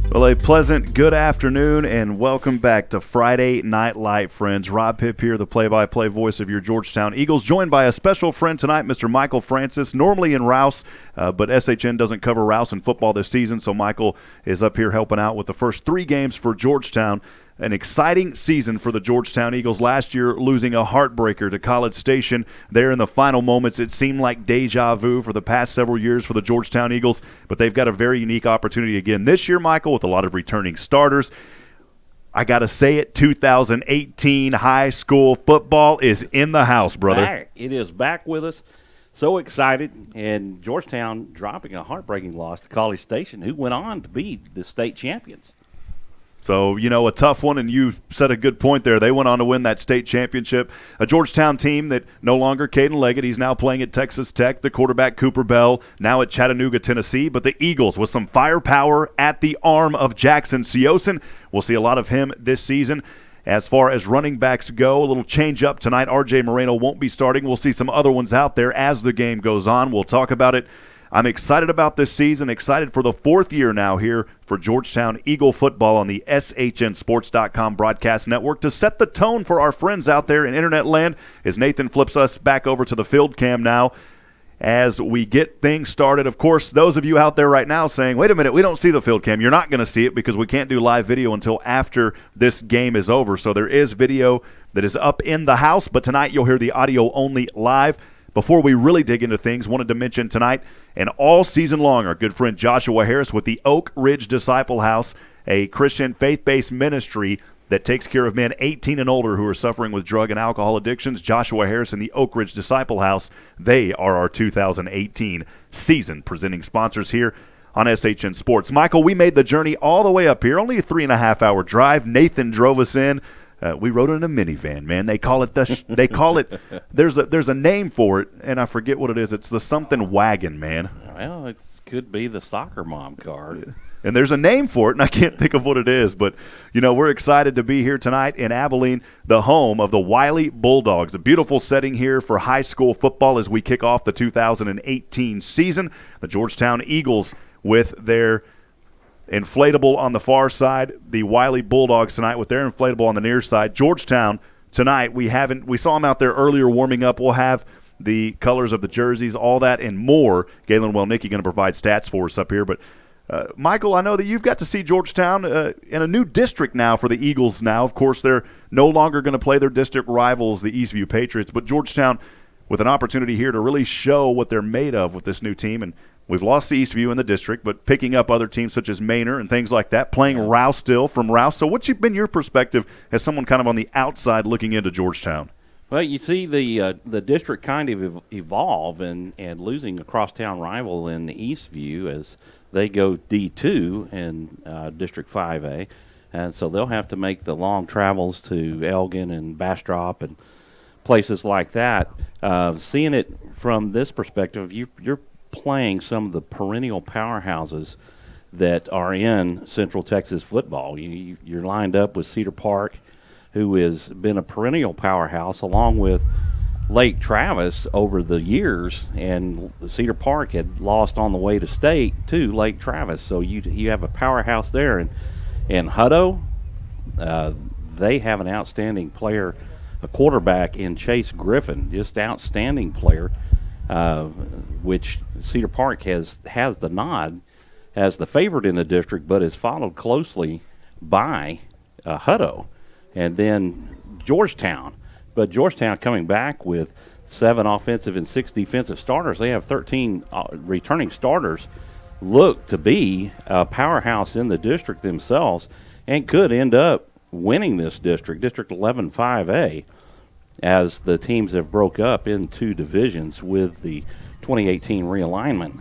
Well, a pleasant good afternoon and welcome back to Friday Night Light, friends. Rob Hipp here, the play-by-play voice of your Georgetown Eagles, joined by a special friend tonight, Mr. Michael Francis, normally in Rouse, but SHN doesn't cover Rouse in football this season, so Michael is up here helping out with the first three games for Georgetown. An exciting season for the Georgetown Eagles, last year losing a heartbreaker to College Station. There in the final moments, it seemed like deja vu for the past several years for the Georgetown Eagles, but they've got a very unique opportunity again this year, Michael, with a lot of returning starters. I got to say it, 2018 high school football is in the house, brother. It is back with us. So excited, and Georgetown dropping a heartbreaking loss to College Station, who went on to be the state champions. So, a tough one, and you said a good point there. They went on to win that state championship. A Georgetown team that no longer Caden Leggett. He's now playing at Texas Tech. The quarterback, Cooper Bell, now at Chattanooga, Tennessee. But the Eagles with some firepower at the arm of Jackson Siosin. We'll see a lot of him this season. As far as running backs go, a little change up tonight. R.J. Moreno won't be starting. We'll see some other ones out there as the game goes on. We'll talk about it. I'm excited about this season, excited for the fourth year now here for Georgetown Eagle football on the SHNSports.com broadcast network to set the tone for our friends out there in internet land as Nathan flips us back over to the field cam now as we get things started. Of course, those of you out there right now saying, wait a minute, we don't see the field cam. You're not going to see it because we can't do live video until after this game is over. So there is video that is up in the house, but tonight you'll hear the audio only live. Before we really dig into things, wanted to mention tonight and all season long our good friend Joshua Harris with the Oak Ridge Disciple House, a Christian faith-based ministry that takes care of men 18 and older who are suffering with drug and alcohol addictions. Joshua Harris and the Oak Ridge Disciple House, they are our 2018 season presenting sponsors here on SHN Sports. Michael, we made the journey all the way up here, only a 3.5-hour drive. Nathan drove us in. We rode in a minivan, man. They call it there's a name for it, and I forget what it is. It's the something wagon, man. Well, it could be the soccer mom car. And there's a name for it, and I can't think of what it is. But, we're excited to be here tonight in Abilene, the home of the Wylie Bulldogs. A beautiful setting here for high school football as we kick off the 2018 season. The Georgetown Eagles with their inflatable on the far side, the Wylie Bulldogs tonight with their inflatable on the near side. Georgetown tonight, we saw them out there earlier warming up. We'll have the colors of the jerseys, all that and more. Galen Wellnicki going to provide stats for us up here. But, Michael, I know that you've got to see Georgetown in a new district now for the Eagles now. Of course, they're no longer going to play their district rivals, the Eastview Patriots, but Georgetown with an opportunity here to really show what they're made of with this new team. And we've lost the Eastview in the district, but picking up other teams such as Manor and things like that, playing Rouse still from Rouse. So what's been your perspective as someone kind of on the outside looking into Georgetown? Well, you see the district kind of evolve and losing a crosstown rival in Eastview as they go D2 in District 5A. And so they'll have to make the long travels to Elgin and Bastrop and places like that. Seeing it from this perspective, you're playing some of the perennial powerhouses that are in Central Texas football. You're lined up with Cedar Park, who has been a perennial powerhouse, along with Lake Travis over the years, and Cedar Park had lost on the way to state to Lake Travis. So you have a powerhouse there. And Hutto, they have an outstanding player, a quarterback in Chase Griffin, just outstanding player. Which Cedar Park has the nod as the favorite in the district, but is followed closely by Hutto, and then Georgetown. But Georgetown coming back with 7 offensive and 6 defensive starters. They have 13 returning starters. Look to be a powerhouse in the district themselves and could end up winning this district, District 11 5A. As the teams have broke up into divisions with the 2018 realignment.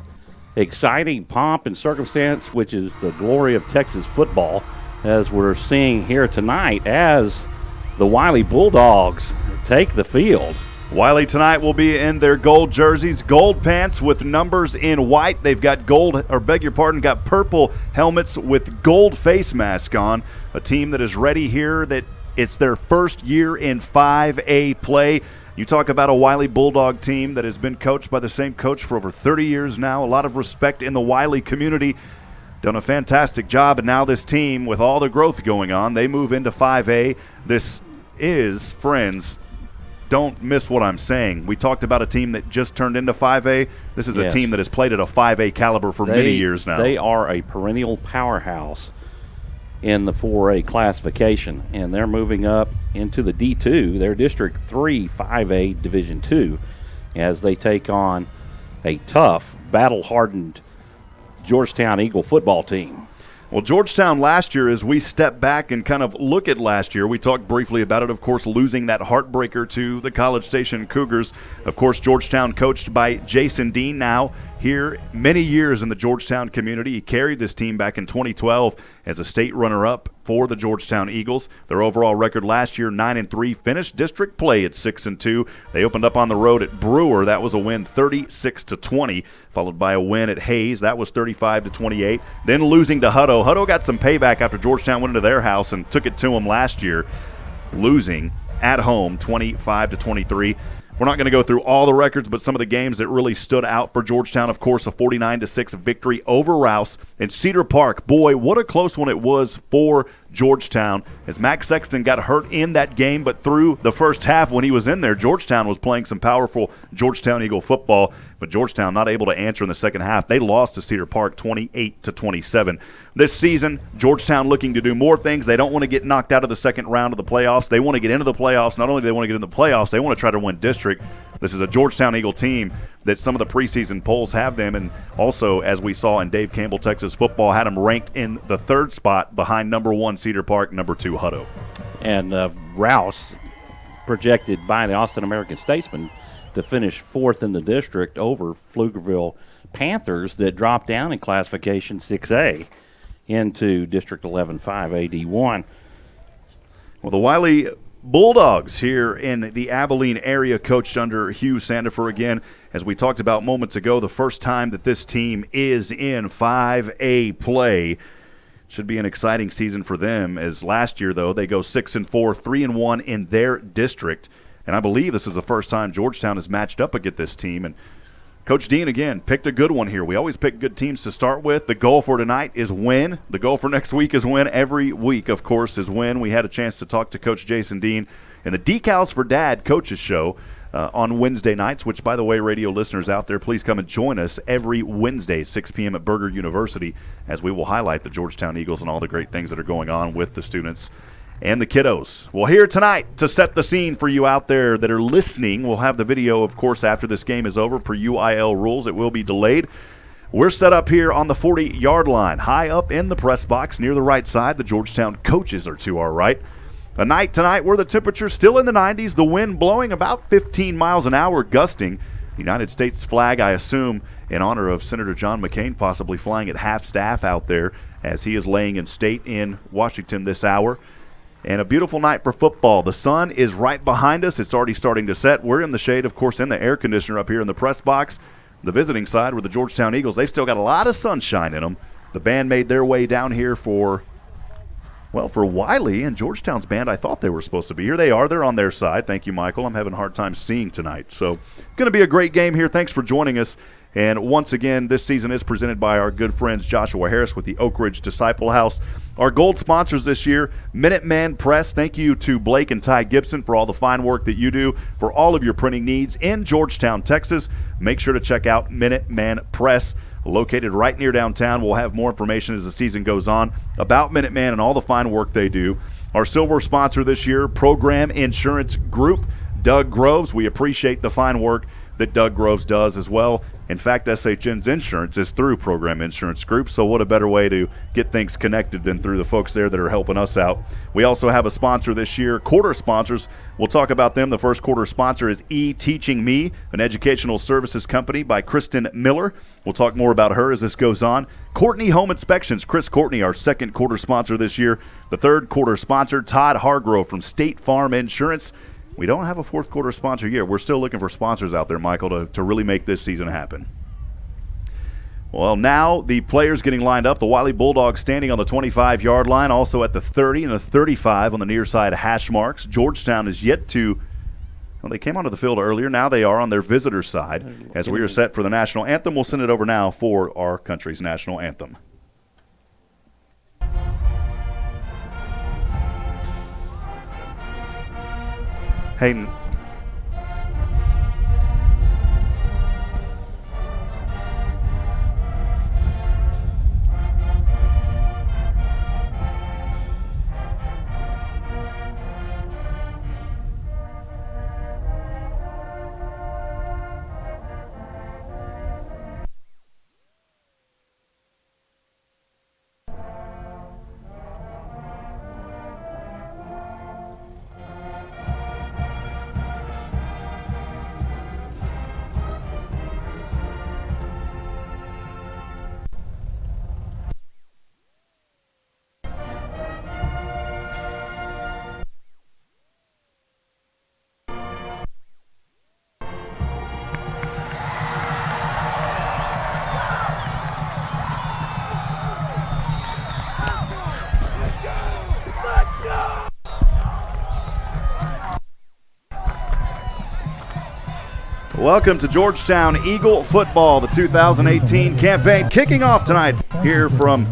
Exciting pomp and circumstance, which is the glory of Texas football, as we're seeing here tonight as the Wylie Bulldogs take the field. Wylie tonight will be in their gold jerseys, gold pants with numbers in white. They've got got purple helmets with gold face mask on. A team that is ready here, that it's their first year in 5A play. You talk about a Wylie Bulldog team that has been coached by the same coach for over 30 years now. A lot of respect in the Wylie community. done a fantastic job, and now this team, with all the growth going on, they move into 5A. This is, friends, don't miss what I'm saying. We talked about a team that just turned into 5A. This is a team that has played at a 5A caliber for many years now. They are a perennial powerhouse in the 4A classification, and they're moving up into the D2, their District 3 5A Division 2, as they take on a tough, battle-hardened Georgetown Eagle football team. Well, Georgetown last year, as we step back and kind of look at last year, we talked briefly about it, of course, losing that heartbreaker to the College Station Cougars. Of course, Georgetown coached by Jason Dean, now here many years in the Georgetown community. He carried this team back in 2012 as a state runner-up for the Georgetown Eagles. Their overall record last year, 9-3, finished district play at 6-2. They opened up on the road at Brewer. That was a win, 36-20, followed by a win at Hayes. That was 35-28. Then losing to Hutto. Hutto got some payback after Georgetown went into their house and took it to them last year, losing at home 25-23. We're not going to go through all the records, but some of the games that really stood out for Georgetown, of course, a 49-6 victory over Rouse. And Cedar Park, boy, what a close one it was for Georgetown, as Max Sexton got hurt in that game, but through the first half when he was in there, Georgetown was playing some powerful Georgetown Eagle football, but Georgetown not able to answer in the second half. They lost to Cedar Park 28-27. This season, Georgetown looking to do more things. They don't want to get knocked out of the second round of the playoffs. They want to get into the playoffs. Not only do they want to get into the playoffs, they want to try to win district. This is a Georgetown Eagle team that some of the preseason polls have them, and also, as we saw in Dave Campbell, Texas football, had them ranked in the third spot behind number 1 Cedar Park, number 2 Hutto. And Rouse projected by the Austin American Statesman to finish 4th in the district over Pflugerville Panthers that dropped down in classification 6A into District 11 5A D1. Well, the Wylie Bulldogs here in the Abilene area, coached under Hugh Sandifer again. As we talked about moments ago, the first time that this team is in 5A play. Should be an exciting season for them, as last year, though, they go 6-4, 3-1 in their district. And I believe this is the first time Georgetown has matched up against this team. And Coach Dean, again, picked a good one here. We always pick good teams to start with. The goal for tonight is win. The goal for next week is win. Every week, of course, is win. We had a chance to talk to Coach Jason Dean in the Decals for Dad Coaches Show on Wednesday nights, which, by the way, radio listeners out there, please come and join us every Wednesday, 6 p.m. at Berger University, as we will highlight the Georgetown Eagles and all the great things that are going on with the students and the kiddos. Well, here tonight to set the scene for you out there that are listening, we'll have the video, of course, after this game is over. Per UIL rules, it will be delayed. We're set up here on the 40-yard line, high up in the press box near the right side. The Georgetown coaches are to our right. A night tonight where the temperature's still in the 90s, the wind blowing about 15 miles an hour, gusting. The United States flag, I assume, in honor of Senator John McCain, possibly flying at half staff out there as he is laying in state in Washington this hour. And a beautiful night for football. The sun is right behind us. It's already starting to set. We're in the shade, of course, in the air conditioner up here in the press box. The visiting side with the Georgetown Eagles, they've still got a lot of sunshine in them. The band made their way down here for Wylie and Georgetown's band. I thought they were supposed to be here. They are. They're on their side. Thank you, Michael. I'm having a hard time seeing tonight. So going to be a great game here. Thanks for joining us. And once again, this season is presented by our good friends Joshua Harris with the Oak Ridge Disciple House. Our gold sponsors this year, Minuteman Press. Thank you to Blake and Ty Gibson for all the fine work that you do for all of your printing needs in Georgetown, Texas. Make sure to check out Minuteman Press, located right near downtown. We'll have more information as the season goes on about Minuteman and all the fine work they do. Our silver sponsor this year, Pregame Insurance Group, Doug Groves. We appreciate the fine work that Doug Groves does as well. In fact, SHN's insurance is through Pregame Insurance Group, so what a better way to get things connected than through the folks there that are helping us out. We also have a sponsor this year, quarter sponsors. We'll talk about them. The first quarter sponsor is eTeaching Me, an educational services company by Kristen Miller. We'll talk more about her as this goes on. Courtney Home Inspections, Chris Courtney, our second quarter sponsor this year. The third quarter sponsor, Todd Hargrove from State Farm Insurance. We don't have a fourth quarter sponsor yet. We're still looking for sponsors out there, Michael, to really make this season happen. Well, now the players getting lined up. The Wylie Bulldogs standing on the 25-yard line, also at the 30 and the 35 on the near side hash marks. Georgetown is yet to – well, they came onto the field earlier. Now they are on their visitor side as we are set for the national anthem. We'll send it over now for our country's national anthem. Hayden. Welcome to Georgetown Eagle football, the 2018 campaign, kicking off tonight here from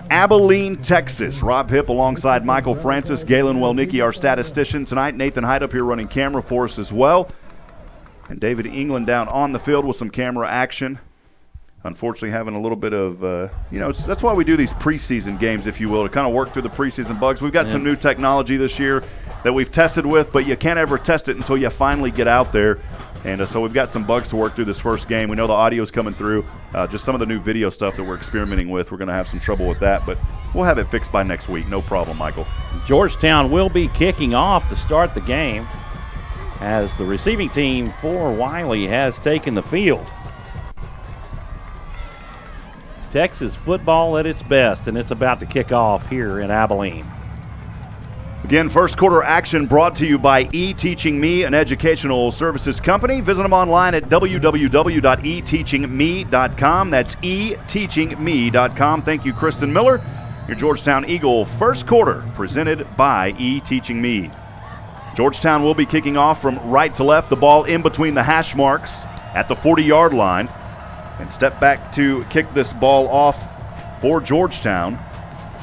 Abilene, Texas. Rob Hipp alongside Michael Francis, Galen Wellnicki, our statistician tonight. Nathan Hyde up here running camera for us as well. And David England down on the field with some camera action. Unfortunately, having a little bit of, that's why we do these preseason games, if you will, to kind of work through the preseason bugs. We've got some new technology this year that we've tested with, but you can't ever test it until you finally get out there. And so we've got some bugs to work through this first game. We know the audio's coming through. Just some of the new video stuff that we're experimenting with, we're going to have some trouble with that, but we'll have it fixed by next week. No problem, Michael. Georgetown will be kicking off to start the game as the receiving team for Wylie has taken the field. Texas football at its best, and it's about to kick off here in Abilene. Again, first quarter action brought to you by eTeachingMe, an educational services company. Visit them online at www.eteachingme.com. That's eteachingme.com. Thank you, Kristen Miller. Your Georgetown Eagle first quarter presented by eTeachingMe. Georgetown will be kicking off from right to left, the ball in between the hash marks at the 40-yard line. And step back to kick this ball off for Georgetown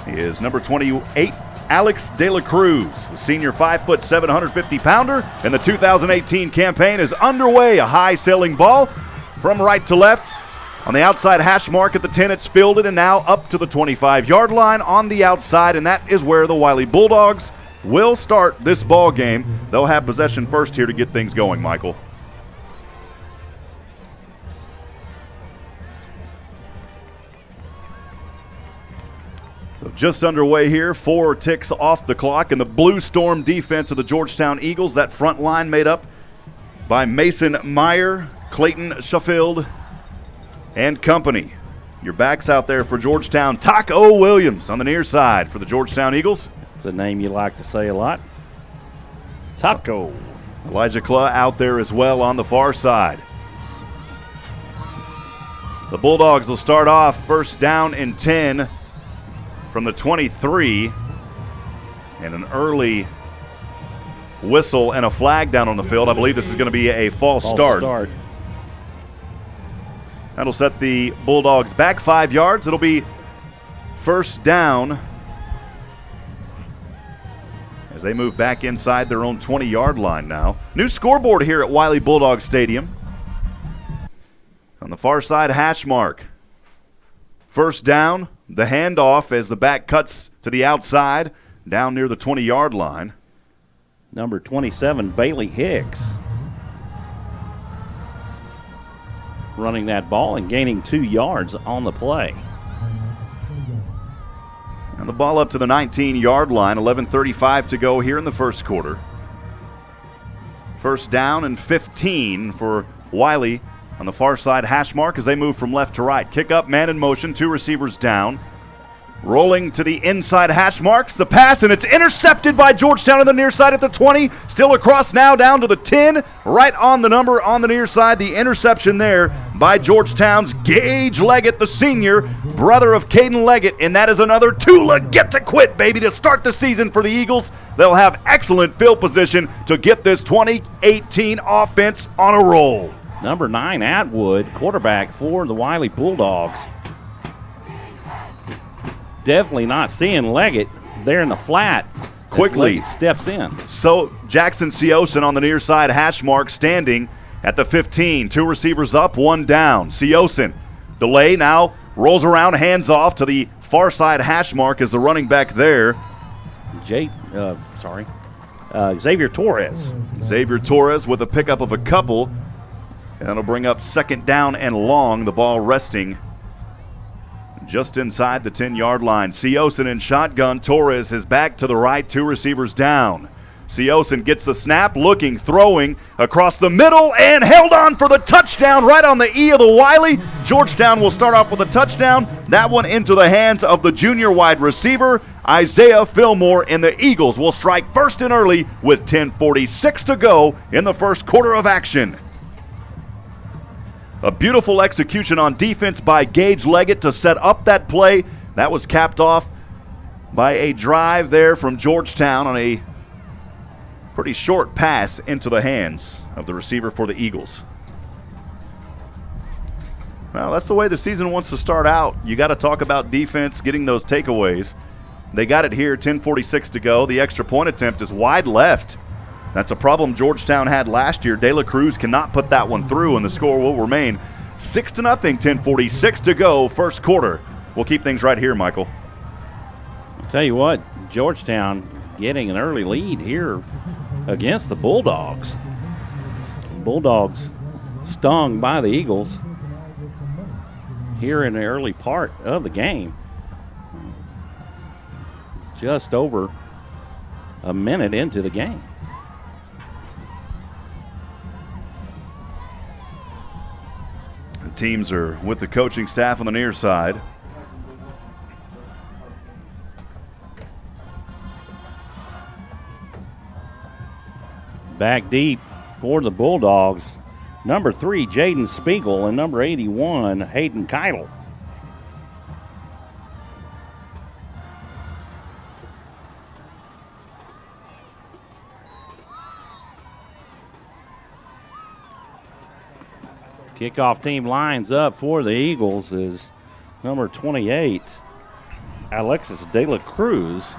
is number 28, Alex De La Cruz, the senior 5'7", 150-pounder. And the 2018 campaign is underway. A high-sailing ball from right to left. On the outside hash mark at the 10, it's fielded, and now up to the 25-yard line on the outside, and that is where the Wylie Bulldogs will start this ball game. They'll have possession first here to get things going, Michael. So just underway here, 4 ticks off the clock, and the Blue Storm defense of the Georgetown Eagles, that front line made up by Mason Meyer, Clayton Sheffield, and company. Your backs out there for Georgetown, Taco Williams on the near side for the Georgetown Eagles. It's a name you like to say a lot. Taco. Elijah Cluh out there as well on the far side. The Bulldogs will start off first down and 10 from the 23, and an early whistle and a flag down on the field. I believe this is going to be a false start. That'll set the Bulldogs back 5 yards. It'll be first down as they move back inside their own 20-yard line now. New scoreboard here at Wylie Bulldogs Stadium. On the far side hash mark. First down, the handoff as the back cuts to the outside down near the 20-yard line. Number 27, Bailey Hicks, running that ball and gaining 2 yards on the play. And the ball up to the 19-yard line, 11:35 to go here in the first quarter. First down and 15 for Wylie on the far side hash mark as they move from left to right. Kick up, man in motion, 2 receivers down. Rolling to the inside hash marks, the pass, and it's intercepted by Georgetown on the near side at the 20. Still across now down to the 10. Right on the number on the near side. The interception there by Georgetown's Gage Leggett, the senior, brother of Caden Leggett. And that is another Tula get to quit, baby, to start the season for the Eagles. They'll have excellent field position to get this 2018 offense on a roll. Number 9, Atwood, quarterback for the Wylie Bulldogs. Definitely not seeing Leggett there in the flat. Quickly steps in. So Jackson Seosin on the near side hash mark, standing at the 15. 2 receivers up, 1 down. Seosin, delay, now rolls around, hands off to the far side hash mark as the running back there. Xavier Torres. Xavier Torres with a pickup of a couple. And that'll bring up 2nd down and long. The ball resting just inside the 10-yard line. Seosin in shotgun. Torres is back to the right. 2 receivers down. Seosin gets the snap, looking, throwing across the middle, and held on for the touchdown right on the E of the Wylie. Georgetown will start off with a touchdown. That one into the hands of the junior wide receiver, Isaiah Fillmore, and the Eagles will strike first and early with 10:46 to go in the first quarter of action. A beautiful execution on defense by Gage Leggett to set up that play. That was capped off by a drive there from Georgetown on a pretty short pass into the hands of the receiver for the Eagles. Well, that's the way the season wants to start out. You got to talk about defense, getting those takeaways. They got it here, 10:46 to go. The extra point attempt is wide left. That's a problem Georgetown had last year. De La Cruz cannot put that one through, and the score will remain 6-0, 10:46 to go, first quarter. We'll keep things right here, Michael. I'll tell you what, Georgetown getting an early lead here against the Bulldogs. Bulldogs stung by the Eagles here in the early part of the game. Just over a minute into the game. The teams are with the coaching staff on the near side. Back deep for the Bulldogs, number 3, Jaden Spiegel, and number 81, Hayden Keitel. Kickoff team lines up for the Eagles is number 28, Alexis De La Cruz,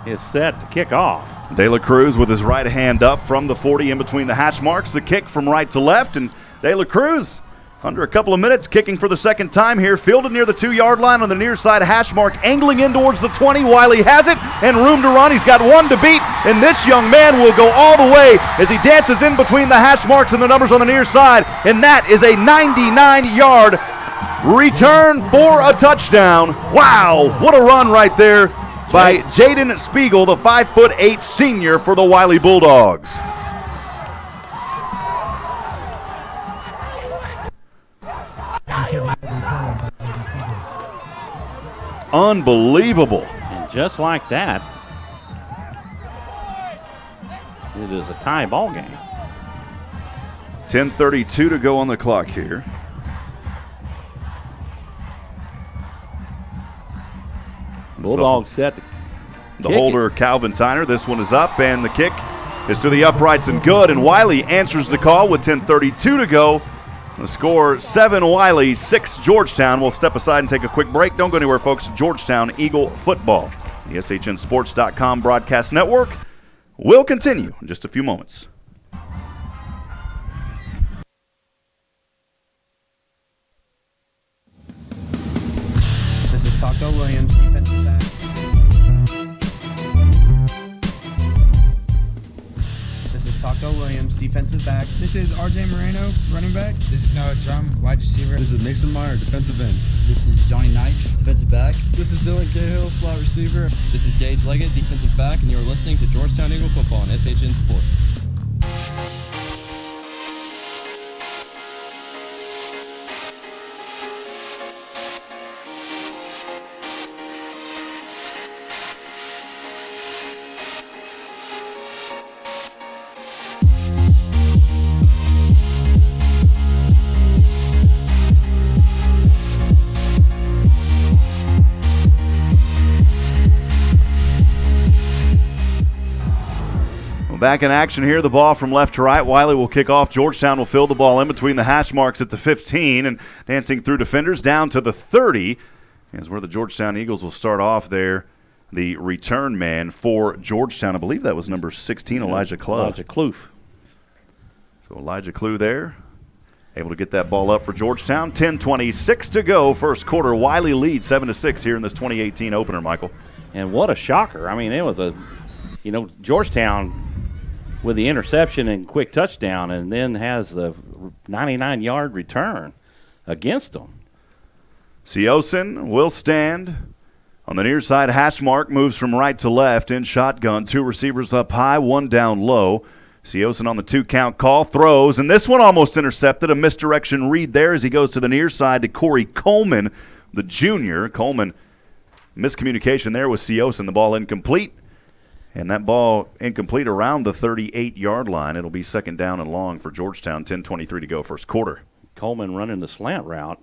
is set to kick off. De La Cruz with his right hand up from the 40 in between the hash marks. The kick from right to left, and De La Cruz under a couple of minutes kicking for the second time here. Fielded near the 2-yard line on the near side hash mark, angling in towards the 20. Wylie has it and room to run. He's got 1 to beat, and this young man will go all the way as he dances in between the hash marks and the numbers on the near side, and that is a 99-yard return for a touchdown. Wow, what a run right there by Jaden Spiegel, the 5'8" senior for the Wylie Bulldogs. Unbelievable. And just like that, it is a tie ball game. 10:32 to go on the clock here. Bulldogs set the holder, Calvin Tyner. This one is up, and the kick is to the uprights and good. And Wylie answers the call with 10:32 to go. The score, 7 Wylie, 6 Georgetown. We'll step aside and take a quick break. Don't go anywhere, folks. Georgetown Eagle football. The SHNSports.com broadcast network will continue in just a few moments. This is Taco Williams, defensive back. This is Taco Williams, defensive back. This is RJ Moreno, running back. This is Noah Drum, wide receiver. This is Mason Meyer, defensive end. This is Johnny Knight, defensive back. This is Dylan Cahill, slot receiver. This is Gage Leggett, defensive back, and you're listening to Georgetown Eagle football on SHN Sports. Back in action here, the ball from left to right. Wylie will kick off. Georgetown will fill the ball in between the hash marks at the 15 and dancing through defenders down to the 30 is where the Georgetown Eagles will start off there the return man for Georgetown. I believe that was number 16, Elijah Kloof. Elijah Kloof. So Elijah Kloof there, able to get that ball up for Georgetown. 10:26 to go, first quarter. Wylie leads 7-6 here in this 2018 opener, Michael. And what a shocker. I mean, it was Georgetown with the interception and quick touchdown, and then has the 99-yard return against them. Seosin will stand on the near side. Hashmark moves from right to left in shotgun. Two receivers up high, one down low. Seosin on the 2-count call, throws, and this one almost intercepted. A misdirection read there as he goes to the near side to Corey Coleman, the junior. Coleman, miscommunication there with Seosin. The ball incomplete, and that ball incomplete around the 38-yard line. It'll be second down and long for Georgetown. 10:23 to go, first quarter. Coleman running the slant route.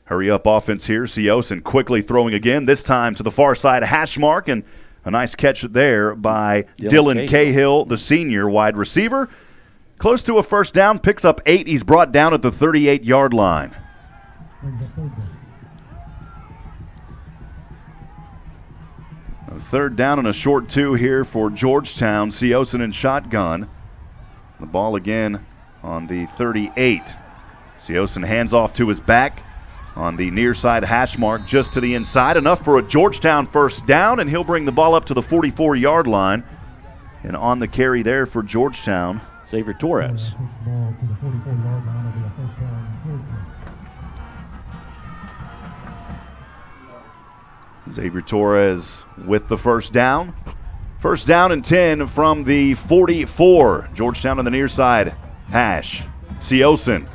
Hurry up offense here. Seosin quickly throwing again, this time to the far side. Hashmark, and a nice catch there by Dylan Cahill, the senior wide receiver. Close to a first down, picks up 8. He's brought down at the 38-yard line. A third down and a short 2 here for Georgetown. Seosin in shotgun. The ball again on the 38. Seosin hands off to his back on the near side. Hashmark just to the inside. Enough for a Georgetown first down, and he'll bring the ball up to the 44-yard line. And on the carry there for Georgetown, Xavier Torres. Xavier Torres with the first down. First down and 10 from the 44. Georgetown on the near side. Hash. Seosin.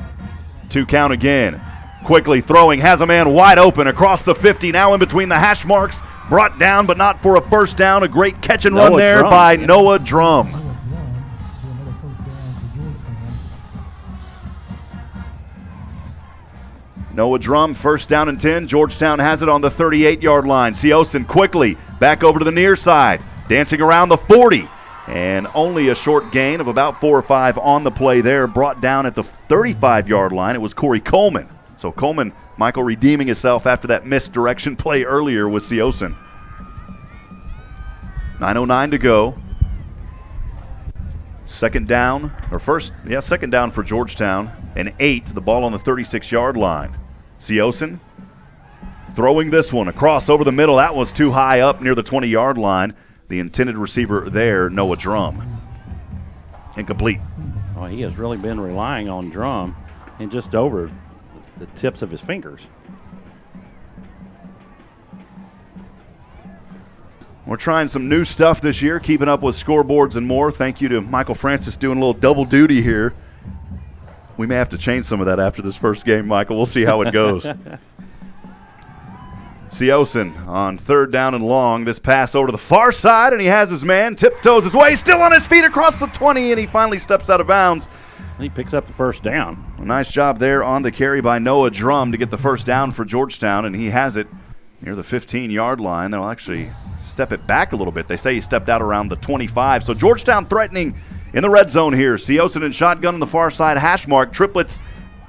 2-count again. Quickly throwing, has a man wide open across the 50, now in between the hash marks. Brought down, but not for a first down. A great catch and run there by Noah Drum. Noah Drum, first down and 10. Georgetown has it on the 38-yard line. Seosin quickly back over to the near side, dancing around the 40. And only a short gain of about 4 or 5 on the play there. Brought down at the 35-yard line. It was Corey Coleman. So Coleman, Michael, redeeming himself after that misdirection play earlier with Seosin. 9:09 to go. Second down for Georgetown. And 8, the ball on the 36-yard line. Seosin throwing this one across over the middle. That was too high up near the 20-yard line. The intended receiver there, Noah Drum. Incomplete. Oh, he has really been relying on Drum and just over the tips of his fingers. We're trying some new stuff this year, keeping up with scoreboards and more. Thank you to Michael Francis doing a little double duty here. We may have to change some of that after this first game, Michael. We'll see how it goes. Seosin on third down and long. This pass over to the far side, and he has his man, tiptoes his way, still on his feet across the 20, and he finally steps out of bounds. He picks up the first down. A nice job there on the carry by Noah Drum to get the first down for Georgetown, and he has it near the 15-yard line. They'll actually step it back a little bit. They say he stepped out around the 25. So Georgetown threatening in the red zone here. Seosin in shotgun on the far side. Hashmark, triplets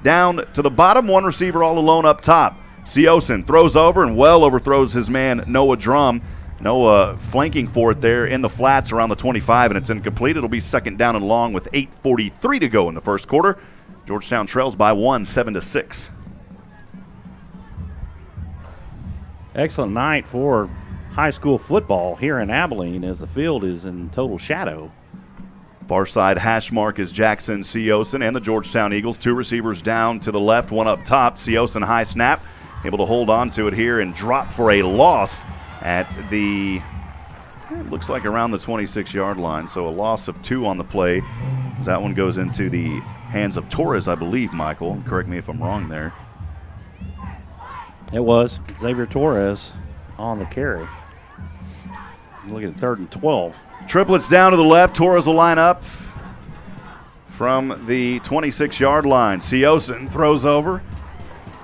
down to the bottom. One receiver all alone up top. Seosin throws over and well overthrows his man Noah Drum. Noah flanking for it there in the flats around the 25, and it's incomplete. It'll be second down and long with 8:43 to go in the first quarter. Georgetown trails by 1, 7-6. Excellent night for high school football here in Abilene as the field is in total shadow. Far side hash mark is Jackson Seosin and the Georgetown Eagles. Two receivers down to the left, one up top. Seosin high snap, able to hold on to it here and drop for a loss at the, it looks like around the 26-yard line. So a loss of 2 on the play. As that one goes into the hands of Torres, I believe, Michael. Correct me if I'm wrong there. It was Xavier Torres on the carry. Look at 3rd and 12. Triplets down to the left. Torres will line up from the 26-yard line. Seosin throws over,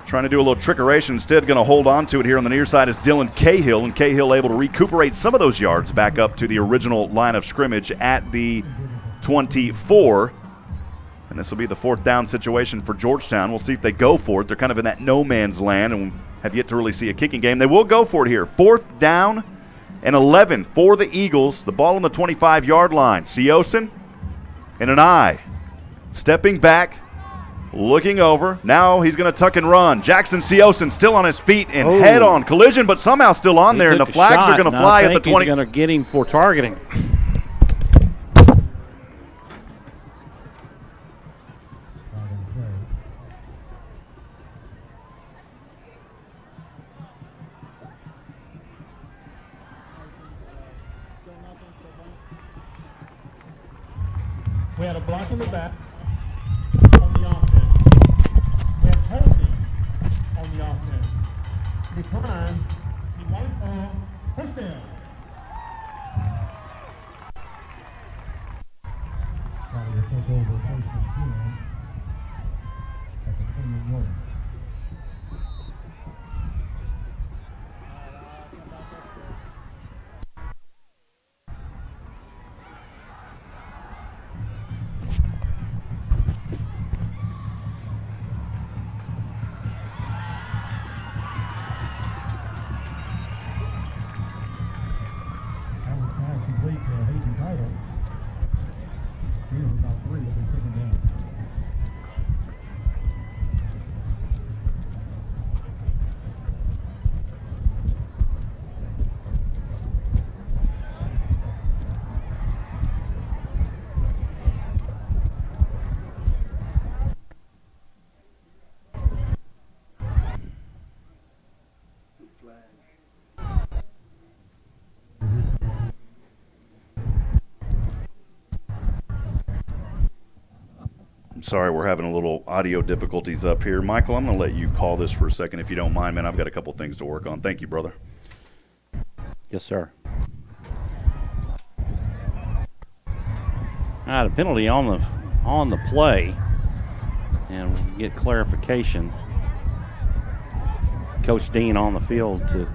trying to do a little trickeration. Instead, going to hold on to it here on the near side is Dylan Cahill, and Cahill able to recuperate some of those yards back up to the original line of scrimmage at the 24. And this will be the 4th down situation for Georgetown. We'll see if they go for it. They're kind of in that no man's land and have yet to really see a kicking game. They will go for it here. 4th down and 11 for the Eagles. The ball on the 25-yard line. Seosin and an eye. Stepping back, looking over. Now he's going to tuck and run. Jackson Seosin still on his feet and head-on collision, but somehow still on there, and the flags are going to fly at the 20. He's going to get him for targeting. We had a block in the back on the offense. We had holding on the offense. Decline, the white ball, first down. Probably take over first and 10 at the 20-yard line. Sorry, we're having a little audio difficulties up here. Michael, I'm going to let you call this for a second if you don't mind, man. I've got a couple things to work on. Thank you, brother. Yes, sir. A penalty on the play, and we'll get clarification. Coach Dean on the field to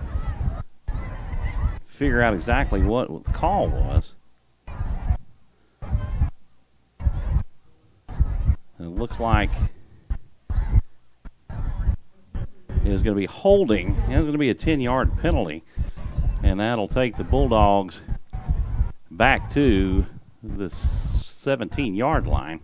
figure out exactly what the call was. It looks like it's going to be holding. It's going to be a 10-yard penalty, and that'll take the Bulldogs back to the 17-yard line.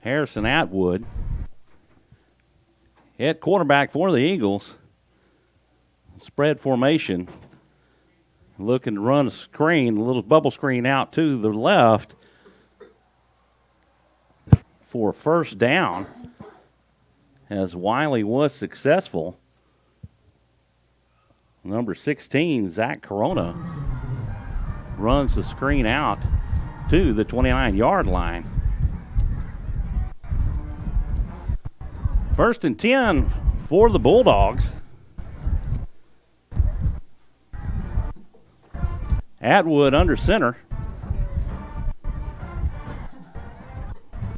Harrison Atwood, head quarterback for the Eagles. Spread formation. Looking to run a screen, a little bubble screen out to the left for first down, as Wylie was successful. Number 16, Zach Corona, runs the screen out to the 29-yard line. First and 10 for the Bulldogs. Atwood under center.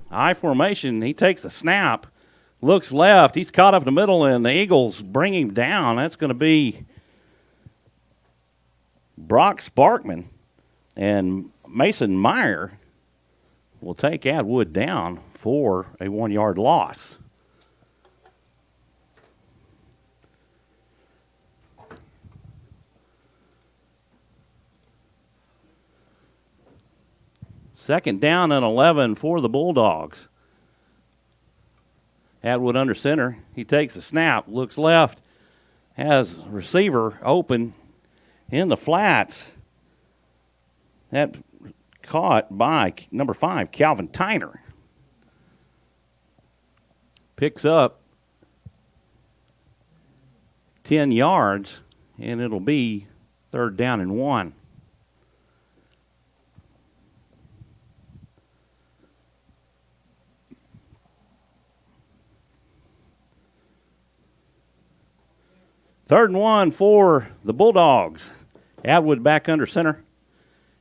I formation. He takes the snap, looks left. He's caught up in the middle, and the Eagles bring him down. That's going to be Brock Sparkman, and Mason Meyer will take Atwood down for a 1-yard loss. Second down and 11 for the Bulldogs. Atwood under center. He takes a snap, looks left, has receiver open in the flats. That caught by number 5, Calvin Tyner. Picks up 10 yards, and it'll be third down and 1. Third and 1 for the Bulldogs. Atwood back under center.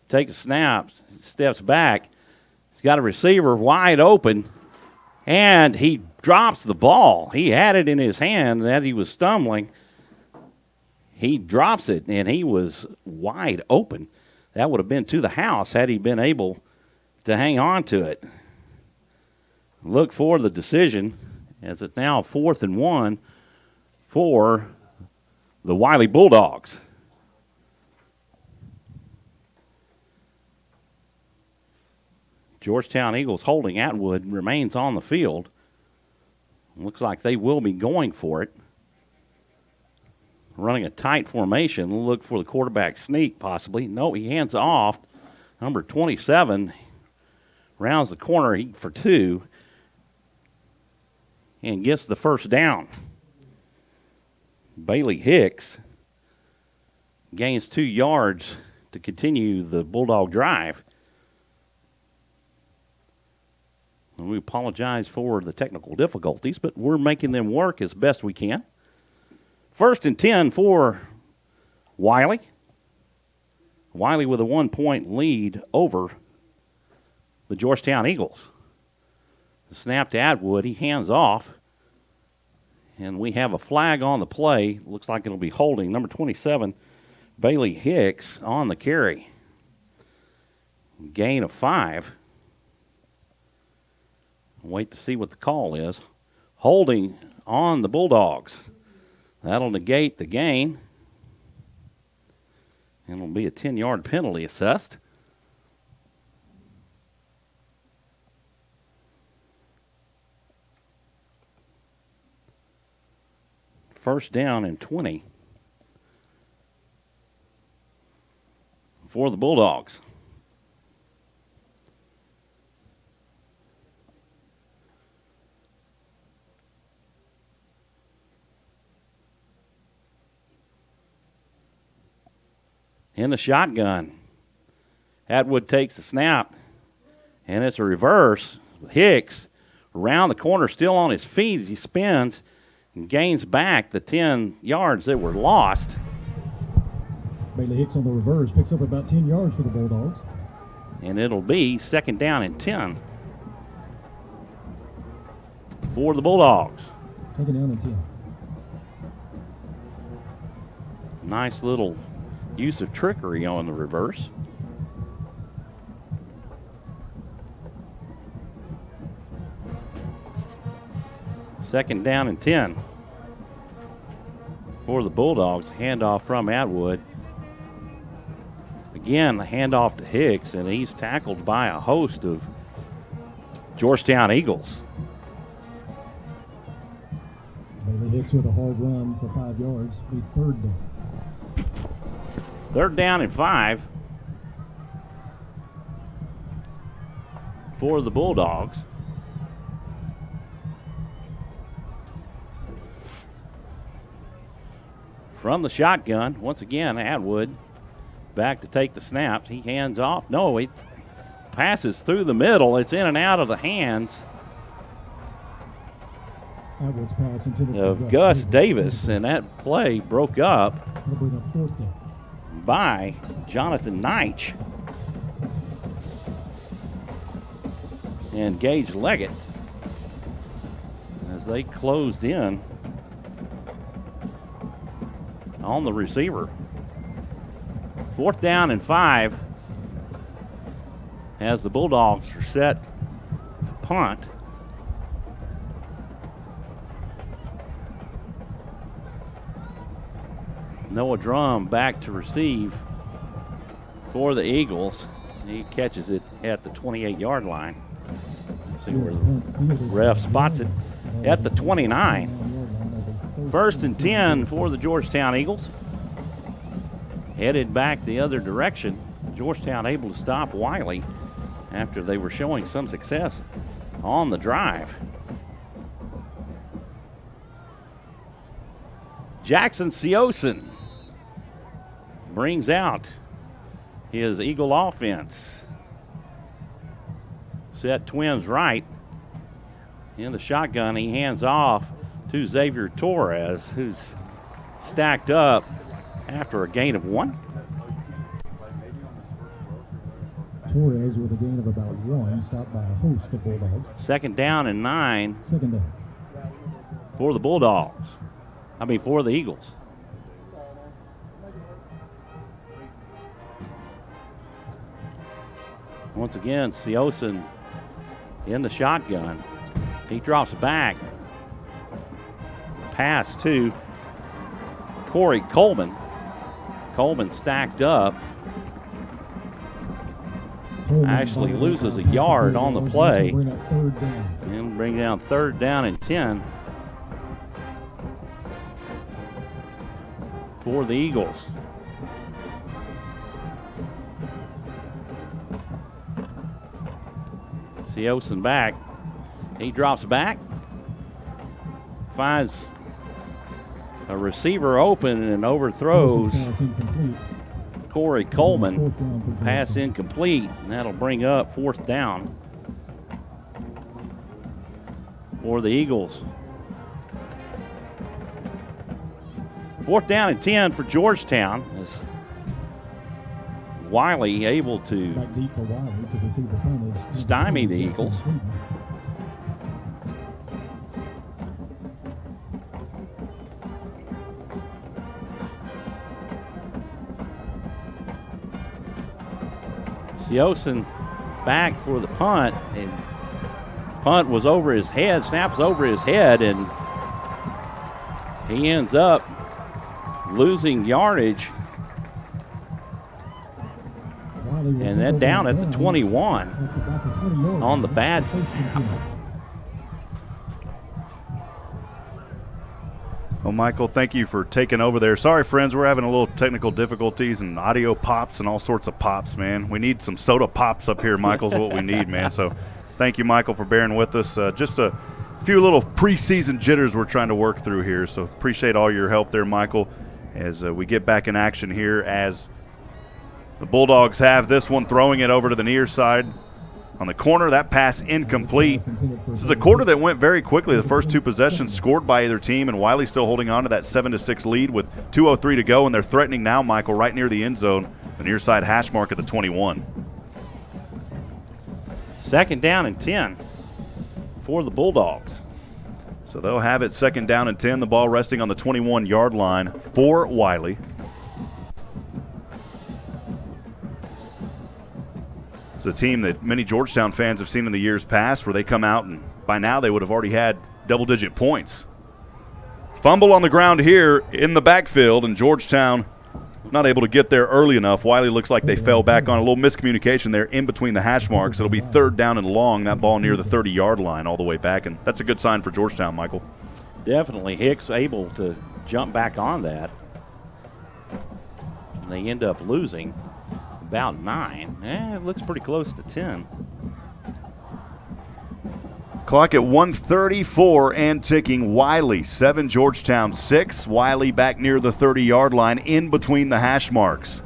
Takes a snap, steps back. He's got a receiver wide open, and he drops the ball. He had it in his hand as he was stumbling. He drops it, and he was wide open. That would have been to the house had he been able to hang on to it. Look for the decision as it's now 4th and 1 for the Wylie Bulldogs. Georgetown Eagles holding Atwood remains on the field. Looks like they will be going for it. Running a tight formation. We'll look for the quarterback sneak possibly. No, he hands off. Number 27 rounds the corner for 2 and gets the first down. Bailey Hicks gains 2 yards to continue the Bulldog drive. And we apologize for the technical difficulties, but we're making them work as best we can. 1st and 10 for Wylie. Wylie with a 1-point lead over the Georgetown Eagles. The snap to Atwood. He hands off. And we have a flag on the play. Looks like it'll be holding. Number 27, Bailey Hicks on the carry. Gain of 5. Wait to see what the call is. Holding on the Bulldogs. That'll negate the gain. And it'll be a 10-yard penalty assessed. First down and 20 for the Bulldogs. In the shotgun. Atwood takes the snap, and it's a reverse. Hicks around the corner, still on his feet as he spins and gains back the 10 yards that were lost. Bailey Hicks on the reverse picks up about 10 yards for the Bulldogs. And it'll be 2nd down and 10 for the Bulldogs. 2nd down and 10. Nice little use of trickery on the reverse. Second down and 10 for the Bulldogs. Handoff from Atwood. Again, the handoff to Hicks, and he's tackled by a host of Georgetown Eagles. Bailey Hicks with a hard run for 5 yards. Be 3rd down. 3rd down and 5 for the Bulldogs. From the shotgun, once again, Atwood back to take the snaps. He hands off. No, it passes through the middle. It's in and out of the hands Atwood's pass intended for of Gus Davis, and that play broke up That'll bring up 4th down. by Jonathan Neich and Gage Leggett as they closed in on the receiver. 4th down and 5 as the Bulldogs are set to punt. Noah Drum back to receive for the Eagles. He catches it at the 28-yard line. See where the ref spots it at the 29. 1st and 10 for the Georgetown Eagles. Headed back the other direction. Georgetown able to stop Wylie after they were showing some success on the drive. Jackson Siosen brings out his Eagle offense. Set twins right. In the shotgun, he hands off to Xavier Torres, who's stacked up after a gain of 1. Torres with a gain of about 1, stopped by a host of Bulldogs. 2nd down and 9 2nd down. for the Bulldogs. For the Eagles. Once again, Siosen in the shotgun. He drops back. Pass to Corey Coleman. Coleman stacked up. Actually loses a yard on the play. And bring down 3rd down and 10 for the Eagles. Siosen back. He drops back. Finds a receiver open and overthrows Corey Coleman. Pass incomplete, and that'll bring up 4th down for the Eagles. 4th down and 10 for Georgetown. As Wylie able to stymie the Eagles. Siosen back for the punt, and punt was over his head, snaps over his head, and he ends up losing yardage. And then down at the 21 on the bad snap. Well, Michael, thank you for taking over there. Sorry, friends, we're having a little technical difficulties and audio pops and all sorts of pops, man. We need some soda pops up here, Michael's what we need, man. So thank you, Michael, for bearing with us. Just a few little preseason jitters we're trying to work through here. So appreciate all your help there, Michael, as we get back in action here as the Bulldogs have this one, throwing it over to the near side. On the corner, that pass incomplete. This is a quarter that went very quickly. The first 2 possessions scored by either team, and Wylie still holding on to that 7-6 lead with 2:03 to go, and they're threatening now, Michael, right near the end zone, the near side hash mark at the 21. 2nd down and 10 for the Bulldogs. So they'll have it 2nd down and 10, the ball resting on the 21-yard line for Wylie. It's a team that many Georgetown fans have seen in the years past where they come out and by now they would have already had double-digit points. Fumble on the ground here in the backfield, and Georgetown not able to get there early enough. Wylie looks like they fell back on a little miscommunication there in between the hash marks. It'll be 3rd down and long, that ball near the 30-yard line all the way back, and that's a good sign for Georgetown, Michael. Definitely. Hicks able to jump back on that. And they end up losing about 9. It looks pretty close to 10. Clock at 1:34 and ticking. Wylie 7, Georgetown 6. Wylie back near the 30-yard line in between the hash marks.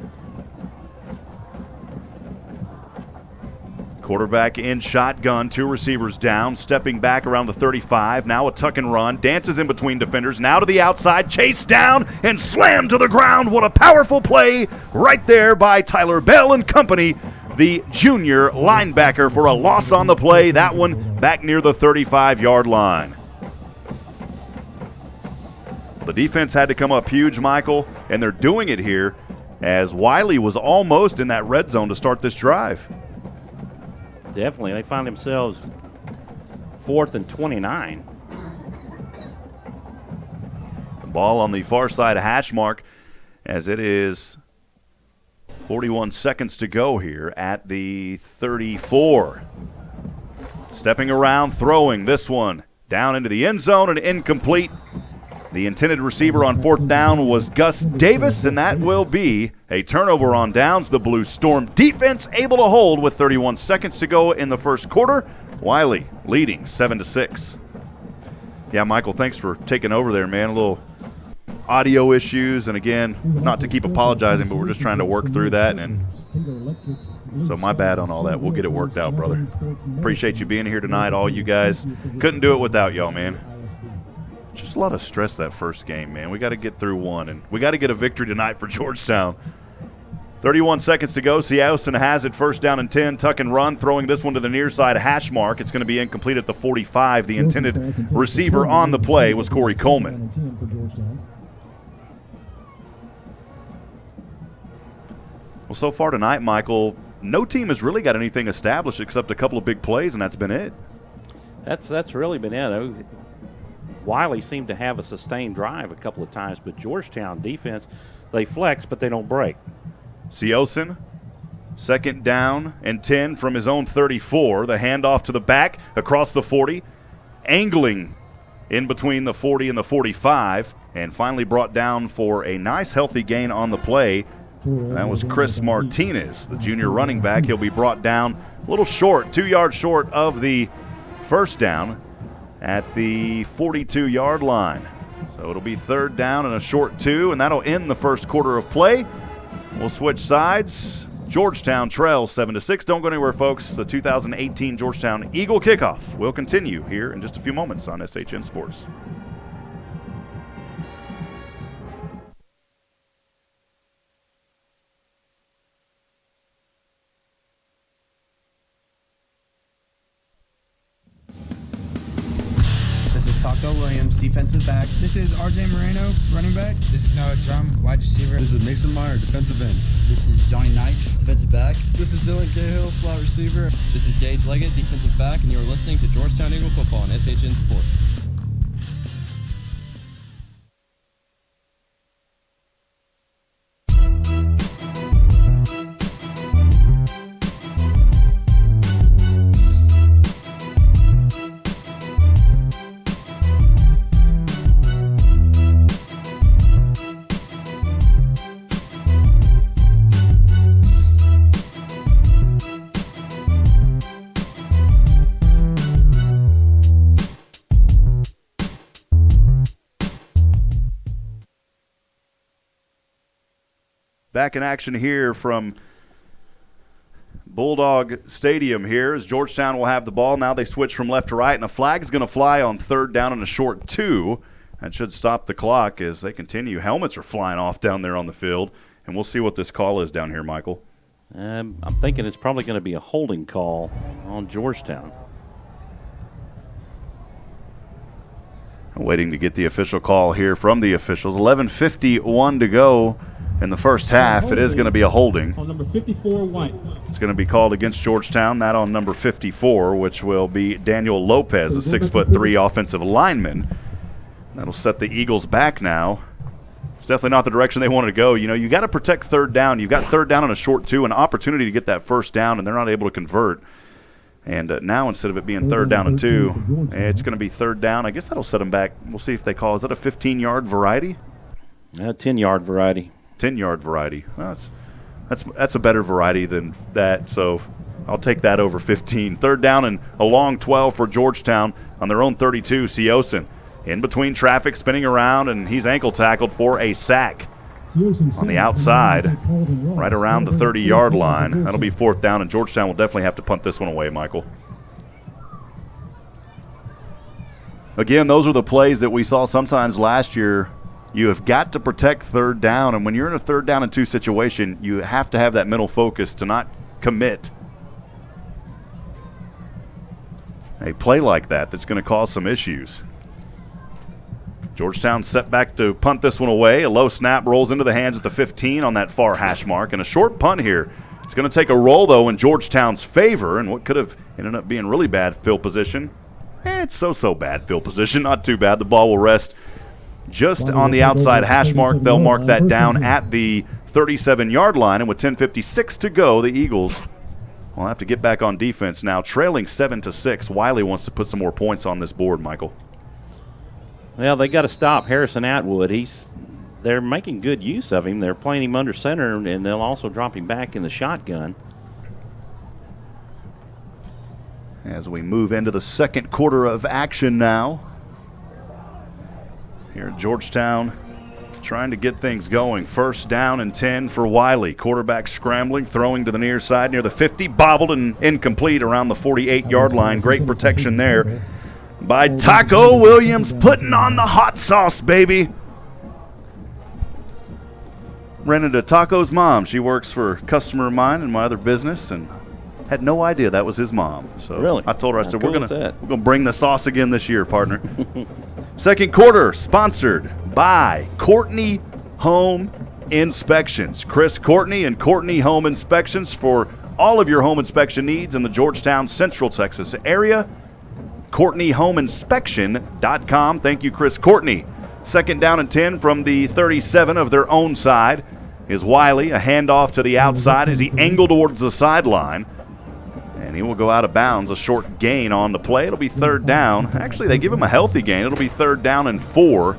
Quarterback in shotgun, 2 receivers down, stepping back around the 35. Now a tuck and run, dances in between defenders, now to the outside, chased down and slammed to the ground. What a powerful play right there by Tyler Bell and company, the junior linebacker, for a loss on the play. That one back near the 35-yard line. The defense had to come up huge, Michael, and they're doing it here as Wylie was almost in that red zone to start this drive. Definitely. They find themselves 4th and 29. The ball on the far side hash mark as it is 41 seconds to go here at the 34. Stepping around, throwing this one down into the end zone and incomplete. The intended receiver on 4th down was Gus Davis, and that will be a turnover on downs. The Blue Storm defense able to hold with 31 seconds to go in the first quarter. Wylie leading 7-6. Yeah, Michael, thanks for taking over there, man. A little audio issues, and again, not to keep apologizing, but we're just trying to work through that, and so my bad on all that. We'll get it worked out, brother. Appreciate you being here tonight, all you guys. Couldn't do it without y'all, man. Just a lot of stress that first game, man. We got to get through one, and we got to get a victory tonight for Georgetown. 31 seconds to go. Siosen has it 1st down and 10. Tuck and run, throwing this one to the near side hash mark. It's going to be incomplete at the 45. The intended receiver on the play was Corey Coleman. Well, so far tonight, Michael, no team has really got anything established except a couple of big plays, and that's been it. That's really been it. Wylie seemed to have a sustained drive a couple of times, but Georgetown defense, they flex, but they don't break. Seosin, 2nd down and 10 from his own 34. The handoff to the back across the 40, angling in between the 40 and the 45, and finally brought down for a nice healthy gain on the play. That was Chris Martinez, the junior running back. He'll be brought down a little short, 2 yards short of the first down at the 42-yard line. So it'll be 3rd down and a short 2, and that'll end the first quarter of play. We'll switch sides. Georgetown trails 7-6. Don't go anywhere, folks. The 2018 Georgetown Eagle Kickoff will continue here in just a few moments on SHN Sports. This is Taco Williams, defensive back. This is RJ Moreno, running back. This is Noah Drum, wide receiver. This is Mason Meyer, defensive end. This is Johnny Knight, defensive back. This is Dylan Cahill, slot receiver. This is Gage Leggett, defensive back, and you're listening to Georgetown Eagle Football on SHN Sports. Back in action here from Bulldog Stadium here as Georgetown will have the ball. Now they switch from left to right, and a flag is going to fly on 3rd down and a short 2. That should stop the clock as they continue. Helmets are flying off down there on the field, and we'll see what this call is down here, Michael. I'm thinking it's probably going to be a holding call on Georgetown. Waiting to get the official call here from the officials. 11:51 to go in the first half. It is going to be a holding. On number 54, White. It's going to be called against Georgetown, that on number 54, which will be Daniel Lopez, a 6'3" offensive lineman. That'll set the Eagles back now. It's definitely not the direction they wanted to go. You know, you got to protect 3rd down. You've got 3rd down on a short 2, an opportunity to get that first down, and they're not able to convert. And now instead of it being 3rd down and 2, it's going to be 3rd down. I guess that'll set them back. We'll see if they call. Is that a 15-yard variety? 10-yard variety. 10-yard variety. Well, that's a better variety than that, so I'll take that over 15. 3rd down and a long 12 for Georgetown on their own 32. Seosin in between traffic, spinning around, and he's ankle tackled for a sack on the outside, right around the 30-yard line. That'll be 4th down, and Georgetown will definitely have to punt this one away, Michael. Again, those are the plays that we saw sometimes last year. You have got to protect 3rd down, and when you're in a 3rd down and 2 situation, you have to have that mental focus to not commit a play like that's going to cause some issues. Georgetown set back to punt this one away. A low snap rolls into the hands at the 15 on that far hash mark, and a short punt here. It's going to take a roll, though, in Georgetown's favor, and what could have ended up being really bad field position. It's so bad field position, not too bad. The ball will rest just on the outside hash mark. They'll mark that down at the 37-yard line, and with 10:56 to go, the Eagles will have to get back on defense now, trailing 7-6. Wylie wants to put some more points on this board, Michael. Well, they got to stop Harrison Atwood. They're making good use of him. They're playing him under center, and they'll also drop him back in the shotgun. As we move into the second quarter of action now, here at Georgetown, trying to get things going. 1st down and 10 for Wylie. Quarterback scrambling, throwing to the near side near the 50, bobbled and incomplete around the 48-yard line. Great protection there by Taco Williams, putting on the hot sauce, baby. Ran into Taco's mom. She works for a customer of mine in my other business, and had no idea that was his mom. So really? I told her, I said, cool we're gonna bring the sauce again this year, partner. Second quarter sponsored by Courtney Home Inspections. Chris Courtney and Courtney Home Inspections for all of your home inspection needs in the Georgetown, Central Texas area. CourtneyHomeInspection.com. Thank you, Chris Courtney. 2nd down and 10 from the 37 of their own side is Wylie. A handoff to the outside as he angled towards the sideline. And he will go out of bounds. A short gain on the play. It'll be 3rd down. Actually, they give him a healthy gain. It'll be 3rd down and 4.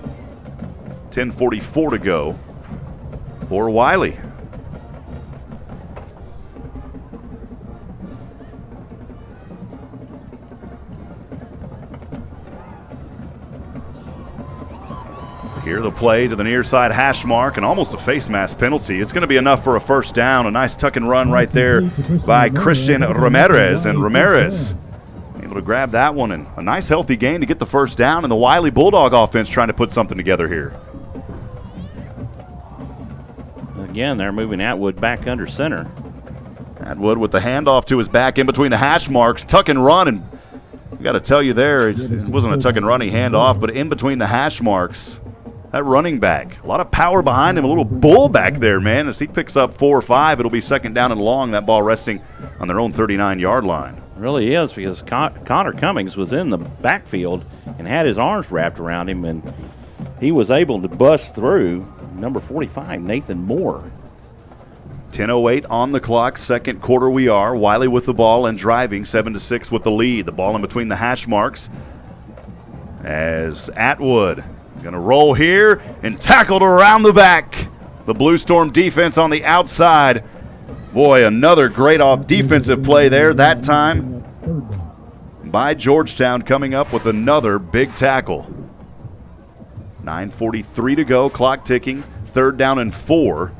10:44 to go for Wylie. Here the play to the near side hash mark and almost a face mask penalty. It's going to be enough for a 1st down. A nice tuck and run right there by Christian Ramirez. And Ramirez able to grab that one, and a nice healthy gain to get the 1st down. And the Wylie Bulldog offense trying to put something together here. Again, they're moving Atwood back under center. Atwood with the handoff to his back in between the hash marks. Tuck and run, and I got to tell you there, it wasn't a tuck and running handoff, but in between the hash marks. That running back, a lot of power behind him, a little bull back there, man. As he picks up 4 or 5, it'll be 2nd down and long. That ball resting on their own 39-yard line. It really is, because Connor Cummings was in the backfield and had his arms wrapped around him, and he was able to bust through number 45, Nathan Moore. 10:08 on the clock, 2nd quarter we are. Wylie with the ball and driving, 7-6 with the lead. The ball in between the hash marks as Atwood going to roll here and tackled around the back. The Blue Storm defense on the outside. Boy, another great defensive play there, that time by Georgetown, coming up with another big tackle. 9:43 to go, clock ticking, 3rd down and 4.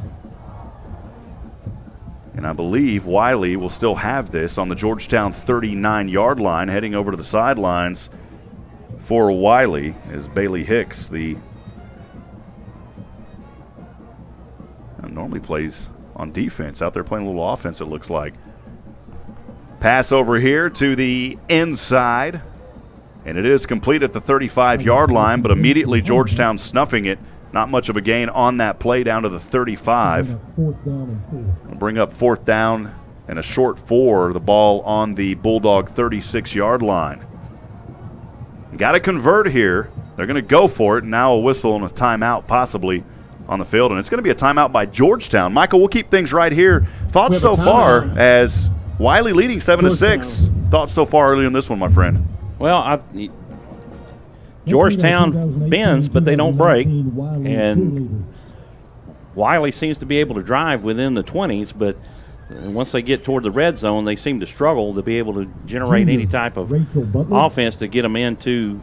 And I believe Wylie will still have this on the Georgetown 39-yard line, heading over to the sidelines for Wylie is Bailey Hicks, normally plays on defense, out there playing a little offense, it looks like. Pass over here to the inside, and it is complete at the 35-yard line, but immediately Georgetown snuffing it. Not much of a gain on that play, down to the 35. We'll bring up 4th down and a short 4, the ball on the Bulldog 36-yard line. Got to convert here. They're going to go for it. Now a whistle and a timeout possibly on the field, and it's going to be a timeout by Georgetown. Michael, we'll keep things right here. Thoughts so far as Wylie leading 7-6. Thoughts so far early in this one, my friend? Well, Georgetown bends, but they don't break, and Wylie seems to be able to drive within the 20s, but once they get toward the red zone, they seem to struggle to be able to generate any type of offense to get them into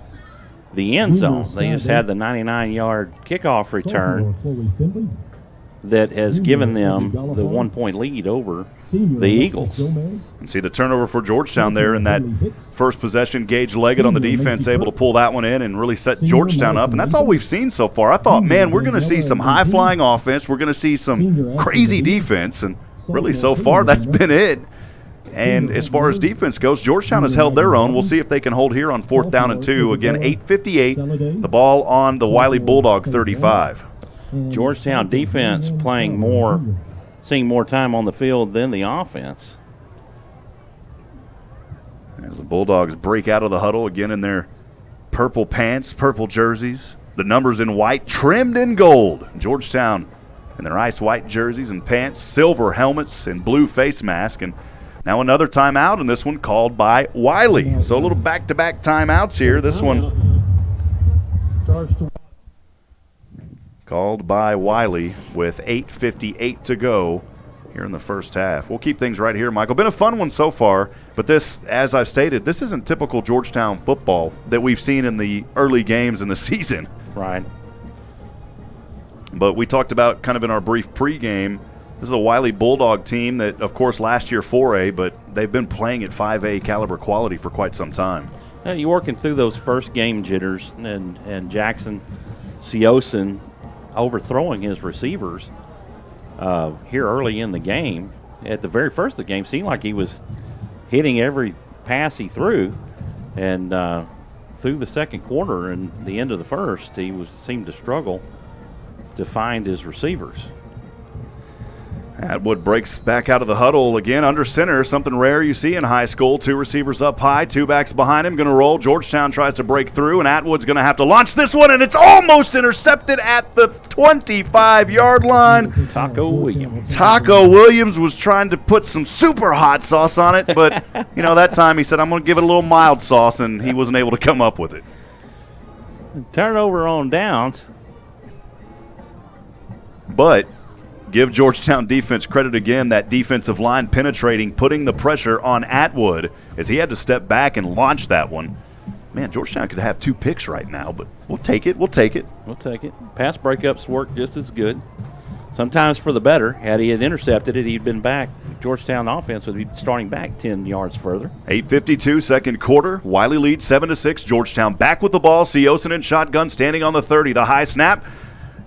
the end zone. They just had the 99-yard kickoff return that has given them the 1-point lead over the Eagles. And see the turnover for Georgetown there in that first possession. Gage Leggett on the defense able to pull that one in and really set Georgetown up. And that's all we've seen so far. I thought, man, we're going to see some high-flying offense. We're going to see some crazy defense. And really, so far, that's been it. And as far as defense goes, Georgetown has held their own. We'll see if they can hold here on 4th down and 2. Again, 8:58, the ball on the Wylie Bulldog 35. Georgetown defense seeing more time on the field than the offense. As the Bulldogs break out of the huddle again in their purple pants, purple jerseys, the numbers in white, trimmed in gold. Georgetown in their ice white jerseys and pants, silver helmets, and blue face mask. And now another timeout, and this one called by Wylie. So a little back-to-back timeouts here. This one called by Wylie with 8:58 to go here in the first half. We'll keep things right here, Michael. Been a fun one so far, but this, as I've stated, this isn't typical Georgetown football that we've seen in the early games in the season. Right. But we talked about kind of in our brief pregame, this is a Wylie Bulldog team that, of course, last year 4A, but they've been playing at 5A caliber quality for quite some time. You're working through those first game jitters, and Jackson Siosin overthrowing his receivers here early in the game. At the very first of the game, seemed like he was hitting every pass he threw, and through the second quarter and the end of the first, he seemed to struggle to find his receivers. Atwood breaks back out of the huddle again under center, something rare you see in high school. 2 receivers up high, 2 backs behind him, going to roll. Georgetown tries to break through, and Atwood's going to have to launch this one, and it's almost intercepted at the 25-yard line. Taco Williams. Taco Williams was trying to put some super hot sauce on it, but, that time he said, I'm going to give it a little mild sauce, and he wasn't able to come up with it. Turnover on downs. But give Georgetown defense credit again, that defensive line penetrating, putting the pressure on Atwood as he had to step back and launch that one. Man, Georgetown could have 2 picks right now, but we'll take it. We'll take it. Pass breakups work just as good. Sometimes for the better. Had he had intercepted it, he'd been back. Georgetown offense would be starting back 10 yards further. 8:52, second quarter. Wylie leads 7-6. Georgetown back with the ball. Seosin in shotgun, standing on the 30. The high snap.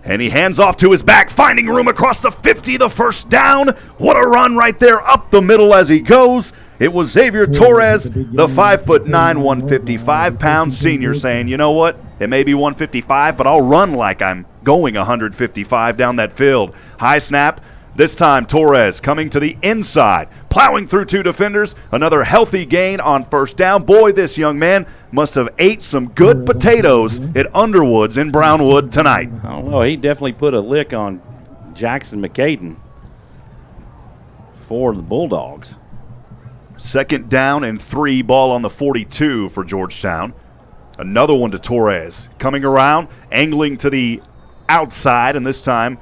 And he hands off to his back, finding room across the 50, the first down. What a run right there up the middle as he goes. It was Xavier Torres, the 5'9", 155-pound senior, saying, you know what, it may be 155, but I'll run like I'm going 155 down that field. High snap. This time, Torres coming to the inside, plowing through 2 defenders. Another healthy gain on first down. Boy, this young man must have ate some good potatoes at Underwood's in Brownwood tonight. I don't know. He definitely put a lick on Jackson McCaden for the Bulldogs. Second down and 3, ball on the 42 for Georgetown. Another one to Torres. Coming around, angling to the outside, and this time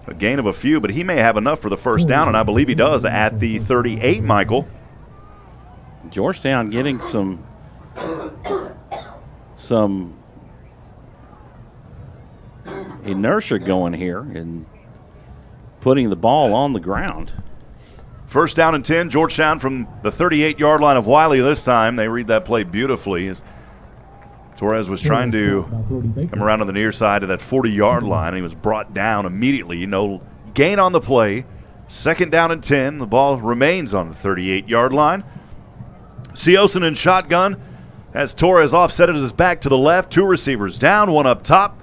a gain of a few, but he may have enough for the first down, and I believe he does at the 38, Michael. Georgetown getting some inertia going here and putting the ball on the ground. First down and 10, Georgetown from the 38-yard line of Wylie this time. They read that play beautifully as Torres was trying to come around on the near side of that 40-yard line, and he was brought down immediately. No gain on the play. Second down and 10. The ball remains on the 38-yard line. Seosin in shotgun as Torres offsetted his back to the left. 2 receivers down, 1 up top.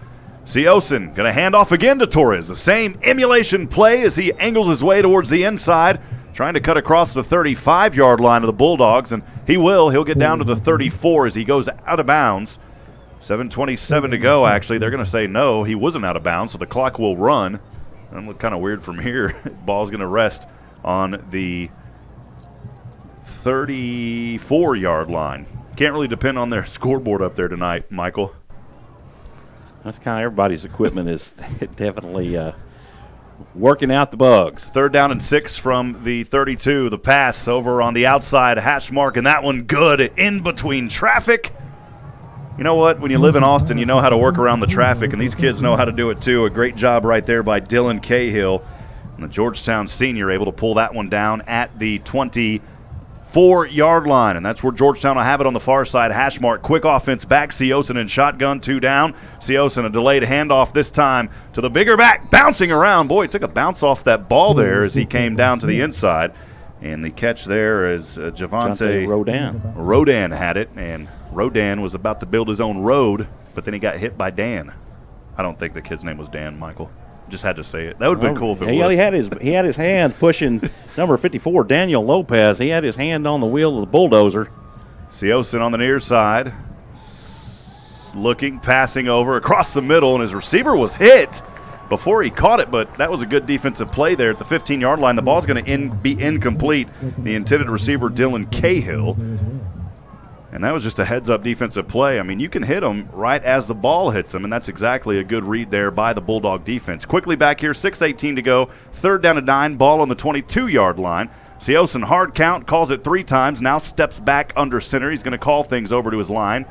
Seosin going to hand off again to Torres. The same emulation play as he angles his way towards the inside, trying to cut across the 35-yard line of the Bulldogs, and he will. He'll get down to the 34 as he goes out of bounds. 7:27 to go, actually. They're going to say no, he wasn't out of bounds, so the clock will run. And look kind of weird from here. Ball's going to rest on the 34-yard line. Can't really depend on their scoreboard up there tonight, Michael. That's kind of everybody's equipment is definitely working out the bugs. Third down and 6 from the 32. The pass over on the outside hash mark, and that one good in between traffic. You know what? When you live in Austin, you know how to work around the traffic, and these kids know how to do it too. A great job right there by Dylan Cahill. And the Georgetown senior able to pull that one down at the 24-yard line, and that's where Georgetown will have it on the far side. Hash mark, quick offense back. Seosin in shotgun, 2 down. Seosin a delayed handoff this time to the bigger back, bouncing around. Boy, he took a bounce off that ball there as he came down to the inside. And the catch there is Javante Rodan had it, and Rodan was about to build his own road, but then he got hit by Dan. I don't think the kid's name was Dan, Michael. Just had to say it. That would have been cool if it was. He had his hand pushing number 54, Daniel Lopez. He had his hand on the wheel of the bulldozer. Seosin on the near side, looking, passing over across the middle, and his receiver was hit before he caught it, but that was a good defensive play there at the 15-yard line. The ball's going to be incomplete. The intended receiver, Dylan Cahill. And that was just a heads-up defensive play. I mean, you can hit them right as the ball hits them, and that's exactly a good read there by the Bulldog defense. Quickly back here, 6:18 to go. Third down and 9, ball on the 22-yard line. Seosin hard count, calls it 3 times, now steps back under center. He's going to call things over to his line.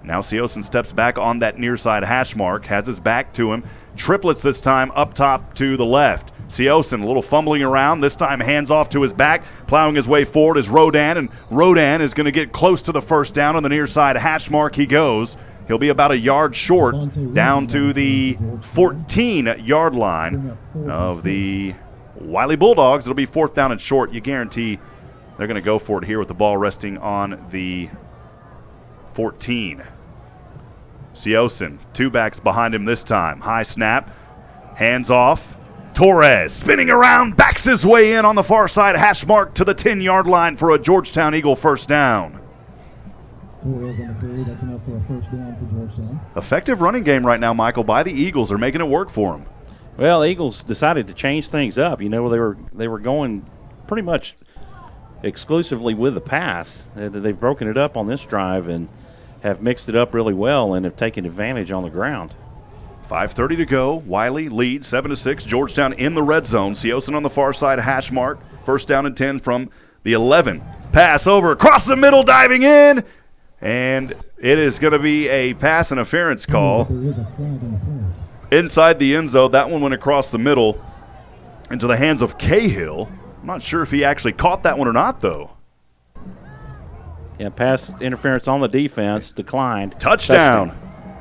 Now Seosin steps back on that near side hash mark, has his back to him. Triplets this time up top to the left. Seosin a little fumbling around, this time hands off to his back, plowing his way forward is Rodan, and Rodan is going to get close to the first down on the near side hash mark. He goes. He'll be about a yard short down to the 14-yard line of the Wylie Bulldogs. It'll be 4th down and short. You guarantee they're going to go for it here with the ball resting on the 14. Seosin, 2 backs behind him this time. High snap, hands off. Torres spinning around, backs his way in on the far side, hash mark to the 10-yard line for a Georgetown Eagle first down. Torres on the carry. That's enough for a first down for Georgetown. Effective running game right now, Michael, by the Eagles. They're making it work for them. Well, the Eagles decided to change things up. You know, they were going pretty much exclusively with the pass. They've broken it up on this drive and have mixed it up really well and have taken advantage on the ground. 5:30 to go. Wylie leads 7-6. Georgetown in the red zone. Siosen on the far side, hash mark. First down and 10 from the 11. Pass over across the middle, diving in. And it is going to be a pass interference call inside the end zone. That one went across the middle into the hands of Cahill. I'm not sure if he actually caught that one or not, though. Yeah, pass interference on the defense, declined. Touchdown.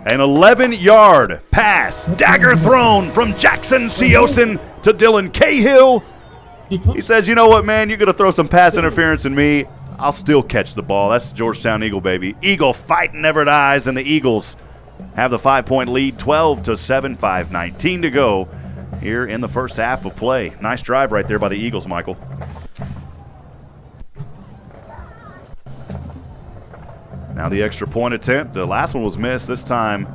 An 11-yard pass, dagger thrown from Jackson Siosen to Dylan Cahill. He says, you know what, man, you're going to throw some pass interference in me. I'll still catch the ball. That's the Georgetown Eagle, baby. Eagle fight never dies, and the Eagles have the 5-point lead, 12-7, 5:19 to go here in the first half of play. Nice drive right there by the Eagles, Michael. Now the extra point attempt. The last one was missed. This time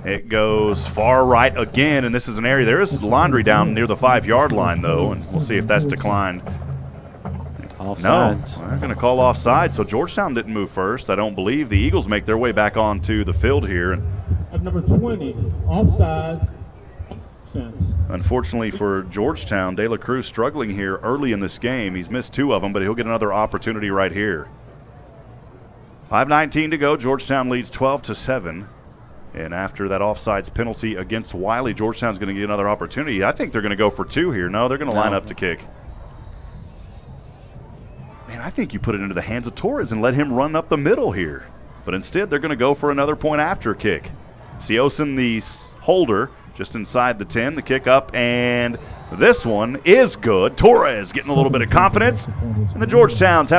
it goes far right again, and this is an area. There is laundry down near the 5-yard line, though, and we'll see if that's declined. Offsides. No, they're going to call offside, so Georgetown didn't move first. I don't believe. The Eagles make their way back onto the field here. At number 20, offside. Unfortunately for Georgetown, De La Cruz struggling here early in this game. He's missed 2 of them, but he'll get another opportunity right here. 5:19 to go. Georgetown leads 12-7. And after that offsides penalty against Wylie, Georgetown's going to get another opportunity. I think they're going to go for 2 here. No, they're going to line up to kick. Man, I think you put it into the hands of Torres and let him run up the middle here. But instead, they're going to go for another point after kick. Siosen, the holder, just inside the 10. The kick up, and this one is good. Torres getting a little bit of confidence. And the Georgetown Eagles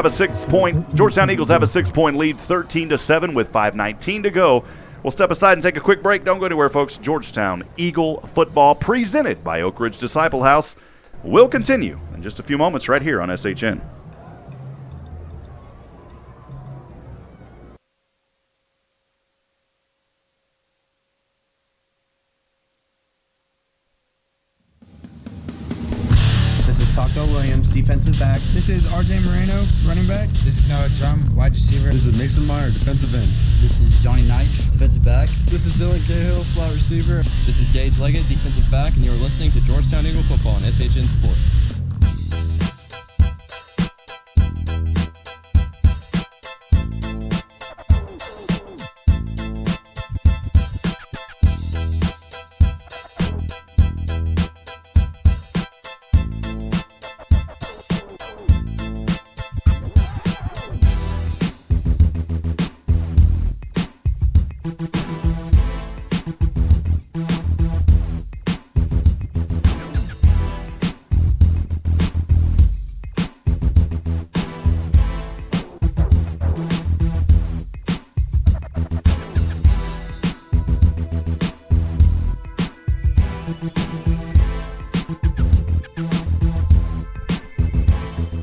have a 6-point lead, 13-7 with 5:19 to go. We'll step aside and take a quick break. Don't go anywhere, folks. Georgetown Eagle football presented by Oak Ridge Disciple House will continue in just a few moments right here on SHN. Taco Williams, defensive back. This is RJ Moreno, running back. This is Noah Drum, wide receiver. This is Mason Meyer, defensive end. This is Johnny Knight, defensive back. This is Dylan Cahill, slot receiver. This is Gage Leggett, defensive back, and you're listening to Georgetown Eagle Football on SHN Sports.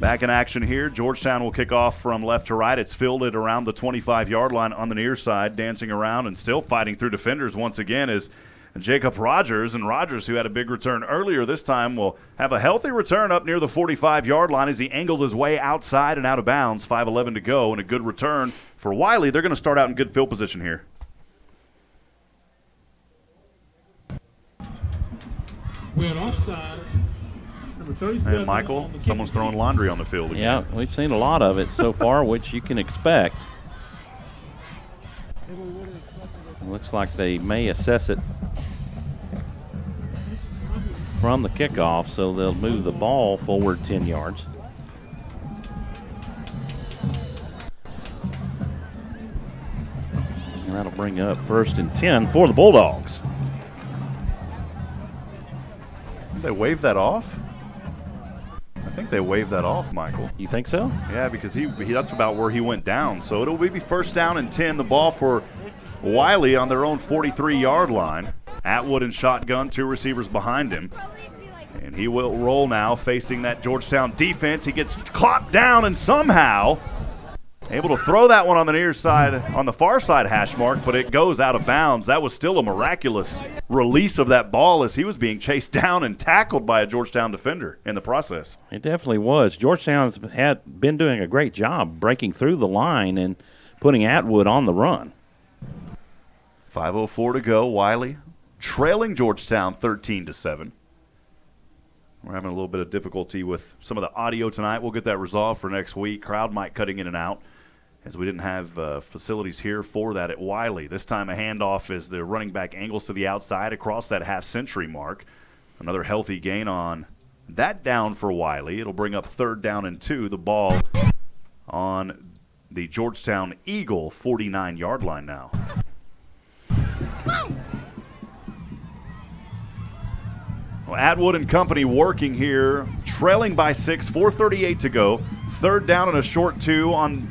Back in action here. Georgetown will kick off from left to right. It's fielded around the 25-yard line on the near side, dancing around and still fighting through defenders once again is Jacob Rogers. And Rogers, who had a big return earlier this time, will have a healthy return up near the 45-yard line as he angles his way outside and out of bounds. 5:11 to go, and a good return for Wylie. They're going to start out in good field position here. We're offside. And Michael, someone's throwing laundry on the field again. Yeah, we've seen a lot of it so far, which you can expect. It looks like they may assess it from the kickoff, so they'll move the ball forward 10 yards. And that'll bring up 1st and 10 for the Bulldogs. Did they wave that off? I think they waved that off, Michael. You think so? Yeah, because he that's about where he went down. So it'll be 1st down and 10. The ball for Wylie on their own 43-yard line. Atwood and shotgun, 2 receivers behind him. And he will roll now, facing that Georgetown defense. He gets clopped down and somehow able to throw that one on the near side, on the far side hash mark, but it goes out of bounds. That was still a miraculous release of that ball as he was being chased down and tackled by a Georgetown defender in the process. It definitely was. Georgetown's had been doing a great job breaking through the line and putting Atwood on the run. 5:04 to go. Wylie trailing Georgetown 13-7. We're having a little bit of difficulty with some of the audio tonight. We'll get that resolved for next week. Crowd mic cutting in and out as we didn't have facilities here for that at Wylie. This time a handoff as the running back angles to the outside across that half-century mark. Another healthy gain on that down for Wylie. It'll bring up 3rd down and 2. The ball on the Georgetown Eagle 49-yard line now. Well, Atwood and company working here, trailing by 6, 4:38 to go. 3rd down and a short 2 on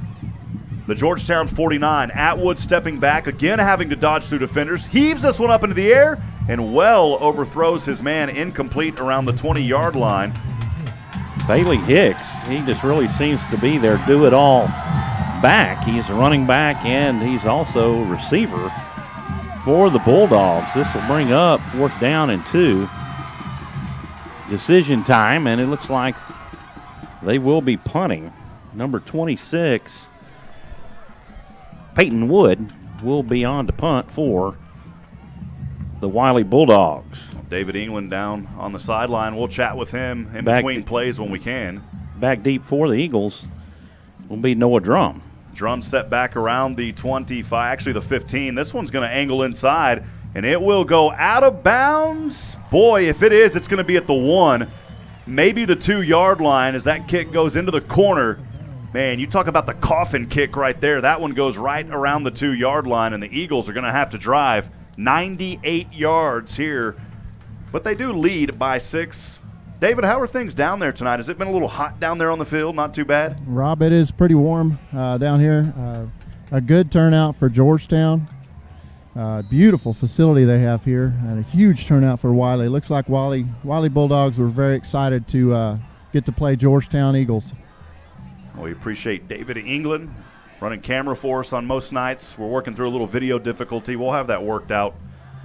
the Georgetown 49. Atwood stepping back, again having to dodge through defenders. Heaves this one up into the air and well overthrows his man, incomplete around the 20-yard line. Bailey Hicks, he just really seems to be their do-it-all back. He's a running back and he's also receiver for the Bulldogs. This will bring up 4th down and 2. Decision time, and it looks like they will be punting. Number 26, Peyton Wood, will be on to punt for the Wylie Bulldogs. David England down on the sideline. We'll chat with him in between plays when we can. Back deep for the Eagles will be Noah Drum. Drum set back around the 25, actually the 15. This one's going to angle inside, and it will go out of bounds. Boy, if it is, it's going to be at the 1, maybe the 2-yard line as that kick goes into the corner. Man, you talk about the coffin kick right there. That one goes right around the 2-yard line, and the Eagles are going to have to drive 98 yards here. But they do lead by 6. David, how are things down there tonight? Has it been a little hot down there on the field? Not too bad? Rob, it is pretty warm down here. A good turnout for Georgetown. Beautiful facility they have here, and a huge turnout for Wylie. Looks like Wylie Bulldogs were very excited to get to play Georgetown Eagles. Well, we appreciate David England running camera for us on most nights. We're working through a little video difficulty. We'll have that worked out,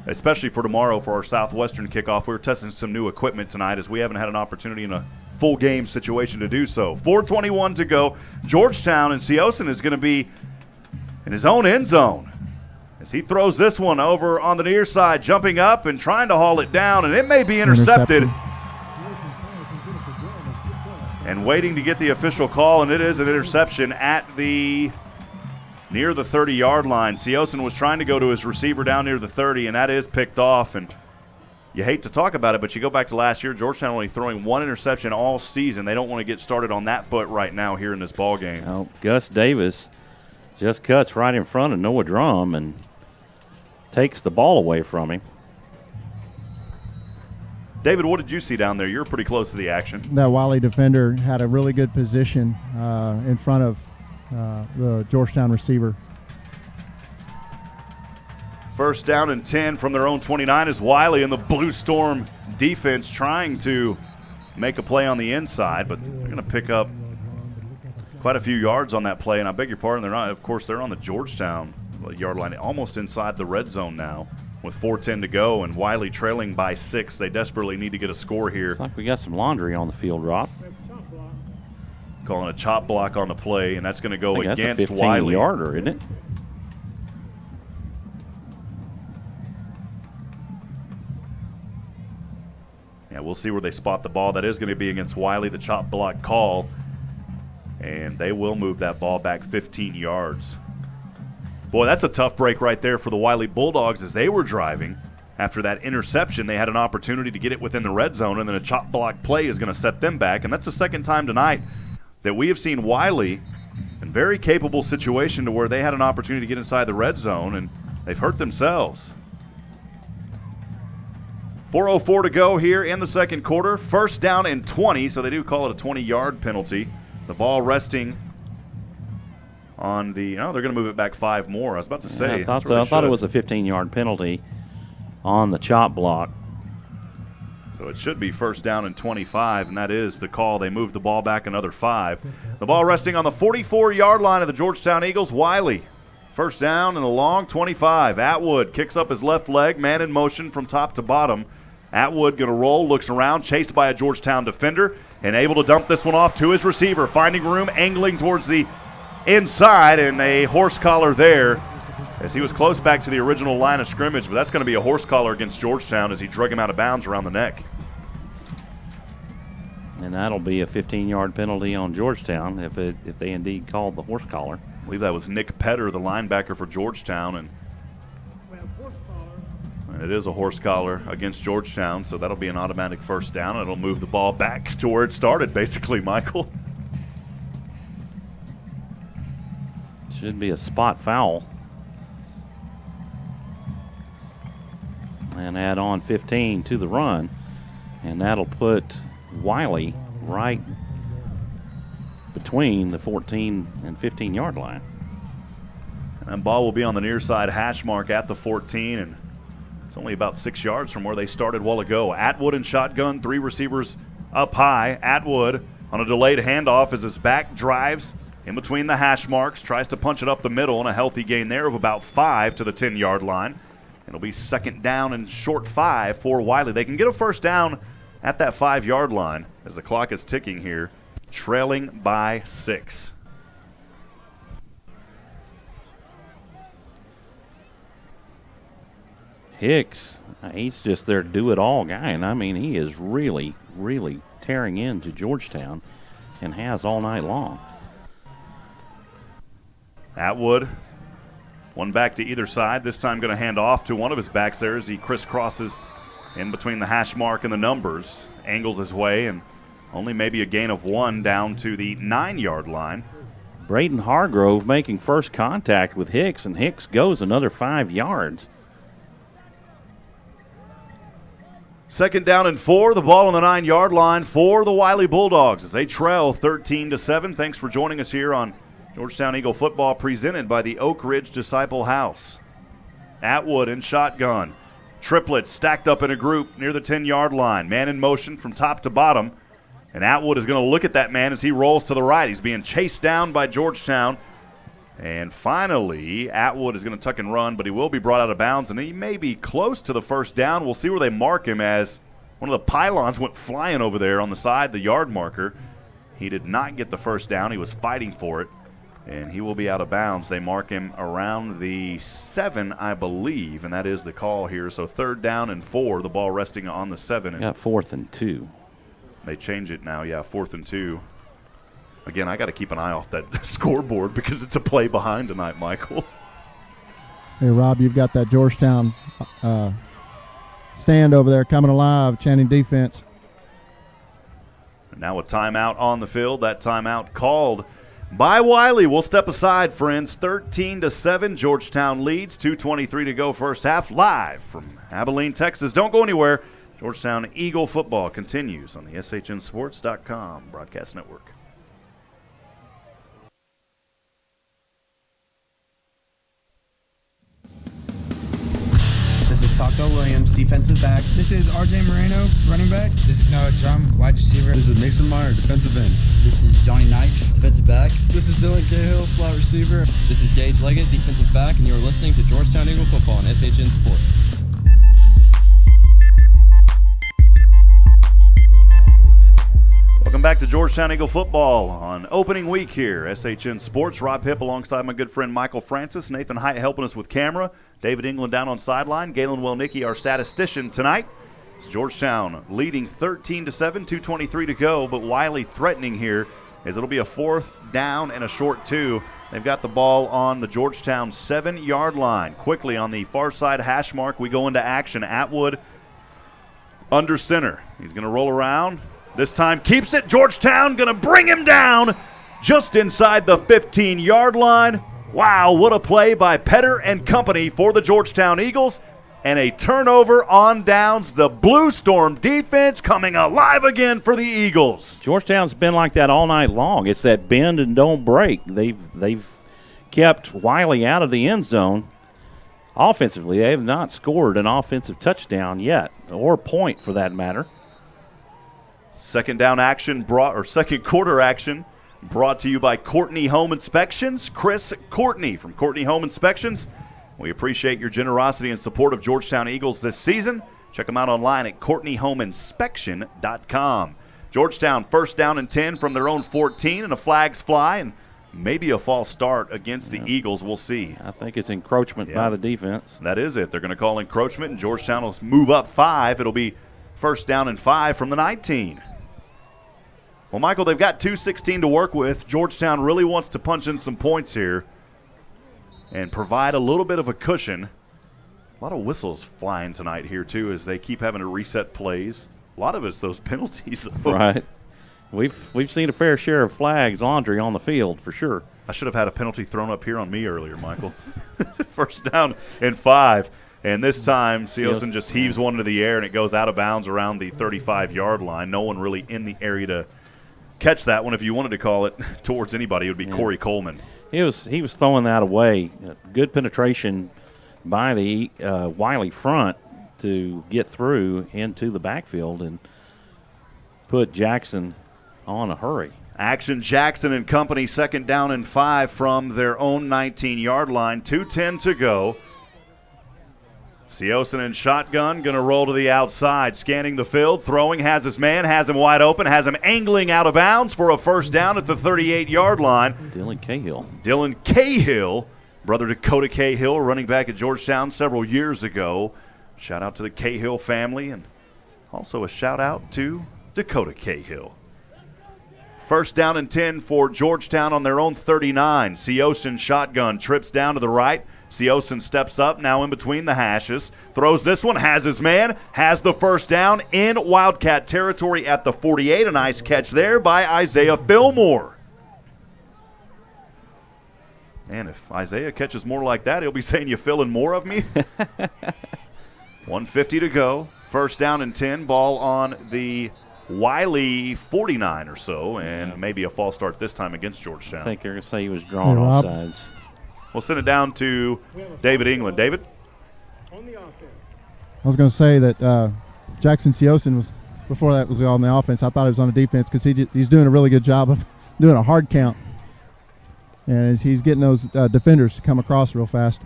especially for tomorrow for our Southwestern kickoff. We were testing some new equipment tonight as we haven't had an opportunity in a full game situation to do so. 4:21 to go. Georgetown, and Seosin is going to be in his own end zone as he throws this one over on the near side, jumping up and trying to haul it down, and it may be intercepted. And waiting to get the official call, and it is an interception at near the 30-yard line. Seosin was trying to go to his receiver down near the 30, and that is picked off. And you hate to talk about it, but you go back to last year, Georgetown only throwing 1 interception all season. They don't want to get started on that foot right now here in this ball game. Oh, Gus Davis just cuts right in front of Noah Drum and takes the ball away from him. David, what did you see down there? You're pretty close to the action. That Wylie defender had a really good position in front of the Georgetown receiver. 1st down and 10 from their own 29 is Wylie, and the Blue Storm defense trying to make a play on the inside, but they're going to pick up quite a few yards on that play. And I beg your pardon, they're not. Of course, they're on the Georgetown yard line, almost inside the red zone now with 4:10 to go, and Wylie trailing by 6. They desperately need to get a score here. Looks like we got some laundry on the field, Rob. Calling a chop block on the play, and that's going to go against that's a Wylie. 15-yarder, isn't it? Yeah, we'll see where they spot the ball. That is going to be against Wylie, the chop block call, and they will move that ball back 15 yards. Boy, that's a tough break right there for the Wylie Bulldogs as they were driving. After that interception, they had an opportunity to get it within the red zone, and then a chop block play is going to set them back. And that's the second time tonight that we have seen Wylie in a very capable situation to where they had an opportunity to get inside the red zone, and they've hurt themselves. 4:04 to go here in the second quarter. 1st down and 20, so they do call it a 20-yard penalty. The ball resting on the – they're going to move it back 5 more. I was about to say. Yeah, I thought so. I thought it was a 15-yard penalty on the chop block. So it should be first down and 25, and that is the call. They move the ball back another 5. The ball resting on the 44-yard line of the Georgetown Eagles. Wylie, first down and a long 25. Atwood kicks up his left leg, man in motion from top to bottom. Atwood going to roll, looks around, chased by a Georgetown defender, and able to dump this one off to his receiver, finding room, angling towards the inside, and a horse collar there as he was close back to the original line of scrimmage, but that's going to be a horse collar against Georgetown as he drug him out of bounds around the neck. And that'll be a 15-yard penalty on Georgetown if they indeed called the horse collar. I believe that was Nick Petter, the linebacker for Georgetown, and it is a horse collar against Georgetown, so that'll be an automatic first down. It'll move the ball back to where it started, basically, Michael. Should be a spot foul. And add on 15 to the run, and that'll put Wylie right between the 14 and 15-yard line. And that ball will be on the near side hash mark at the 14, and it's only about 6 yards from where they started a while ago. Atwood in shotgun, 3 receivers up high. Atwood on a delayed handoff as his back drives in between the hash marks, tries to punch it up the middle, and a healthy gain there of about 5 to the 10-yard line. It'll be second down and short 5 for Wylie. They can get a first down at that 5-yard line as the clock is ticking here, trailing by 6. Hicks, he's just their do-it-all guy, and I mean he is really, really tearing into Georgetown and has all night long. Atwood, one back to either side, this time going to hand off to one of his backs there as he crisscrosses in between the hash mark and the numbers, angles his way, and only maybe a gain of 1 down to the 9-yard line. Braden Hargrove making first contact with Hicks, and Hicks goes another 5 yards. Second down and 4, the ball on the 9-yard line for the Wylie Bulldogs as they trail 13-7. Thanks for joining us here on Georgetown Eagle football presented by the Oak Ridge Disciple House. Atwood in shotgun. Triplets stacked up in a group near the 10-yard line. Man in motion from top to bottom. And Atwood is going to look at that man as he rolls to the right. He's being chased down by Georgetown. And finally, Atwood is going to tuck and run, but he will be brought out of bounds, and he may be close to the first down. We'll see where they mark him as one of the pylons went flying over there on the side, the yard marker. He did not get the first down. He was fighting for it. And he will be out of bounds. They mark him around the 7, I believe, and that is the call here. So third down and 4, the ball resting on the 7. Got 4th and 2. They change it now, 4th and 2. Again, I got to keep an eye off that scoreboard because it's a play behind tonight, Michael. Hey, Rob, you've got that Georgetown stand over there coming alive, chanting defense. And now a timeout on the field. That timeout called by Wylie. We'll step aside, friends. 13-7, Georgetown leads. 2:23 to go first half. Live from Abilene, Texas. Don't go anywhere. Georgetown Eagle football continues on the SHNSports.com broadcast network. This is Taco Williams, defensive back. This is RJ Moreno, running back. This is Noah Drum, wide receiver. This is Mason Meyer, defensive end. This is Johnny Knight, defensive back. This is Dylan Cahill, slot receiver. This is Gage Leggett, defensive back, and you're listening to Georgetown Eagle football on SHN Sports. Welcome back to Georgetown Eagle football on opening week here. SHN Sports. Rob Hipp alongside my good friend Michael Francis. Nathan Height helping us with camera. David England down on sideline. Galen Wellnicki, our statistician tonight. It's Georgetown leading 13-7, 2:23 to go, but Wylie threatening here as it'll be a 4th down and a short 2. They've got the ball on the Georgetown 7-yard line. Quickly on the far side hash mark, we go into action. Atwood under center. He's going to roll around. This time keeps it. Georgetown going to bring him down just inside the 15-yard line. Wow, what a play by Petter and company for the Georgetown Eagles. And a turnover on downs. The Blue Storm defense coming alive again for the Eagles. Georgetown's been like that all night long. It's that bend and don't break. They've kept Wylie out of the end zone. Offensively, they have not scored an offensive touchdown yet, or point for that matter. Second quarter action brought to you by Courtney Home Inspections. Chris Courtney from Courtney Home Inspections. We appreciate your generosity and support of Georgetown Eagles this season. Check them out online at CourtneyHomeInspection.com. Georgetown first down and 10 from their own 14, and a flag's fly, and maybe a false start against the Eagles. We'll see. I think it's encroachment by the defense. That is it. They're going to call encroachment, and Georgetown will move up 5. It'll be first down and 5 from the 19. Well, Michael, they've got 2:16 to work with. Georgetown really wants to punch in some points here and provide a little bit of a cushion. A lot of whistles flying tonight here, too, as they keep having to reset plays. A lot of it's those penalties. Right. We've seen a fair share of flags laundry on the field for sure. I should have had a penalty thrown up here on me earlier, Michael. First down and 5. And this time, Seosin just heaves one into the air, and it goes out of bounds around the 35-yard line. No one really in the area to catch that one. If you wanted to call it towards anybody, it would be Corey Coleman. He was throwing that away. Good penetration by the Wylie front to get through into the backfield and put Jackson on a hurry. Action Jackson and company, second down and 5 from their own 19-yard line. 2:10 to go. Seosin in shotgun, going to roll to the outside, scanning the field, throwing, has his man, has him wide open, has him angling out of bounds for a first down at the 38-yard line. Dylan Cahill, brother Dakota Cahill, running back at Georgetown several years ago. Shout out to the Cahill family, and also a shout out to Dakota Cahill. First down and 10 for Georgetown on their own 39. Seosin shotgun, trips down to the right. Seosin steps up, now in between the hashes. Throws this one, has his man, has the first down in Wildcat territory at the 48. A nice catch there by Isaiah Fillmore. And if Isaiah catches more like that, he'll be saying, "You filling more of me?" 1:50 to go. First down and 10. Ball on the Wylie 49 or so, and maybe a false start this time against Georgetown. I think they're going to say he was drawn offsides. We'll send it down to David England. David? I was going to say that Jackson Seosin was, before that was on the offense, I thought he was on the defense because he's doing a really good job of doing a hard count. And he's getting those defenders to come across real fast.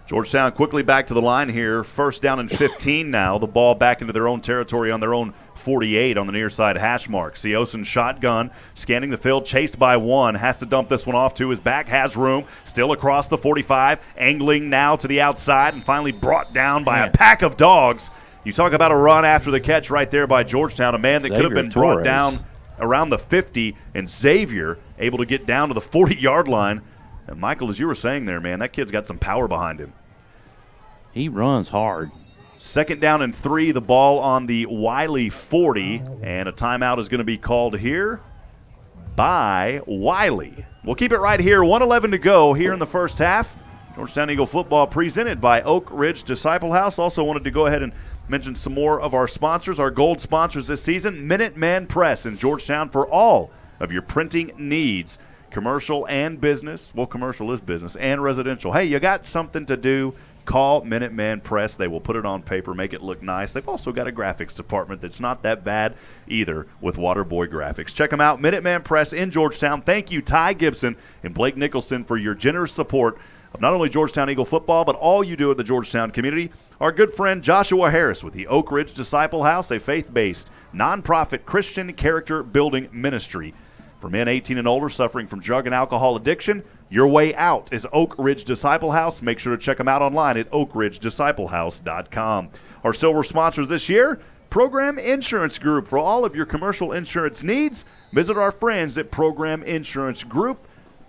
Georgetown quickly back to the line here. First down and 15 now. The ball back into their own territory on their own 48 on the near side hash mark. Seosin shotgun, scanning the field, chased by one. Has to dump this one off to his back. Has room. Still across the 45. Angling now to the outside and finally brought down by a pack of dogs. You talk about a run after the catch right there by Georgetown. A man that could have been brought down around the 50, and Xavier able to get down to the 40-yard line. And Michael, as you were saying there, man, that kid's got some power behind him. He runs hard. Second down and 3, the ball on the Wylie 40, and a timeout is going to be called here by Wylie. We'll keep it right here. 1:11 to go here in the first half. Georgetown Eagle football presented by Oak Ridge Disciple House. Also wanted to go ahead and mention some more of our sponsors, our gold sponsors this season. Minuteman Press in Georgetown for all of your printing needs, commercial and business. Well, commercial is business and residential. Hey, you got something to do? Call Minuteman Press. They will put it on paper, make it look nice. They've also got a graphics department that's not that bad either with Waterboy Graphics. Check them out, Minuteman Press in Georgetown. Thank you, Ty Gibson and Blake Nicholson, for your generous support of not only Georgetown Eagle football, but all you do at the Georgetown community. Our good friend Joshua Harris with the Oak Ridge Disciple House, a faith-based, nonprofit Christian character building ministry. For men 18 and older suffering from drug and alcohol addiction, your way out is Oak Ridge Disciple House. Make sure to check them out online at oakridgedisciplehouse.com. Our silver sponsors this year, Program Insurance Group. For all of your commercial insurance needs, visit our friends at Program Insurance Group.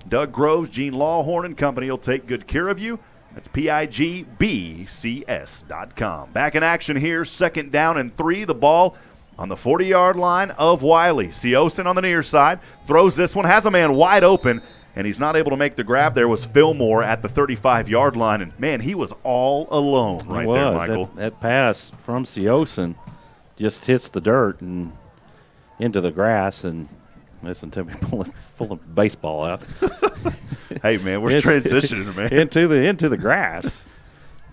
Doug Groves, Gene Lawhorn and Company will take good care of you. That's PIGBCS.com. Back in action here, second down and 3. The ball on the 40-yard line of Wylie. Seosin on the near side, throws this one, has a man wide open, and he's not able to make the grab. There was Fillmore at the 35-yard line, and, man, he was all alone right there, Michael. That pass from Seosin just hits the dirt and into the grass, and listen to me pull the baseball out. Hey, man, we're transitioning, man. Into the grass.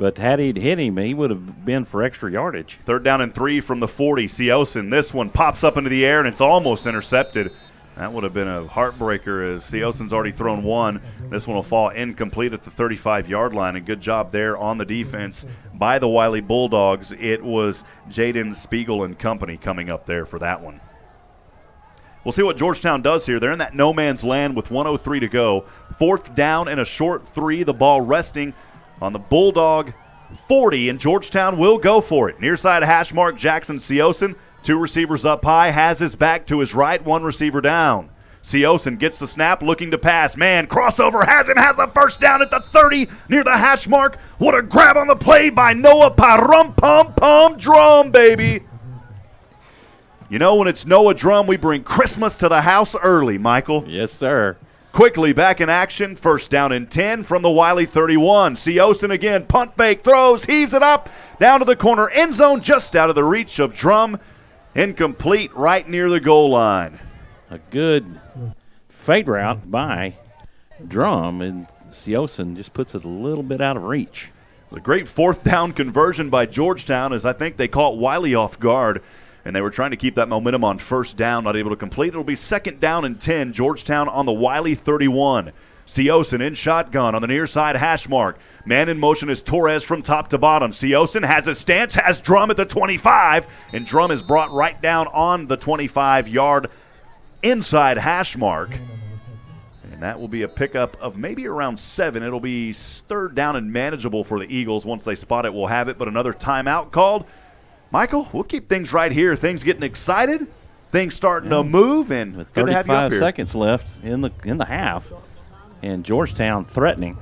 But had he hit him, he would have been for extra yardage. 3rd down and 3 from the 40. Seosin, this one pops up into the air, and it's almost intercepted. That would have been a heartbreaker as Seosin's already thrown one. This one will fall incomplete at the 35-yard line, and good job there on the defense by the Wylie Bulldogs. It was Jaden Spiegel and company coming up there for that one. We'll see what Georgetown does here. They're in that no man's land with 1:03 to go. 4th down and a short 3. The ball resting on the Bulldog 40, and Georgetown will go for it. Near side hash mark, Jackson Seosin. 2 receivers up high, has his back to his right, 1 receiver down. Seosin gets the snap, looking to pass. Man, crossover, has the first down at the 30, near the hash mark. What a grab on the play by Noah Parum-Pum-Pum Drum, baby. You know, when it's Noah Drum, we bring Christmas to the house early, Michael. Yes, sir. Quickly back in action, 1st down and 10 from the Wylie 31. Seosin again, punt fake, throws, heaves it up, down to the corner end zone, just out of the reach of Drum. Incomplete right near the goal line. A good fade route by Drum, and Seosin just puts it a little bit out of reach. It was a great 4th down conversion by Georgetown, as I think they caught Wylie off guard, and they were trying to keep that momentum on 1st down, not able to complete. It'll be 2nd down and 10, Georgetown on the Wylie 31. Seosin in shotgun on the near side hash mark. Man in motion is Torres from top to bottom. Seosin has his stance, has Drum at the 25, and Drum is brought right down on the 25-yard inside hash mark. And that will be a pickup of maybe around 7. It'll be 3rd down and manageable for the Eagles. Once they spot it, we'll have it, but another timeout called. Michael, we'll keep things right here. Things getting excited, things starting to move, and with good to have you up 35 here. seconds left in the half, and Georgetown threatening.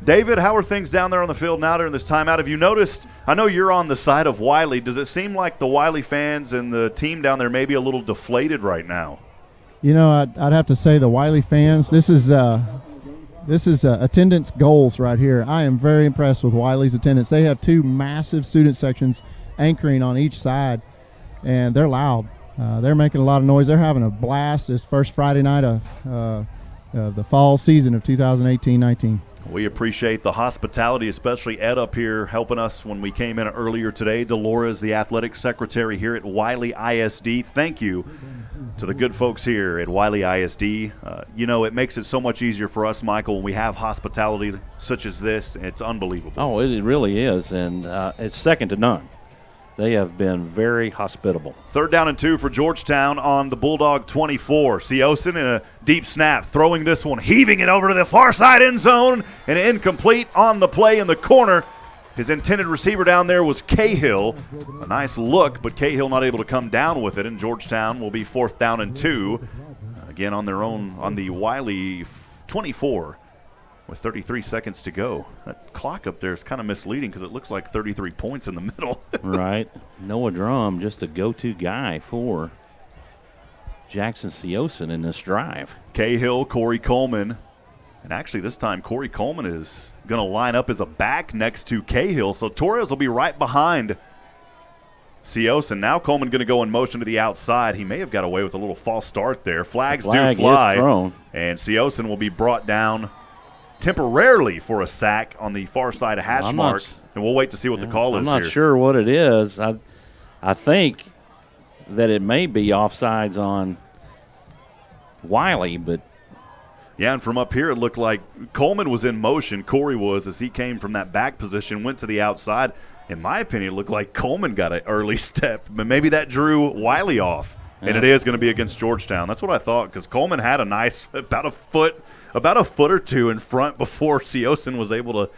David, how are things down there on the field now during this timeout? Have you noticed, I know you're on the side of Wylie, does it seem like the Wylie fans and the team down there may be a little deflated right now? You know, I'd have to say the Wylie fans, this is attendance goals right here. I am very impressed with Wylie's attendance. They have 2 massive student sections anchoring on each side, and they're loud. They're making a lot of noise. They're having a blast this first Friday night of the fall season of 2018-19. We appreciate the hospitality, especially Ed up here helping us when we came in earlier today. Dolores, the athletic secretary here at Wylie ISD. Thank you to the good folks here at Wylie ISD. You know, it makes it so much easier for us, Michael, when we have hospitality such as this. It's unbelievable. Oh, it really is, and it's second to none. They have been very hospitable. 3rd down and 2 for Georgetown on the Bulldog 24. Seosin in a deep snap, throwing this one, heaving it over to the far side end zone, and incomplete on the play in the corner. His intended receiver down there was Cahill. A nice look, but Cahill not able to come down with it, and Georgetown will be 4th down and 2. Again on their own on the Wylie 24 with 33 seconds to go. That clock up there is kind of misleading because it looks like 33 points in the middle. Right. Noah Drum, just a go-to guy for Jackson Seosin in this drive. Cahill, Corey Coleman. And actually this time Corey Coleman is going to line up as a back next to Cahill. So Torres will be right behind Seosin. Now Coleman going to go in motion to the outside. He may have got away with a little false start there. Flags do fly. Is thrown. And Seosin will be brought down temporarily for a sack on the far side of hash mark. And we'll wait to see what the call is here. I'm not sure what it is. I think that it may be offsides on Wylie, but yeah, and from up here it looked like Coleman was in motion. Corey was, as he came from that back position, went to the outside. In my opinion, it looked like Coleman got an early step, but maybe that drew Wylie off. And it is going to be against Georgetown. That's what I thought, because Coleman had a nice about a foot or two in front before Seosin was able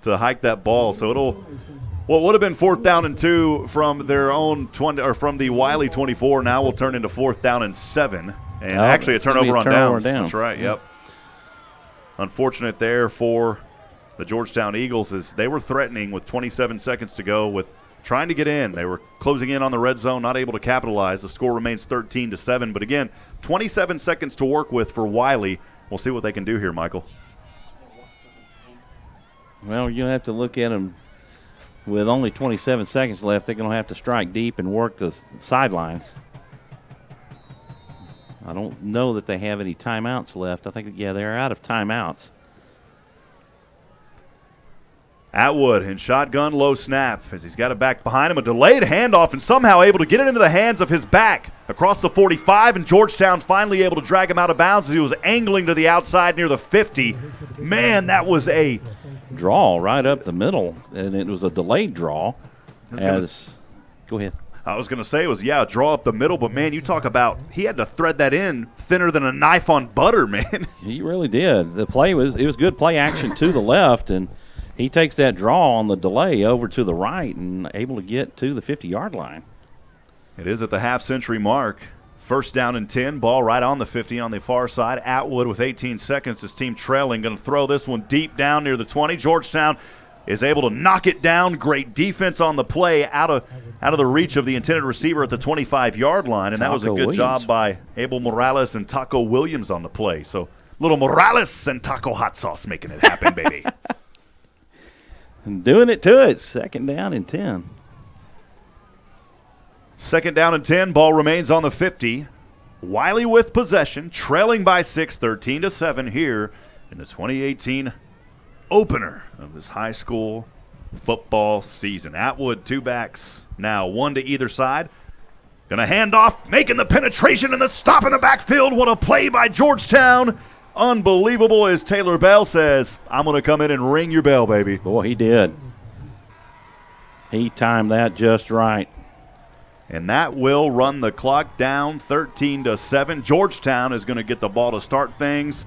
to hike that ball. So what would have been 4th down and 2 from their own 20 or from the Wylie 24 now will turn into 4th down and 7. And actually a turnover on downs. That's right. Yep. Unfortunate there for the Georgetown Eagles as they were threatening with 27 seconds to go with trying to get in. They were closing in on the red zone, not able to capitalize. The score remains 13-7. But again, 27 seconds to work with for Wylie. We'll see what they can do here, Michael. Well, you'll have to look at them with only 27 seconds left. They're going to have to strike deep and work the sidelines. I don't know that they have any timeouts left. I think, they're out of timeouts. Atwood in shotgun, low snap as he's got it back behind him. A delayed handoff and somehow able to get it into the hands of his back across the 45, and Georgetown finally able to drag him out of bounds as he was angling to the outside near the 50. Man, that was a draw right up the middle, and it was a delayed draw. Go ahead. I was going to say it was, a draw up the middle, but, man, you talk about he had to thread that in thinner than a knife on butter, man. He really did. The play was good play action to the left, and he takes that draw on the delay over to the right and able to get to the 50-yard line. It is at the half-century mark. First down and 10, ball right on the 50 on the far side. Atwood with 18 seconds, his team trailing, going to throw this one deep down near the 20. Georgetown is able to knock it down. Great defense on the play, out of the reach of the intended receiver at the 25-yard line, and that was a good job by Abel Morales and Taco Williams on the play. So little Morales and Taco hot sauce making it happen, baby. And doing it to it. Second down and 10. Second down and 10. Ball remains on the 50. Wylie with possession, trailing by 6, 13-7 here in the 2018 opener of this high school football season. Atwood, two backs now, one to either side. Going to hand off, making the penetration and the stop in the backfield. What a play by Georgetown. Unbelievable, as Taylor Bell says, I'm going to come in and ring your bell, baby. Boy, he did. He timed that just right. And that will run the clock down 13-7. Georgetown is going to get the ball to start things.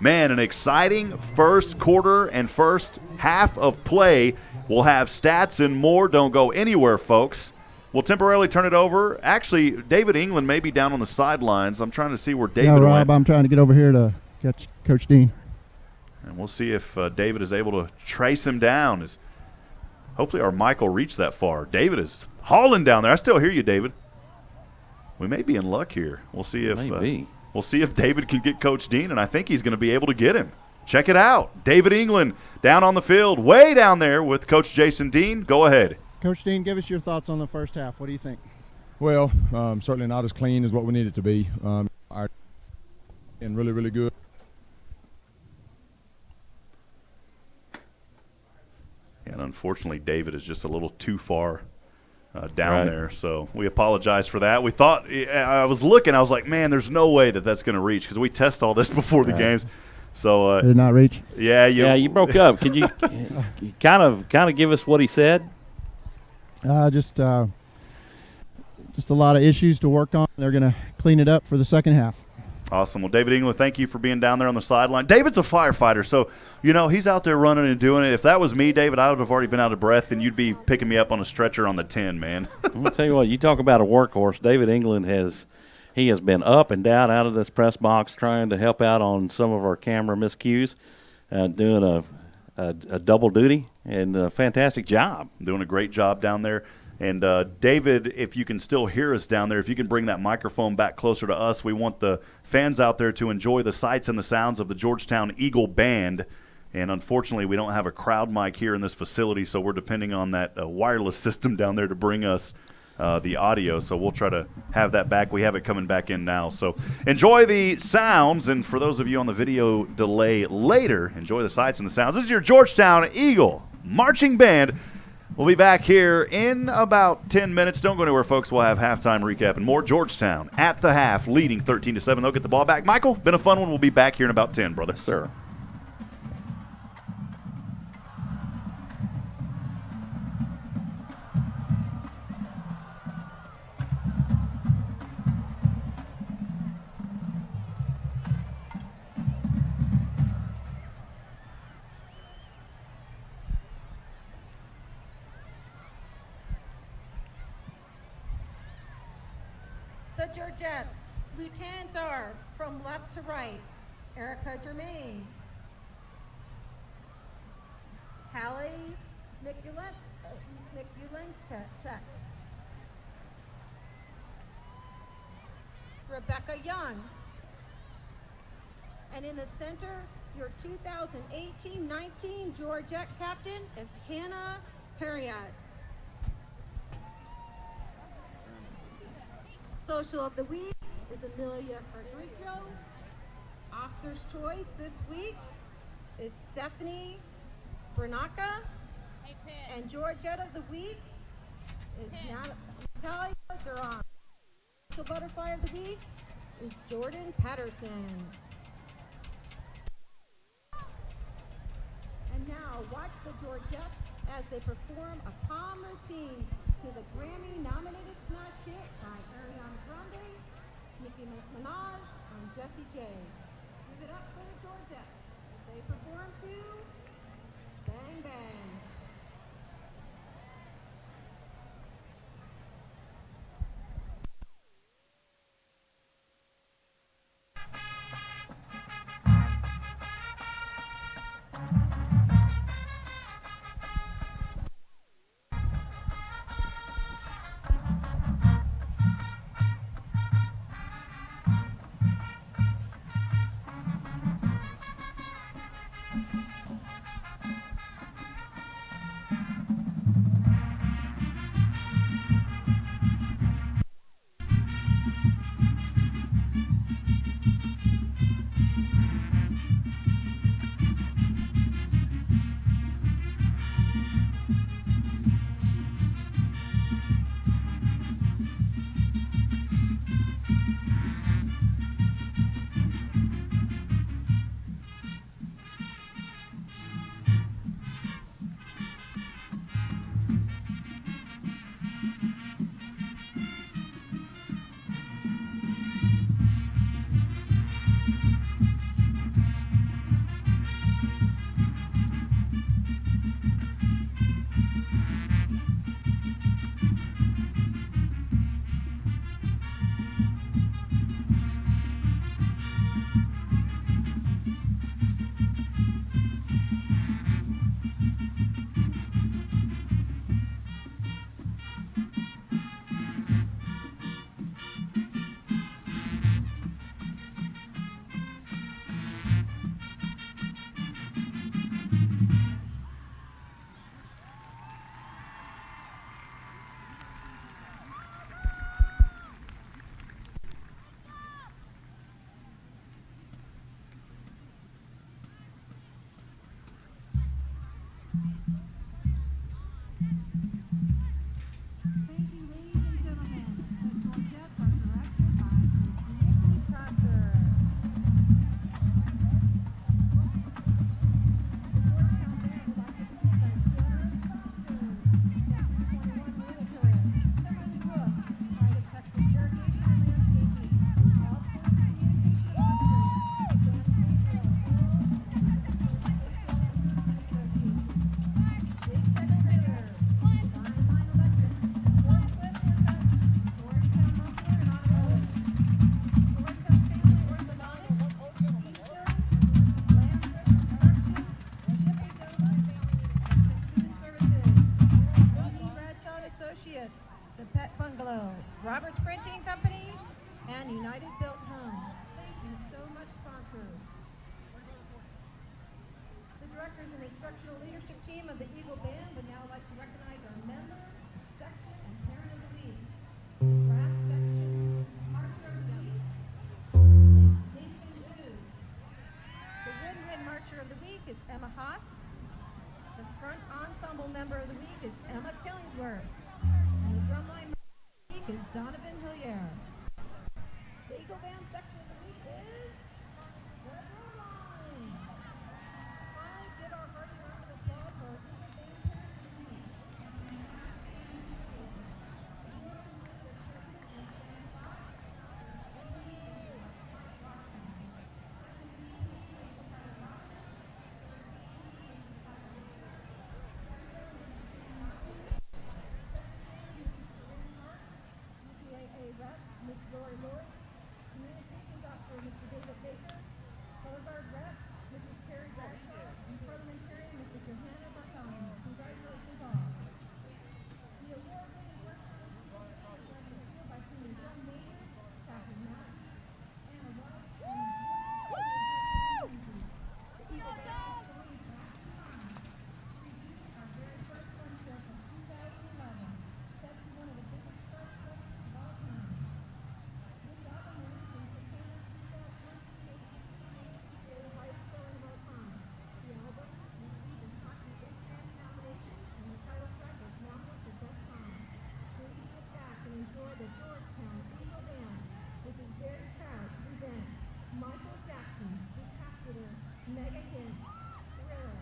Man, an exciting first quarter and first half of play. We'll have stats and more. Don't go anywhere, folks. We'll temporarily turn it over. Actually, David England may be down on the sidelines. I'm trying to see where David Rob, went. I'm trying to get over here to catch Coach Dean. And we'll see if David is able to trace him down. Hopefully our mic will reach that far. David is hauling down there. I still hear you, David. We may be in luck here. We'll see if we'll see if David can get Coach Dean, and I think he's going to be able to get him. Check it out. David England down on the field, way down there with Coach Jason Dean. Go ahead. Coach Dean, give us your thoughts on the first half. What do you think? Well, certainly not as clean as what we need it to be. And really, really good. And unfortunately, David is just a little too far down there, so we apologize for that. We thought, I was looking, I was like, man, there's no way that that's going to reach, because we test all this before the games. So did it not reach? Yeah, you broke up. Can you kind of give us what he said? Just a lot of issues to work on. They're going to clean it up for the second half. Awesome. Well, David England, thank you for being down there on the sideline. David's a firefighter, so, he's out there running and doing it. If that was me, David, I would have already been out of breath, and you'd be picking me up on a stretcher on the 10, man. I'm going to tell you what, you talk about a workhorse. David England has been up and down out of this press box trying to help out on some of our camera miscues, doing a double duty, and a fantastic job. Doing a great job down there. And, David, if you can still hear us down there, if you can bring that microphone back closer to us, we want the fans out there to enjoy the sights and the sounds of the Georgetown Eagle Band. And, unfortunately, we don't have a crowd mic here in this facility, so we're depending on that wireless system down there to bring us the audio. So we'll try to have that back. We have it coming back in now. So enjoy the sounds. And for those of you on the video delay later, enjoy the sights and the sounds. This is your Georgetown Eagle Marching Band. We'll be back here in about 10 minutes. Don't go anywhere, folks. We'll have halftime recap and more. Georgetown at the half, leading 13-7. They'll get the ball back. Michael, been a fun one. We'll be back here in about 10, brother. Sir. The Georgettes, lieutenants are from left to right, Erica Germain, Hallie McEwenchek, Rebecca Young, and in the center, your 2018-19 Georgette captain is Hannah Perriott. Social of the Week is Amelia Frederico. Officer's Choice this week is Stephanie Bernacca. And Georgette of the week is Natalia Duran. The butterfly of the week is Jordan Patterson. And now watch the Georgettes as they perform a palm routine to the Grammy-nominated smash hit by Ariana Grande, Nicki Minaj, and Jessie J. Give it up for the Georgettes as they perform to Bang Bang. Thank you, ladies and gentlemen. The Georgettes are directed by Wellnicki Proctor. The Georgetown band would like to present Taylor Foster, Section 21 Realtor, Kimberly Brooks, Pride of Texas Irrigation and Landscaping, Outsourced Communication Officer, Dan Gabriel, Big Secretary, Divine Line Electric, Forklift Impact, Georgetown Muffler and Automotive, Georgetown Family Orthodontics, Eastern, Landscape Construction, Shipping Gentlemen, and Student Services, B.E. Bradshaw and Associates, The Pet Bungalow, Roberts Printing Company, and United Built Homes. Thank you so much, sponsors. The directors and instructional leadership team of the Eagle Band would now like to recognize our member, section, and parent of the week. Brass section, marcher of the week, Nathan Wu. The woodwind marcher of the week is Emma Haas. The front ensemble member of the week is Emma Killingsworth. And the drumline member of the week is Donovan Hillier. The Eagle Band section of the week is the drumline. Finally, give our hearty round of applause for our Eagle Band parent of the week. CPAA rep, Ms. Lori Lloyd, Communications Mega Hit, Thriller.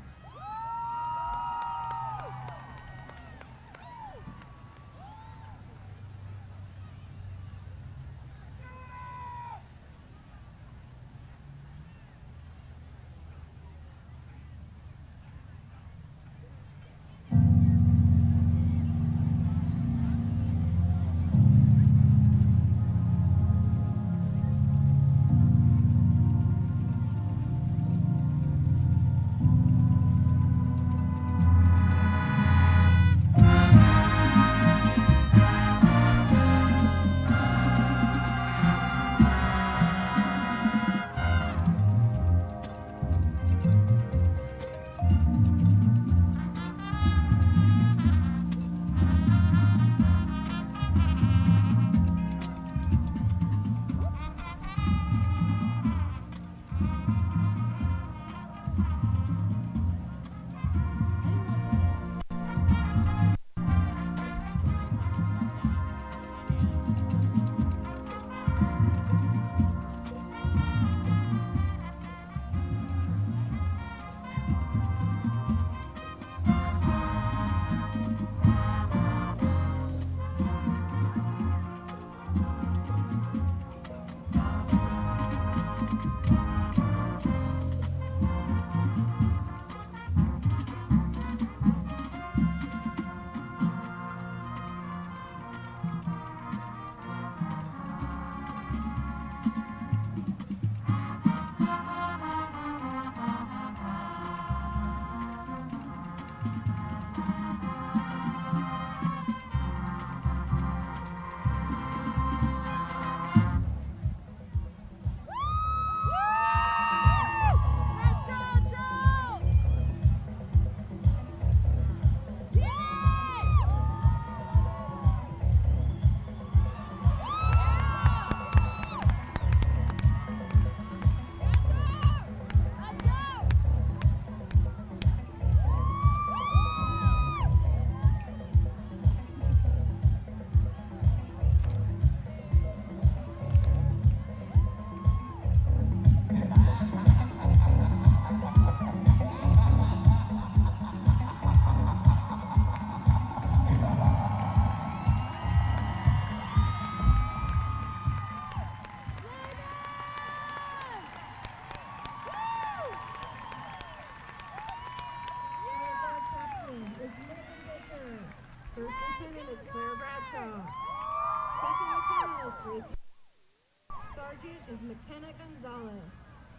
Sergeant is McKenna Gonzalez.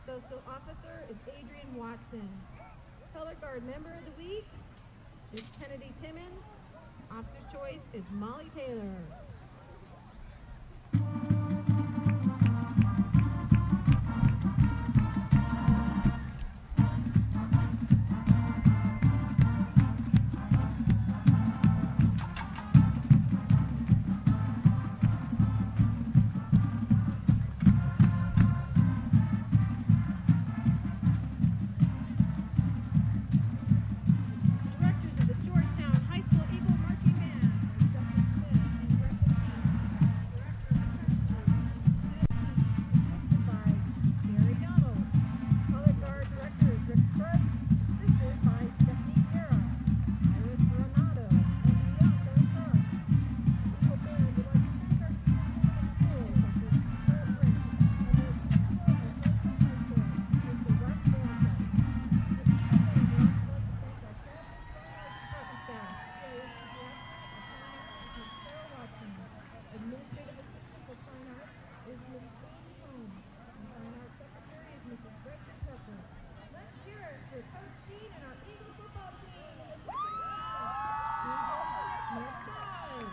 Postal Officer is Adrian Watson. Color Guard Member of the Week is Kennedy Timmons. Officer's Choice is Molly Taylor. Directors of the Georgetown High School Eagle Marching Band are Justin Smith and Greg Lee. Director of Marching assisted by Gary Donald. Color Guard Director is Rick Crooks, assisted by Stephanie Guerra, Iris Granado, and Bianca Stark. Eagle Band would like to thank our schools, Dr. Kurt Brink, and their principal at Georgetown High School, Mr. Russ Blanchett. Administrative assistant for Fine Arts is Ms. Amy Holmes. And Fine Arts Secretary is Mrs. Gretchen Tucker. Let's hear it for Coach Gene and our Eagle football team. Next guys.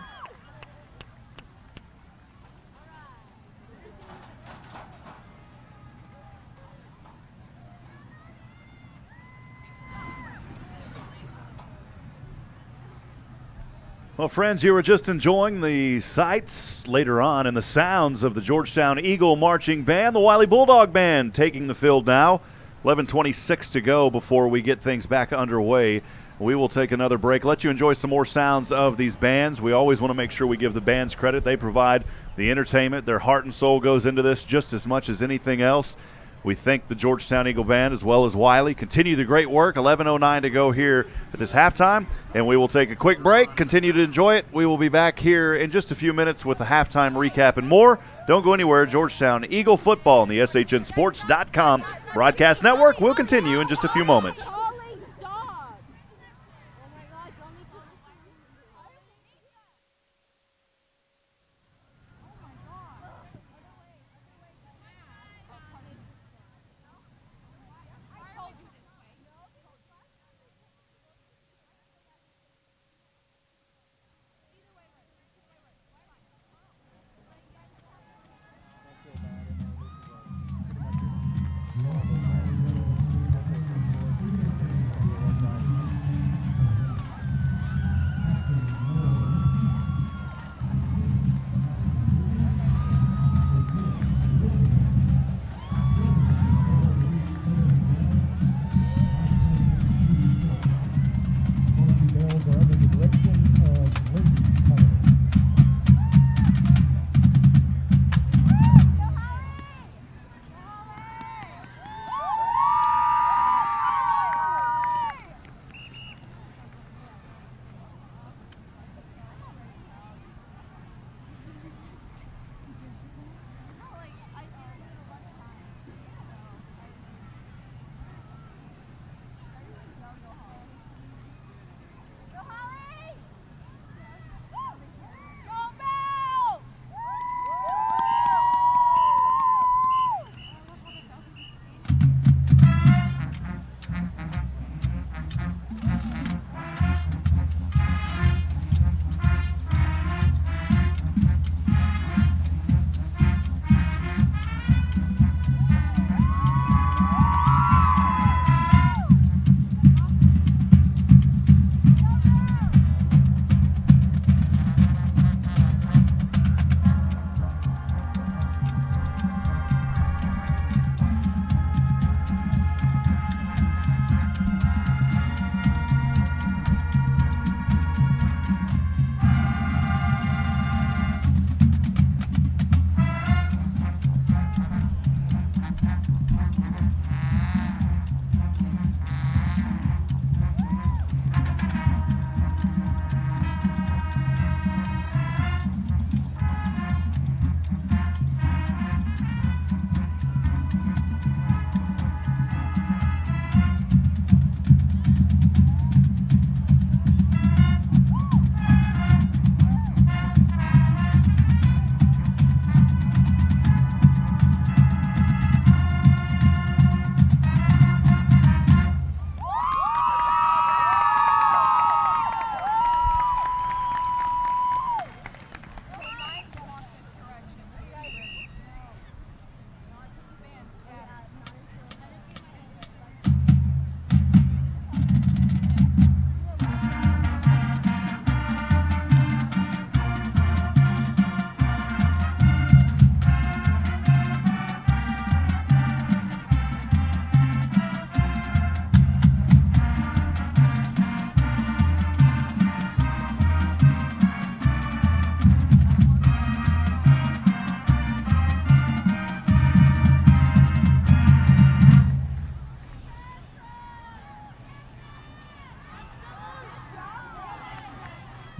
Well, friends, you were just enjoying the sights later on and the sounds of the Georgetown Eagle Marching Band, the Wylie Bulldog Band taking the field now. 11:26 to go before we get things back underway. We will take another break, let you enjoy some more sounds of these bands. We always want to make sure we give the bands credit. They provide the entertainment. Their heart and soul goes into this just as much as anything else. We thank the Georgetown Eagle Band as well as Wylie. Continue the great work. 11:09 to go here at this halftime, and we will take a quick break. Continue to enjoy it. We will be back here in just a few minutes with a halftime recap and more. Don't go anywhere. Georgetown Eagle football on the SHNSports.com broadcast network will continue in just a few moments.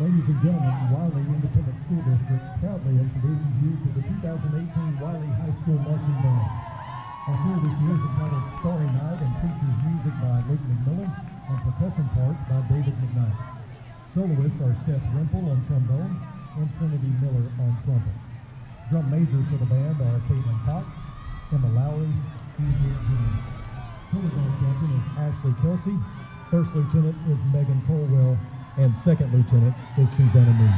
Ladies and gentlemen, Wylie Independent School District proudly introduces you to the 2018 Wylie High School Marching Band. Our tour this year is entitled Starry Night and features music by Luke McMillan and percussion parts by David McKnight. Soloists are Seth Rimple on trombone and Trinity Miller on trumpet. Drum majors for the band are Caitlin Cox, Emma Lowry, and James. Protocol captain is Ashley Kelsey. First lieutenant is Megan Colwell, and second lieutenant is Susanna Moon.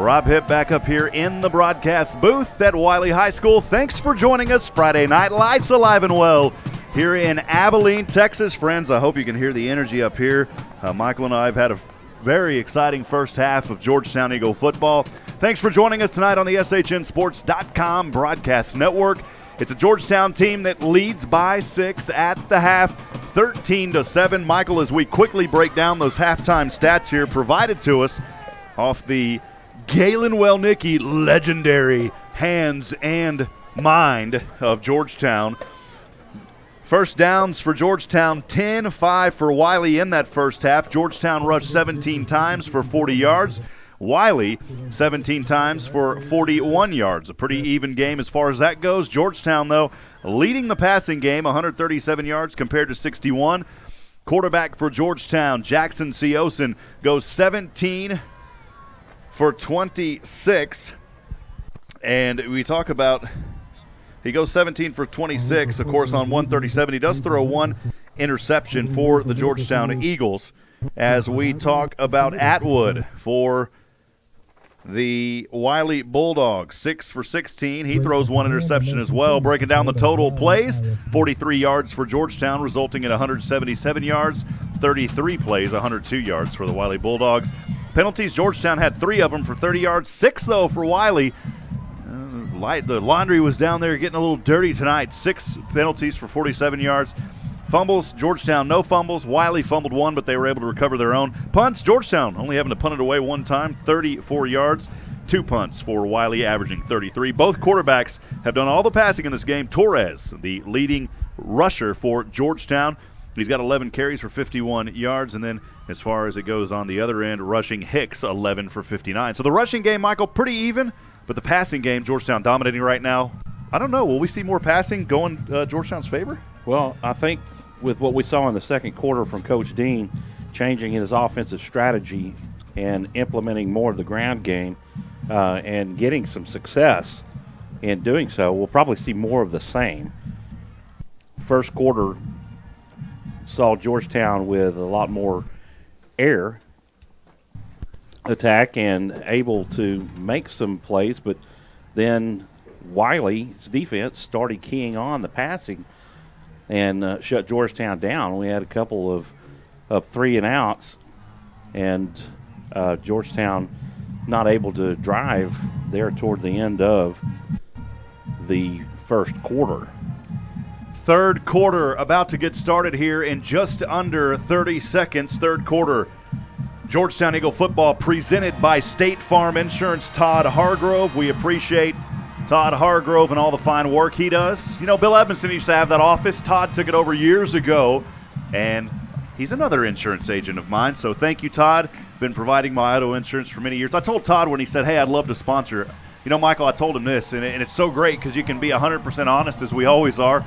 Rob Hipp back up here in the broadcast booth at Wylie High School. Thanks for joining us. Friday night lights alive and well here in Abilene, Texas. Friends, I hope you can hear the energy up here. Michael and I have had a very exciting first half of Georgetown Eagle football. Thanks for joining us tonight on the SHNSports.com broadcast network. It's a Georgetown team that leads by 6 at the half, 13-7. Michael, as we quickly break down those halftime stats here provided to us off the Galen Wellnicki legendary hands and mind of Georgetown. First downs for Georgetown, 10-5 for Wylie in that first half. Georgetown rushed 17 times for 40 yards. Wylie 17 times for 41 yards. A pretty even game as far as that goes. Georgetown, though, leading the passing game, 137 yards compared to 61. Quarterback for Georgetown, Jackson Seosin, goes 17 for 26. And we talk about he goes 17 for 26, of course, on 137. He does throw one interception for the Georgetown Eagles. As we talk about Atwood for the Wylie Bulldogs, 6 for 16. He throws one interception as well. Breaking down the total plays, 43 yards for Georgetown, resulting in 177 yards. 33 plays, 102 yards for the Wylie Bulldogs. Penalties, Georgetown had 3 of them for 30 yards, 6, though, for Wylie. The laundry was down there getting a little dirty tonight. 6 penalties for 47 yards. Fumbles, Georgetown no fumbles. Wylie fumbled one, but they were able to recover their own. Punts, Georgetown only having to punt it away one time, 34 yards. 2 punts for Wylie, averaging 33. Both quarterbacks have done all the passing in this game. Torres, the leading rusher for Georgetown, he's got 11 carries for 51 yards. And then as far as it goes on the other end, rushing Hicks, 11 for 59. So the rushing game, Michael, pretty even, but the passing game, Georgetown dominating right now. I don't know. Will we see more passing going Georgetown's favor? Well, I think with what we saw in the second quarter from Coach Dean, changing his offensive strategy and implementing more of the ground game and getting some success in doing so, we'll probably see more of the same. First quarter saw Georgetown with a lot more air attack and able to make some plays, but then Wylie's defense started keying on the passing and shut Georgetown down. We had a couple of 3-and-outs, and Georgetown not able to drive there toward the end of the first quarter. Third quarter about to get started here in just under 30 seconds. Third quarter, Georgetown Eagle football presented by State Farm Insurance. Todd Hargrove, we appreciate Todd Hargrove and all the fine work he does. You know, Bill Edmondson used to have that office. Todd took it over years ago, and he's another insurance agent of mine. So thank you, Todd. Been providing my auto insurance for many years. I told Todd when he said, hey, I'd love to sponsor. You know, Michael, I told him this, and it's so great because you can be 100% honest, as we always are.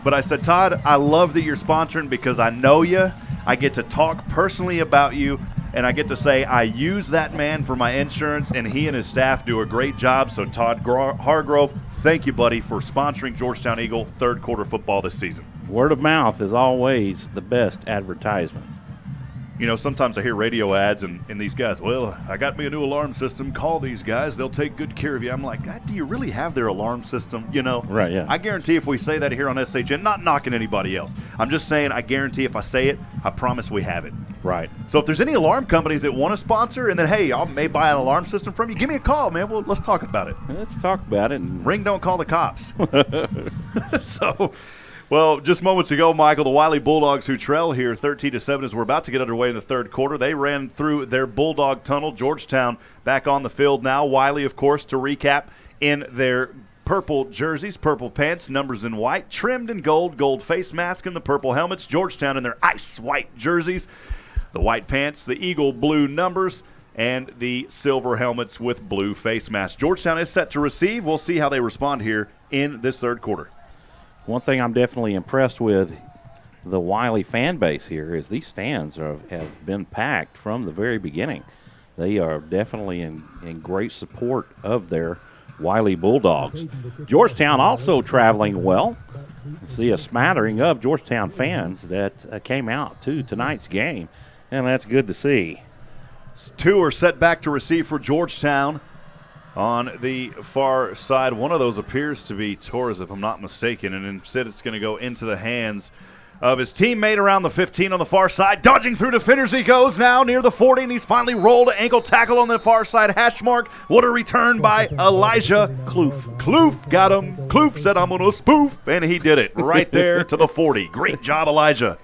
But I said, Todd, I love that you're sponsoring because I know you. I get to talk personally about you, and I get to say I use that man for my insurance, and he and his staff do a great job. So Todd Hargrove, thank you, buddy, for sponsoring Georgetown Eagle third quarter football this season. Word of mouth is always the best advertisement. You know, sometimes I hear radio ads and these guys, well, I got me a new alarm system. Call these guys. They'll take good care of you. I'm like, God, do you really have their alarm system? You know? Right, yeah. I guarantee if we say that here on SHN, not knocking anybody else. I'm just saying I guarantee if I say it, I promise we have it. Right. So if there's any alarm companies that want to sponsor and then, hey, I may buy an alarm system from you, give me a call, man. Well, let's talk about it. Let's talk about it. And Ring don't call the cops. So, well, just moments ago, Michael, the Wylie Bulldogs who trail here 13-7 as we're about to get underway in the third quarter. They ran through their Bulldog tunnel. Georgetown back on the field now. Wylie, of course, to recap, in their purple jerseys, purple pants, numbers in white, trimmed in gold, gold face mask, and the purple helmets. Georgetown in their ice white jerseys, the white pants, the eagle blue numbers, and the silver helmets with blue face masks. Georgetown is set to receive. We'll see how they respond here in this third quarter. one thing I'm definitely impressed with the Wylie fan base here is these stands have been packed from the very beginning. They are definitely in great support of their Wylie Bulldogs. Georgetown also traveling well. See a smattering of Georgetown fans that came out to tonight's game, and that's good to see. Two are set back to receive for Georgetown. On the far side, one of those appears to be Torres, if I'm not mistaken, and instead it's going to go into the hands of his teammate around the 15 on the far side. Dodging through defenders he goes now near the 40, and he's finally rolled an ankle tackle on the far side hash mark. What a return by Elijah Kloof. Kloof got him. Kloof said, I'm going to spoof, and he did it right there to the 40. Great job, Elijah.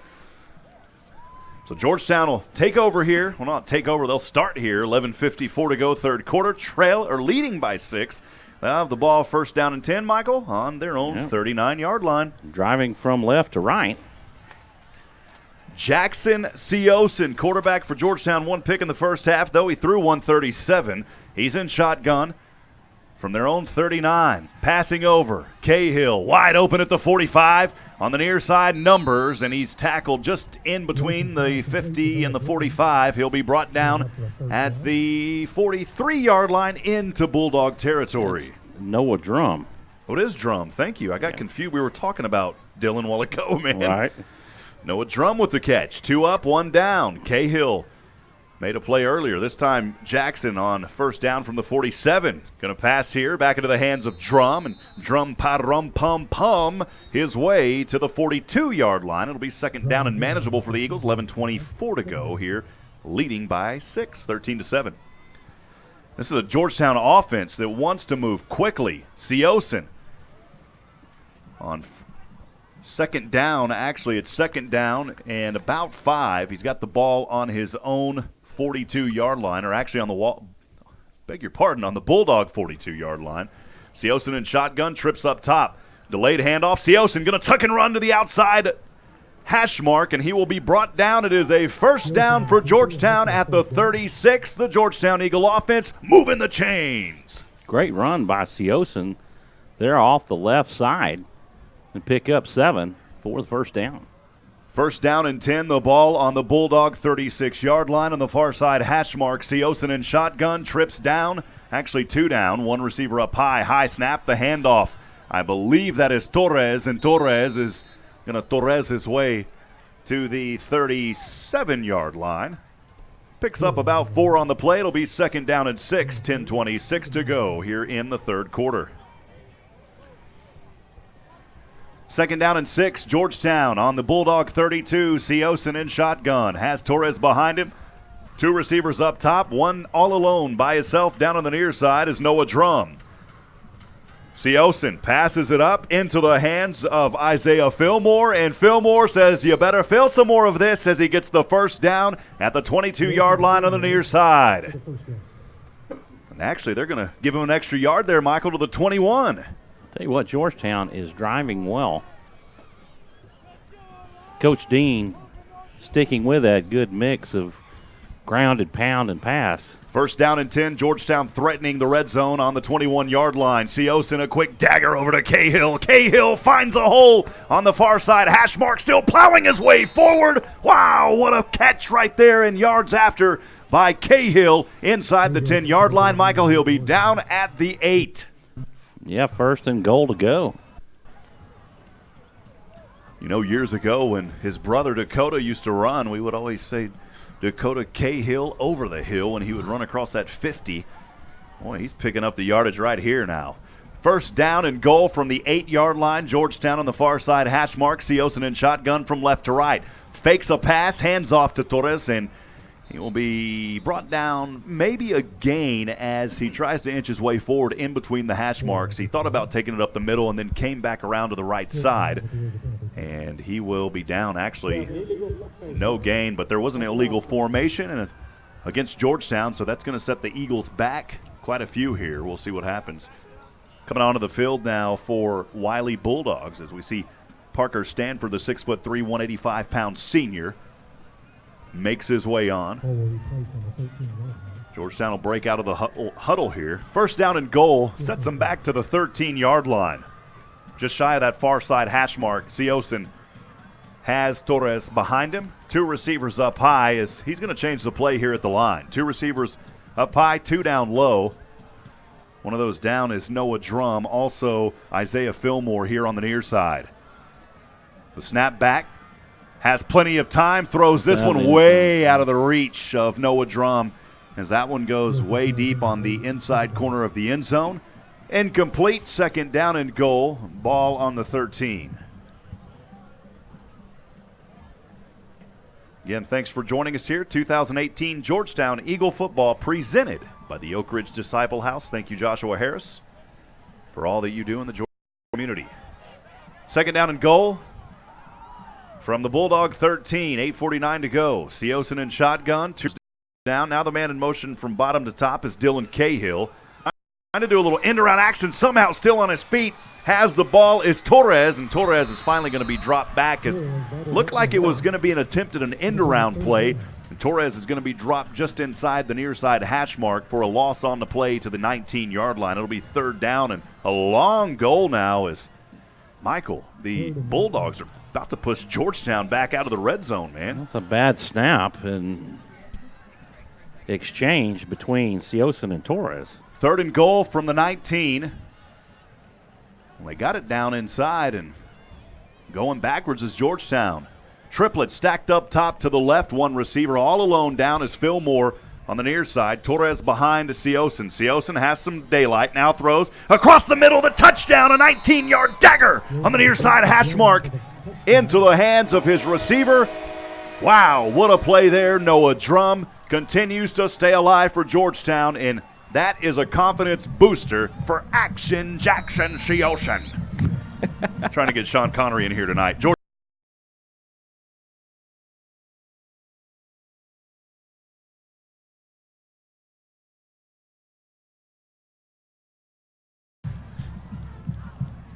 So Georgetown will take over here. Well, not take over. They'll start here. 11:54 to go, third quarter. Leading by 6. They'll have the ball first down and 10, Michael, on their own 39-yard line. Driving from left to right. Jackson Seosin, quarterback for Georgetown, 1 pick in the first half, though he threw 137. He's in shotgun from their own 39. Passing over. Cahill wide open at the 45. On the near side, Numbers, and he's tackled just in between the 50 and the 45. He'll be brought down at the 43-yard line into Bulldog territory. It's Noah Drum. Oh, it is Drum. Thank you. I got confused. We were talking about Dylan a while ago, man. Right. Noah Drum with the catch. 2 up, 1 down. Cahill made a play earlier. This time Jackson on first down from the 47. Going to pass here back into the hands of Drum, and Drum pa-rum-pum-pum his way to the 42-yard line. It'll be second down and manageable for the Eagles. 11:24 to go here, leading by 6, 13-7. This is a Georgetown offense that wants to move quickly. Seosin on second down. Actually, it's second down and about 5. He's got the ball on his own 42-yard line, or actually on the wall, beg your pardon, on the Bulldog 42-yard line. Seosin in shotgun, trips up top. Delayed handoff. Seosin going to tuck and run to the outside hash mark, and he will be brought down. It is a first down for Georgetown at the 36. The Georgetown Eagle offense moving the chains. Great run by Seosin. They're off the left side and pick up 7 for the first down. First down and 10, the ball on the Bulldog 36-yard line. On the far side hash mark, Seosin in shotgun, trips down. Actually 2 down, 1 receiver up high. High snap, the handoff. I believe that is Torres, and Torres is going to Torres his way to the 37-yard line. Picks up about 4 on the play. It'll be second down and 6, 10:26 to go here in the third quarter. Second down and 6, Georgetown on the Bulldog 32. Seosin in shotgun, has Torres behind him. 2 receivers up top, 1 all alone by himself down on the near side is Noah Drum. Seosin passes it up into the hands of Isaiah Fillmore, and Fillmore says, you better fill some more of this, as he gets the first down at the 22-yard line on the near side. And actually, they're going to give him an extra yard there, Michael, to the 21. Tell you what, Georgetown is driving well. Coach Dean sticking with that good mix of grounded pound and pass. First down and 10, Georgetown threatening the red zone on the 21-yard line. Seosin a quick dagger over to Cahill. Cahill finds a hole on the far side. Hashmark still plowing his way forward. Wow, what a catch right there, and yards after by Cahill inside the 10-yard line. Michael, he'll be down at the 8. Yeah, first and goal to go. You know, years ago when his brother Dakota used to run, we would always say Dakota Cahill over the hill when he would run across that 50. Boy, he's picking up the yardage right here now. First down and goal from the 8-yard line. Georgetown on the far side hash mark. Seosin in shotgun from left to right. Fakes a pass, hands off to Torres, and he will be brought down, maybe a gain, as he tries to inch his way forward in between the hash marks. He thought about taking it up the middle and then came back around to the right side. And he will be down. Actually, no gain, but there was an illegal formation against Georgetown, so that's going to set the Eagles back quite a few here. We'll see what happens. Coming onto the field now for Wylie Bulldogs, as we see Parker Stanford, the 6'3", 185-pound senior, makes his way on. Georgetown will break out of the huddle here. First down and goal, sets them back to the 13-yard line. Just shy of that far side hash mark. Seosin has Torres behind him. 2 receivers up high, as he's going to change the play here at the line. 2 receivers up high, 2 down low. One of those down is Noah Drum. Also Isaiah Fillmore here on the near side. The snap back. Has plenty of time, throws this one way out of the reach of Noah Drum. as that one goes way deep on the inside corner of the end zone. Incomplete, second down and goal, ball on the 13. Again, thanks for joining us here. 2018 Georgetown Eagle football presented by the Oak Ridge Disciple House. Thank you, Joshua Harris, for all that you do in the Georgetown community. Second down and goal from the Bulldog 13, 8:49 to go. Seosin in shotgun, two down. Now the man in motion from bottom to top is Dylan Cahill. Trying to do a little end-around action, somehow still on his feet. Has the ball is Torres, and Torres is finally going to be dropped back. As looked like it was going to be an attempt at an end-around play. And Torres is going to be dropped just inside the near side hash mark for a loss on the play to the 19-yard line. It'll be third down and a long goal now as Michael, the Bulldogs are about to push Georgetown back out of the red zone, man. That's a bad snap and exchange between Seosin and Torres. Third and goal from the 19. Well, they got it down inside, and going backwards is Georgetown. Triplet stacked up top to the left, one receiver all alone down is Fillmore on the near side. Torres behind to Seosin. Seosin has some daylight, now throws across the middle, the touchdown, a 19-yard dagger on the near side hash mark into the hands of his receiver. Wow, what a play there. Noah Drum continues to stay alive for Georgetown, and that is a confidence booster for Action Jackson Seosin. Trying to get Sean Connery in here tonight.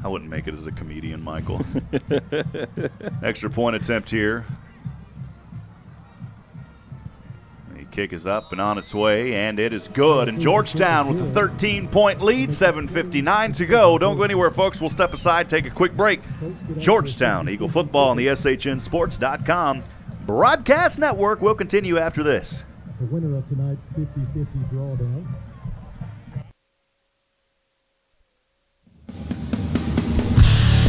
I wouldn't make it as a comedian, Michael. Extra point attempt here. Kick is up and on its way, and it is good. And Georgetown with a 13-point lead, 7:59 to go. Don't go anywhere, folks. We'll step aside, take a quick break. Georgetown Eagle football on the SHNSports.com broadcast network will continue after this. The winner of tonight's 50-50 drawdown.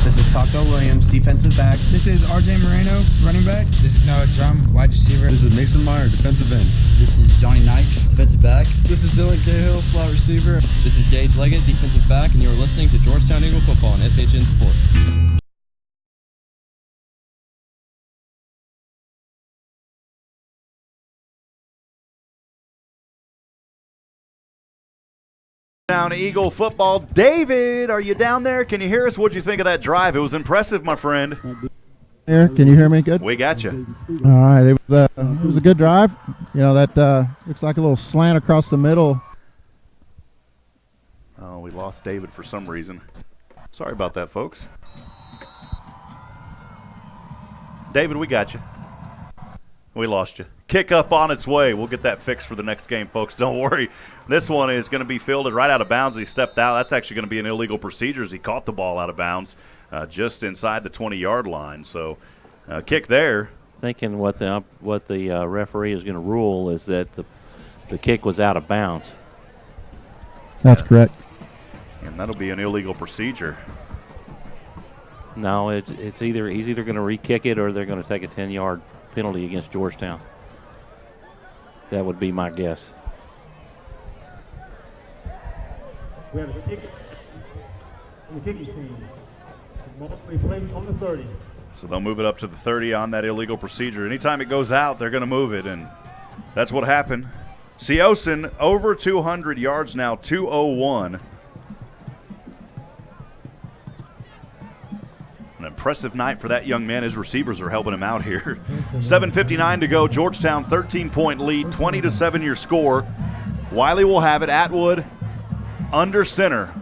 This is Taco Williams, defensive back. This is RJ Moreno, running back. This is Noah Drum, wide receiver. This is Mason Meyer, defensive end. This is Johnny Knight, defensive back. This is Dylan Cahill, slot receiver. This is Gage Leggett, defensive back, and you're listening to Georgetown Eagle football on SHN Sports. Down Eagle football. David, are you down there? Can you hear us? What'd you think of that drive? It was impressive, my friend. Here, can you hear me good? We got you. All right, it was a good drive. You know, that looks like a little slant across the middle. Oh, we lost David for some reason. Sorry about that, folks. David, we got you. We lost you. Kick up on its way. We'll get that fixed for the next game, folks. Don't worry. This one is going to be fielded right out of bounds. He stepped out. That's actually going to be an illegal procedure as he caught the ball out of bounds just inside the 20-yard line. So kick there. Thinking what the referee is going to rule is that the kick was out of bounds. That's correct. And that'll be an illegal procedure. No, it's either he's either going to re-kick it or they're going to take a 10-yard penalty against Georgetown. That would be my guess. We have a kick on the kicking team. He plays on the 30. So they'll move it up to the 30 on that illegal procedure. Anytime it goes out, they're going to move it, and that's what happened. Seosin over 200 yards now, 201. An impressive night for that young man. His receivers are helping him out here. 7:59 to go. Georgetown 13-point lead, 20-7 your score. Wylie will have it. Atwood under center.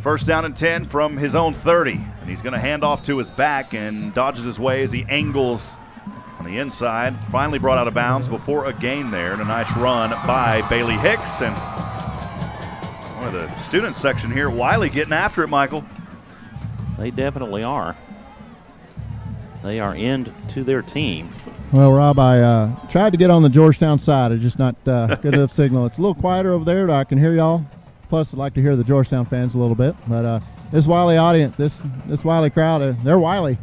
First down and 10 from his own 30. And he's going to hand off to his back and dodges his way as he angles on the inside. Finally brought out of bounds before a gain there. And a nice run by Bailey Hicks. And one of the student section here, Wylie getting after it, Michael. They definitely are. They are into their team. Well, Rob, I tried to get on the Georgetown side. It's just not good enough signal. It's a little quieter over there. I can hear y'all. Plus, I'd like to hear the Georgetown fans a little bit. But this Wylie audience, this Wylie crowd, they're Wylie.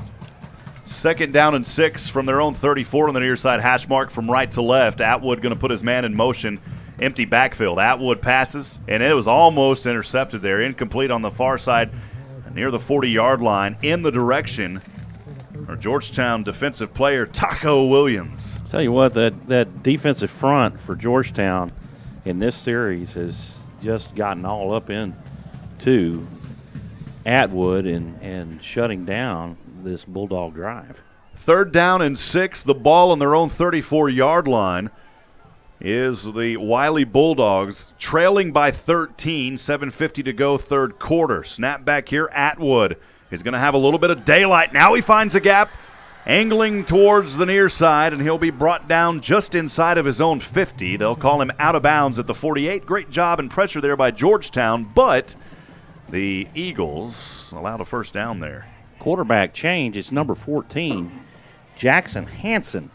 Second down and 6 from their own 34 on the near side hash mark from right to left. Atwood going to put his man in motion. empty backfield. Atwood passes, and it was almost intercepted there. Incomplete on the far side near the 40-yard line in the direction of Georgetown defensive player Taco Williams. Tell you what, that defensive front for Georgetown in this series has just gotten all up into Atwood and shutting down this Bulldog drive. 3rd down and 6. The ball on their own 34-yard line is the Wylie Bulldogs trailing by 13, 7:50 to go, 3rd quarter. Snap back here. Atwood is going to have a little bit of daylight. Now he finds a gap, angling towards the near side, and he'll be brought down just inside of his own 50. They'll call him out of bounds at the 48. Great job and pressure there by Georgetown, but the Eagles allowed a first down there. Quarterback change. It's number 14, Jackson Hansen.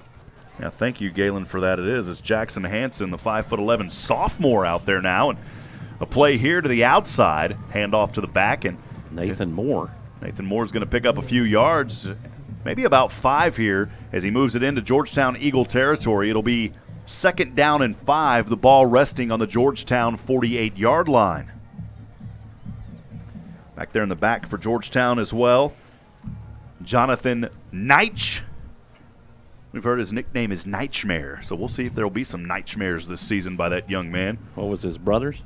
Yeah, thank you, Galen, for that. It's Jackson Hansen, the 5'11" sophomore out there now. And a play here to the outside, handoff to the back, and Nathan Moore. Nathan Moore's going to pick up a few yards, maybe about 5 here as he moves it into Georgetown Eagle territory. It'll be 2nd down and 5, the ball resting on the Georgetown 48-yard line. Back there in the back for Georgetown as well, Jonathan Neitch. We've heard his nickname is Nightmare, so we'll see if there will be some Nightmares this season by that young man. What was his brothers?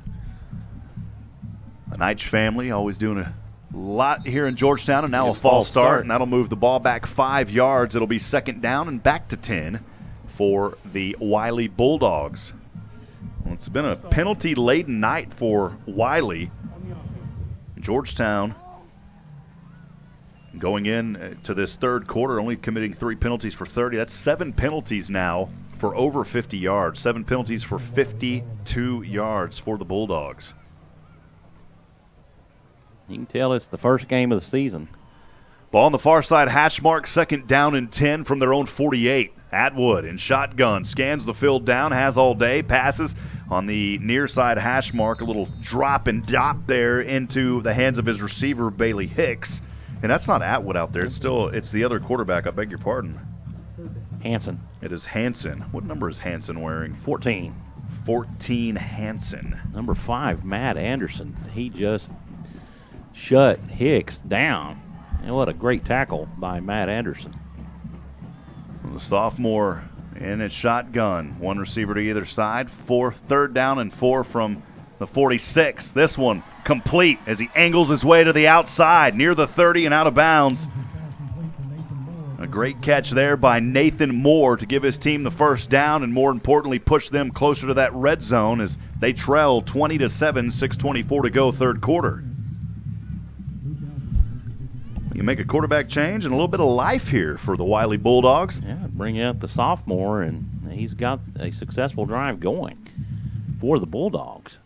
The Neitch family always doing a lot here in Georgetown, and now a false start, and that'll move the ball back 5 yards. It'll be 2nd down and back to 10 for the Wylie Bulldogs. Well, it's been a penalty-laden night for Wylie. Georgetown going in to this 3rd quarter, only committing 3 penalties for 30. That's 7 penalties now for over 50 yards. 7 penalties for 52 yards for the Bulldogs. You can tell it's the first game of the season. Ball on the far side, hash mark, 2nd down and 10 from their own 48. Atwood in shotgun, scans the field down, has all day, passes on the near side hash mark, a little drop and dot there into the hands of his receiver, Bailey Hicks. And that's not Atwood out there. It's the other quarterback. I beg your pardon. Hansen. It is Hansen. What number is Hansen wearing? 14. 14 Hansen. Number 5, Matt Anderson. He just shut Hicks down. And what a great tackle by Matt Anderson. The sophomore in its shotgun. 1 receiver to either side. 3rd down and 4 from the 46. This one complete as he angles his way to the outside near the 30 and out of bounds. A great catch there by Nathan Moore to give his team the first down and, more importantly, push them closer to that red zone as they trail 20-7, 6:24 to go, 3rd quarter. You make a quarterback change and a little bit of life here for the Wylie Bulldogs. Yeah, bring out the sophomore, and he's got a successful drive going for the Bulldogs.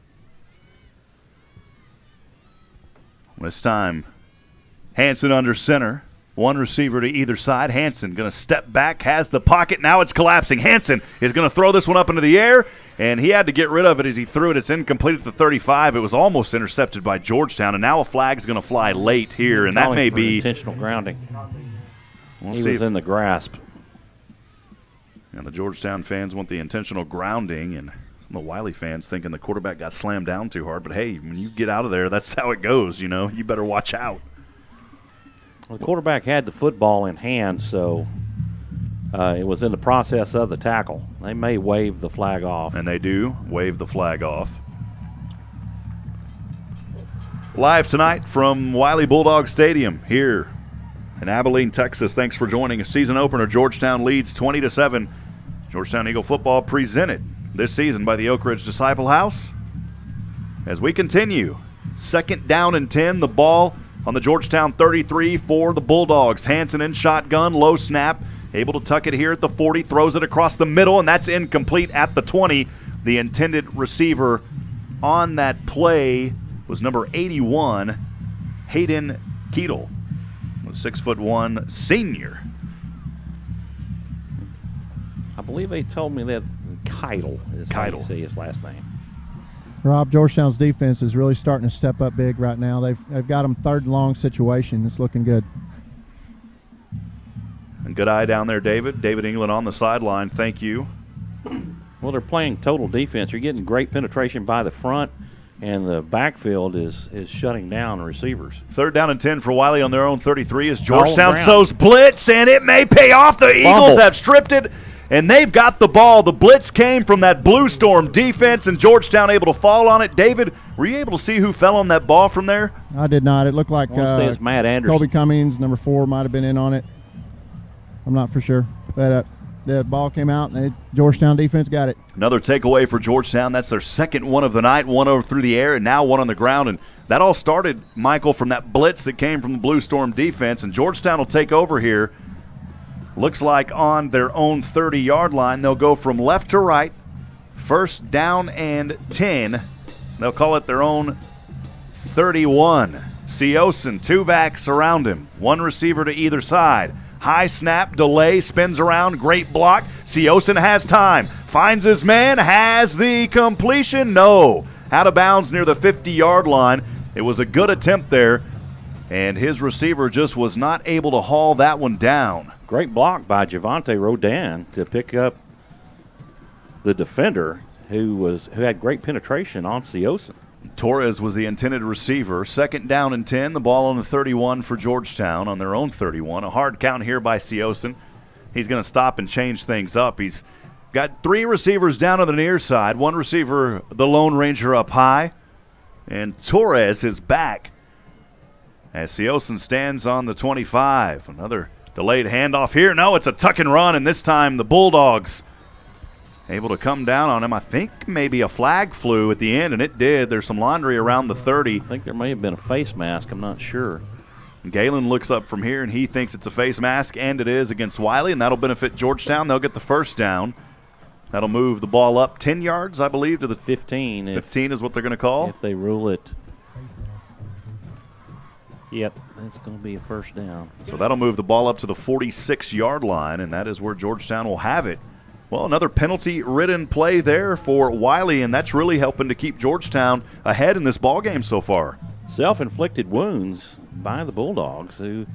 This time, Hansen under center. 1 receiver to either side. Hansen going to step back, has the pocket. Now it's collapsing. Hansen is going to throw this one up into the air, and he had to get rid of it as he threw it. It's incomplete at the 35. It was almost intercepted by Georgetown, and now a flag's going to fly late here, and that may be intentional grounding. He was in the grasp. And the Georgetown fans want the intentional grounding, and the Wylie fans thinking the quarterback got slammed down too hard. But, hey, when you get out of there, that's how it goes, you know. You better watch out. Well, the quarterback had the football in hand, so it was in the process of the tackle. They may wave the flag off. And they do wave the flag off. Live tonight from Wylie Bulldog Stadium here in Abilene, Texas. Thanks for joining us. Season opener, Georgetown leads 20-7. Georgetown Eagle football presented this season by the Oak Ridge Disciple House. As we continue, 2nd down and 10, the ball on the Georgetown 33 for the Bulldogs. Hansen in shotgun, low snap, able to tuck it here at the 40, throws it across the middle, and that's incomplete at the 20. The intended receiver on that play was number 81, Hayden Keatle, a 6'1" senior. I believe they told me that Keitel is how you say his last name. Rob, Georgetown's defense is really starting to step up big right now. They've got them 3rd and long situation. It's looking good. And good eye down there, David. David England on the sideline. Thank you. Well, they're playing total defense. You're getting great penetration by the front, and the backfield is shutting down receivers. 3rd down and 10 for Wylie on their own 33 as Georgetown ground. sows blitz, and it may pay off. The Eagles have stripped it, and they've got the ball. The blitz came from that Blue Storm defense, and Georgetown able to fall on it. David, were you able to see who fell on that ball from there? I did not. It looked like I want to say it's Matt Anderson. Colby Cummings, number 4, might have been in on it. I'm not for sure. But the ball came out, and Georgetown defense got it. Another takeaway for Georgetown. That's their second one of the night, one over through the air, and now one on the ground. And that all started, Michael, from that blitz that came from the Blue Storm defense. And Georgetown will take over here. Looks like on their own 30-yard line, they'll go from left to right. 1st down and 10. They'll call it their own 31. Seosin, 2 backs around him, 1 receiver to either side. High snap, delay, spins around, great block. Seosin has time, finds his man, has the completion. No, out of bounds near the 50-yard line. It was a good attempt there, and his receiver just was not able to haul that one down. Great block by Javante Rodin to pick up the defender who had great penetration on Seosin. Torres was the intended receiver. 2nd down and 10. The ball on the 31 for Georgetown on their own 31. A hard count here by Seosin. He's going to stop and change things up. He's got 3 receivers down on the near side. 1 receiver, the Lone Ranger, up high. And Torres is back as Seosin stands on the 25. Another delayed handoff here. No, it's a tuck and run, and this time the Bulldogs able to come down on him. I think maybe a flag flew at the end, and it did. There's some laundry around the 30. I think there may have been a face mask. I'm not sure. Galen looks up from here, and he thinks it's a face mask, and it is against Wylie, and that'll benefit Georgetown. They'll get the 1st down. That'll move the ball up 10 yards, I believe, to the 15. 15 is what they're going to call. If they rule it. Yep, it's going to be a 1st down. So that'll move the ball up to the 46-yard line, and that is where Georgetown will have it. Well, another penalty-ridden play there for Wylie, and that's really helping to keep Georgetown ahead in this ballgame so far. Self-inflicted wounds by the Bulldogs, who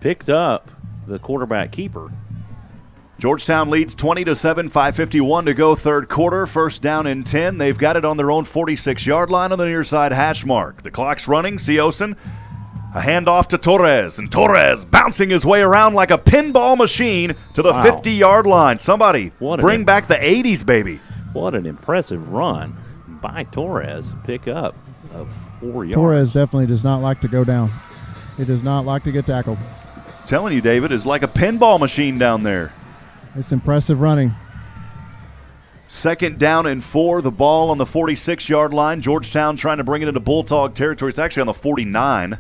picked up the quarterback keeper. Georgetown leads 20-7, 5:51 to go, 3rd quarter. 1st down and 10. They've got it on their own 46-yard line on the near side hash mark. The clock's running. Seosin, a handoff to Torres, and Torres bouncing his way around like a pinball machine to the 50-yard line. Somebody bring back the 80s, baby. What an impressive run by Torres. Pick up of 4 yards. Torres definitely does not like to go down. He does not like to get tackled. Telling you, David, it's like a pinball machine down there. It's impressive running. 2nd down and 4. The ball on the 46-yard line. Georgetown trying to bring it into Bulldog territory. It's actually on the 49.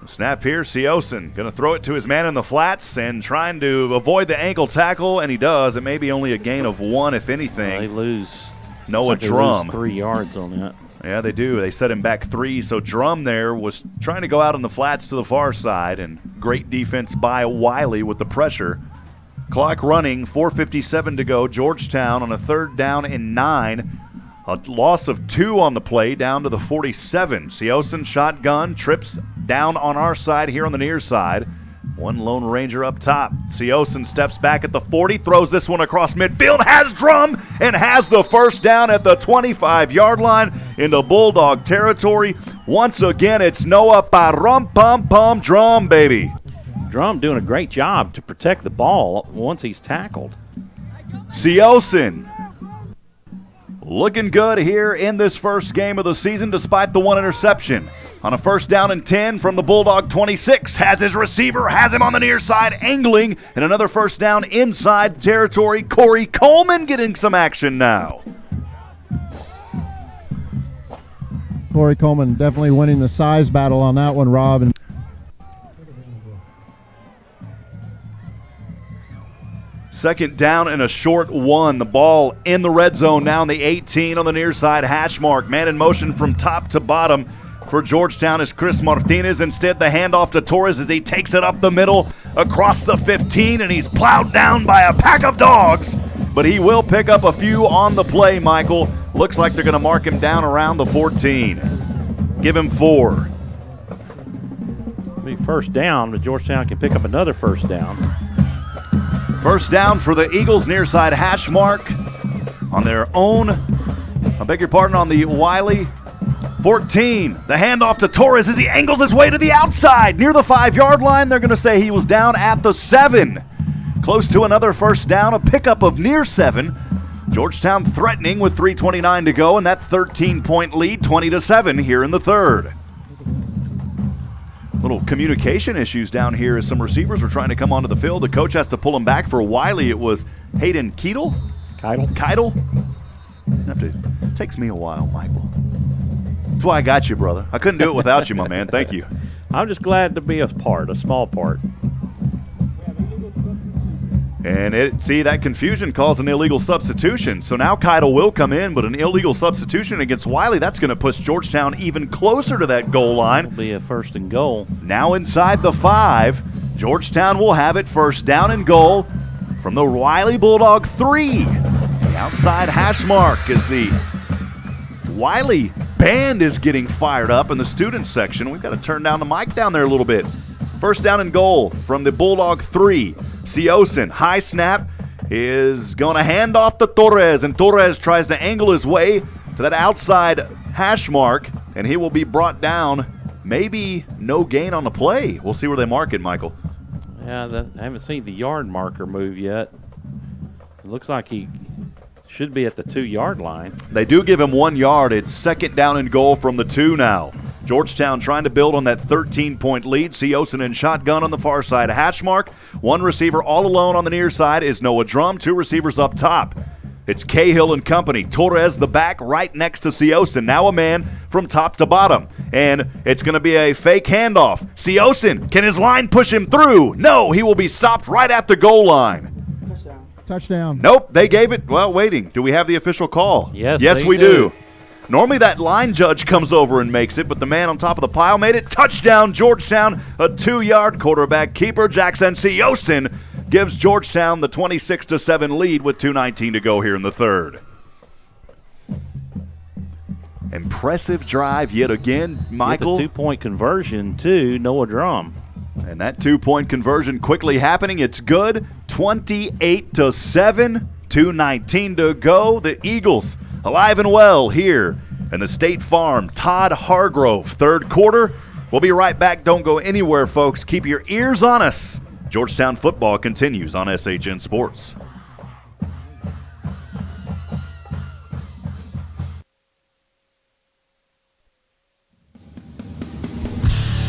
Snap here, Seosin going to throw it to his man in the flats and trying to avoid the ankle tackle, and he does. It may be only a gain of 1, if anything. They lose. Noah Drum. They lose 3 yards on that. Yeah, they do. They set him back 3. So Drum there was trying to go out on the flats to the far side, and great defense by Wylie with the pressure. Clock running, 4:57 to go. Georgetown on a 3rd down and 9. A loss of 2 on the play, down to the 47. Seosin shotgun, trips down on our side here on the near side. 1 Lone Ranger up top. Seosin steps back at the 40, throws this one across midfield, has Drum, and has the 1st down at the 25-yard line into Bulldog territory. Once again, it's Noah Parum-Pum-Pum Drum, baby. Drum doing a great job to protect the ball once he's tackled. Seosin looking good here in this first game of the season despite the 1 interception. On a 1st down and 10 from the Bulldog 26, has his receiver, has him on the near side, angling, and another 1st down inside territory. Corey Coleman getting some action now. Corey Coleman definitely winning the size battle on that one, Rob. And 2nd down and a short 1. The ball in the red zone now in the 18 on the near side hash mark. Man in motion from top to bottom for Georgetown is Chris Martinez. Instead, the handoff to Torres as he takes it up the middle across the 15, and he's plowed down by a pack of dogs. But he will pick up a few on the play, Michael. Looks like they're going to mark him down around the 14. Give him 4. It'll be 1st down, but Georgetown can pick up another 1st down. First down for the Eagles, near side hash mark on their own. I beg your pardon, on the Wylie 14. The handoff to Torres as he angles his way to the outside near the 5-yard line. They're going to say he was down at the 7. Close to another first down, a pickup of near 7. Georgetown threatening with 3:29 to go, and that 13-point lead, 20-7 here in the third. Little communication issues down here as some receivers were trying to come onto the field. The coach has to pull them back. For Wylie, it was Hayden Keitel. It takes me a while, Michael. That's why I got you, brother. I couldn't do it without you, my man. Thank you. I'm just glad to be a small part. And see, that confusion caused an illegal substitution. So now Keitel will come in, but an illegal substitution against Wylie, that's going to push Georgetown even closer to that goal line. It'll be a 1st and goal. Now inside the 5, Georgetown will have it 1st down and goal from the Wylie Bulldog 3. The outside hash mark as the Wylie band is getting fired up in the student section. We've got to turn down the mic down there a little bit. 1st down and goal from the Bulldog 3. Siosin, high snap, is going to hand off to Torres, and Torres tries to angle his way to that outside hash mark, and he will be brought down. Maybe no gain on the play. We'll see where they mark it, Michael. Yeah, I haven't seen the yard marker move yet. It looks like he should be at the 2-yard line. They do give him 1 yard. It's 2nd down and goal from the 2 now. Georgetown trying to build on that 13-point lead. Siosin in shotgun on the far side. Hash mark. 1 receiver all alone on the near side is Noah Drum. 2 receivers up top. It's Cahill and company. Torres, the back, right next to Siosin. Now a man from top to bottom. And it's going to be a fake handoff. Siosin, can his line push him through? No, he will be stopped right at the goal line. Touchdown. Nope, they gave it. Well, waiting. Do we have the official call? Yes, we do. Normally that line judge comes over and makes it, but the man on top of the pile made it. Touchdown, Georgetown. A 2-yard quarterback keeper. Jackson Siosin gives Georgetown the 26-7 lead with 2:19 to go here in the third. Impressive drive yet again, Michael. It's a 2-point conversion to Noah Drum. And that 2-point conversion quickly happening. It's good. 28-7. 2:19 to go. The Eagles alive and well here in the State Farm Todd Hargrove third quarter. We'll be right back. Don't go anywhere, folks. Keep your ears on us. Georgetown football continues on SHN Sports.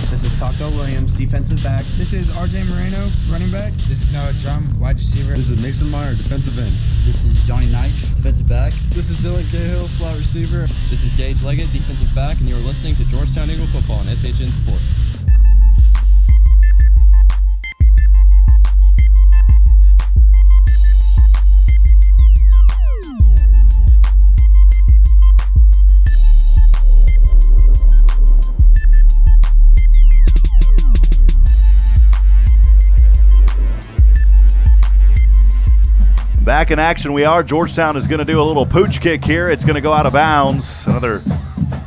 This is Taco Williams, defensive back. This is RJ Moreno, running back. This is Noah Drum, wide receiver. This is Mason Meyer, defensive end. This is Johnny Knight, defensive back. This is Dylan Cahill, slot receiver. This is Gage Leggett, defensive back, and you're listening to Georgetown Eagle Football on SHN Sports. Back in action we are. Georgetown is going to do a little pooch kick here. It's going to go out of bounds. Another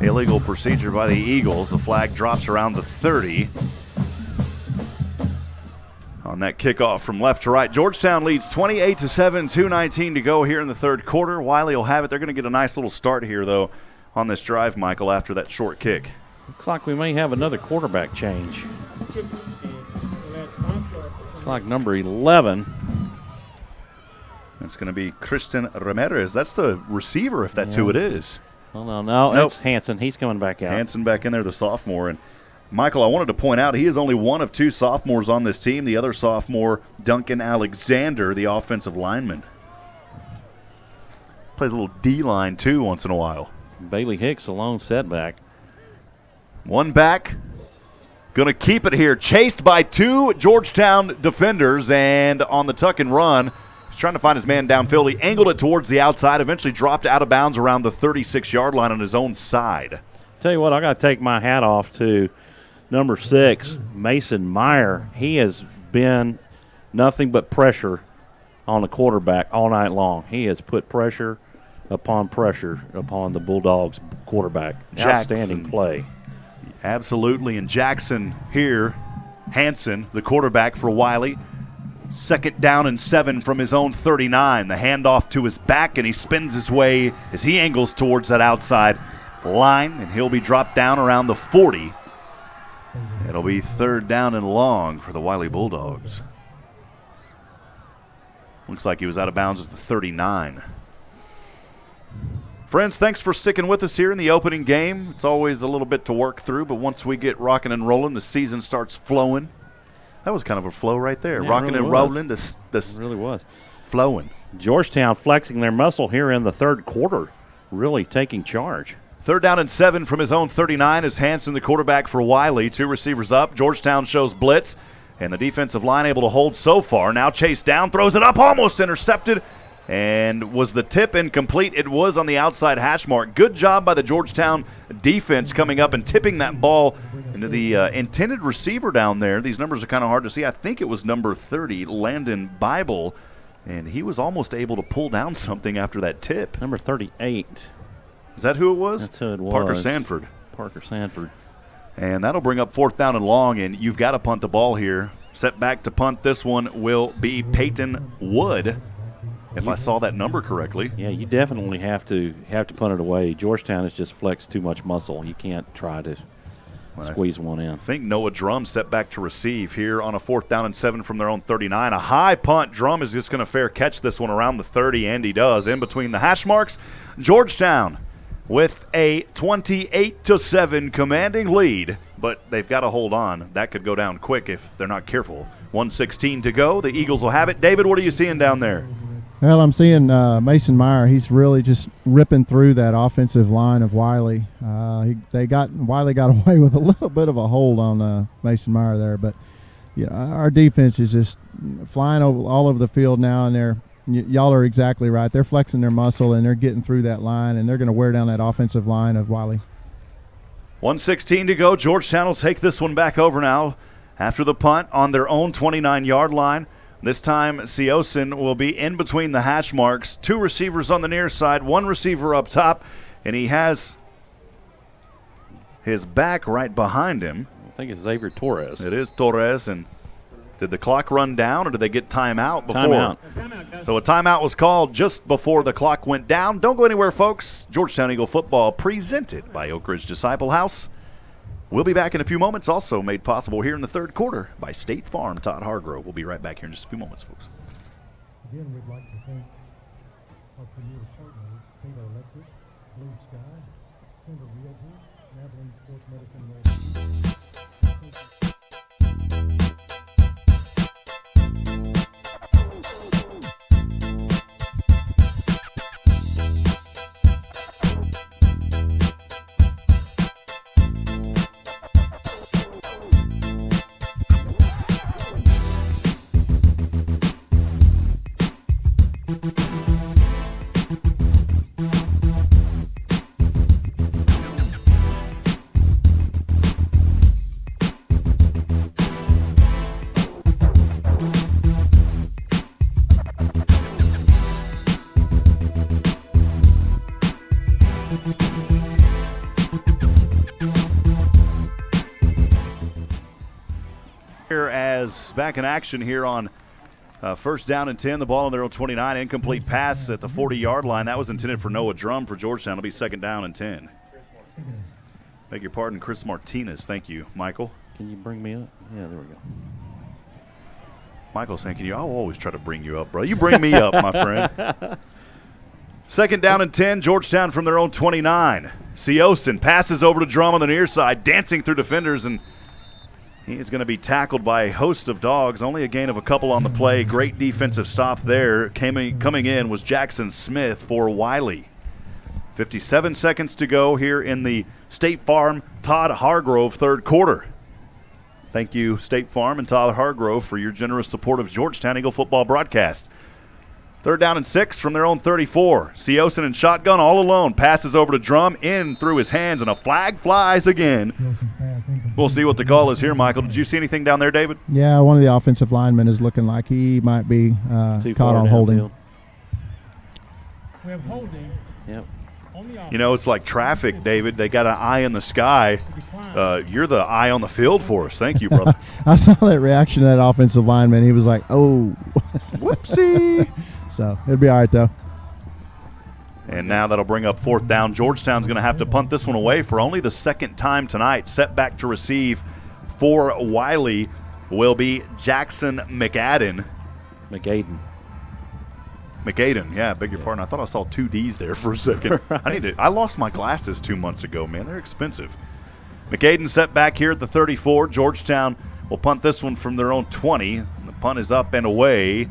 illegal procedure by the Eagles. The flag drops around the 30. On that kickoff from left to right. Georgetown leads 28-7, 2:19 to go here in the third quarter. Wylie will have it. They're going to get a nice little start here, though, on this drive, Michael, after that short kick. Looks like we may have another quarterback change. Looks like number 11. It's going to be Christian Ramirez. That's the receiver, if that's who it is. No, Nope. It's Hanson. He's coming back out. Hanson back in there, the sophomore. And, Michael, I wanted to point out he is only one of 2 sophomores on this team. The other sophomore, Duncan Alexander, the offensive lineman. Plays a little D-line, too, once in a while. Bailey Hicks, a lone setback. One back. Going to keep it here. Chased by 2 Georgetown defenders, and on the tuck and run, he's trying to find his man downfield. He angled it towards the outside, eventually dropped out of bounds around the 36-yard line on his own side. Tell you what, I got to take my hat off to number 6, Mason Meyer. He has been nothing but pressure on the quarterback all night long. He has put pressure upon the Bulldogs quarterback. Jackson. Outstanding play. Absolutely, and Jackson here, Hanson, the quarterback for Wylie, Second down and 7 from his own 39. The handoff to his back, and he spins his way as he angles towards that outside line, and he'll be dropped down around the 40. It'll be third down and long for the Wylie Bulldogs. Looks like he was out of bounds at the 39. Friends, thanks for sticking with us here in the opening game. It's always a little bit to work through, but once we get rocking and rolling, the season starts flowing. That was kind of a flow right there. Yeah, rocking really and was. rolling, It really was. flowing. Georgetown flexing their muscle here in the third quarter, really taking charge. Third down and 7 from his own 39 is Hanson, the quarterback for Wylie. 2 receivers up. Georgetown shows blitz, and the defensive line able to hold so far. Now Chase down, throws it up, almost intercepted. And was the tip incomplete? It was on the outside hash mark. Good job by the Georgetown defense coming up and tipping that ball into the intended receiver down there. These numbers are kind of hard to see. I think it was number 30, Landon Bible, and he was almost able to pull down something after that tip. Number 38. Is that who it was? That's who it was. Parker Sanford. Parker Sanford. And that'll bring up fourth down and long, and you've got to punt the ball here. Set back to punt this one will be Peyton Wood, if I saw that number correctly. Yeah, you definitely have to punt it away. Georgetown has just flexed too much muscle. You can't try to squeeze one in. I think Noah Drum set back to receive here on a fourth down and 7 from their own 39. A high punt. Drum is just going to fair catch this one around the 30, and he does. In between the hash marks, Georgetown with a 28-7 commanding lead, but they've got to hold on. That could go down quick if they're not careful. 1:16 to go. The Eagles will have it. David, what are you seeing down there? Well, I'm seeing Mason Meyer. He's really just ripping through that offensive line of Wylie. Wylie got away with a little bit of a hold on Mason Meyer there, but our defense is just flying all over the field now, and y'all are exactly right. They're flexing their muscle, and they're getting through that line, and they're going to wear down that offensive line of Wylie. 1:16 to go. Georgetown will take this one back over now after the punt on their own 29-yard line. This time, Seosin will be in between the hash marks. 2 receivers on the near side, 1 receiver up top, and he has his back right behind him. I think it's Xavier Torres. It is Torres, and did the clock run down, or did they get timeout before? Timeout. So a timeout was called just before the clock went down. Don't go anywhere, folks. Georgetown Eagle football presented by Oak Ridge Disciple House. We'll be back in a few moments, also made possible here in the third quarter by State Farm. Todd Hargrove. We'll be right back here in just a few moments, folks. Again, we'd like to thank our premier partners, Taylor Electric, Blue Sky, Center Realty, and Abilene Sports Medicine. As back in action here on first down and 10, the ball on their own 29, incomplete pass at the 40-yard line. That was intended for Noah Drum for Georgetown. It'll be second down and 10. Beg your pardon, Chris Martinez. Thank you, Michael. Can you bring me up? Yeah, there we go. Michael's saying, I'll always try to bring you up, bro. You bring me up, my friend. Second down and 10, Georgetown from their own 29. Seosin passes over to Drum on the near side, dancing through defenders, and he is going to be tackled by a host of dogs. Only a gain of a couple on the play. Great defensive stop there. Coming in was Jackson Smith for Wylie. 57 seconds to go here in the State Farm Todd Hargrove third quarter. Thank you, State Farm and Todd Hargrove, for your generous support of Georgetown Eagle football broadcast. Third down and 6 from their own 34. Seosin in shotgun all alone. Passes over to Drum, in through his hands, and a flag flies again. We'll see what the call is here, Michael. Did you see anything down there, David? Yeah, one of the offensive linemen is looking like he might be caught on holding. We have holding. Yep. You know, it's like traffic, David. They got an eye in the sky. You're the eye on the field for us. Thank you, brother. I saw that reaction of that offensive lineman. He was like, oh. Whoopsie. So it'll be all right, though. And now that'll bring up 4th down. Georgetown's going to have to punt this one away for only the 2nd time tonight. Set back to receive for Wylie will be Jackson McAden. McAden, yeah, beg your pardon. I thought I saw 2 D's there for a second. Right. I lost my glasses 2 months ago, man. They're expensive. McAden set back here at the 34. Georgetown will punt this one from their own 20. The punt is up and away.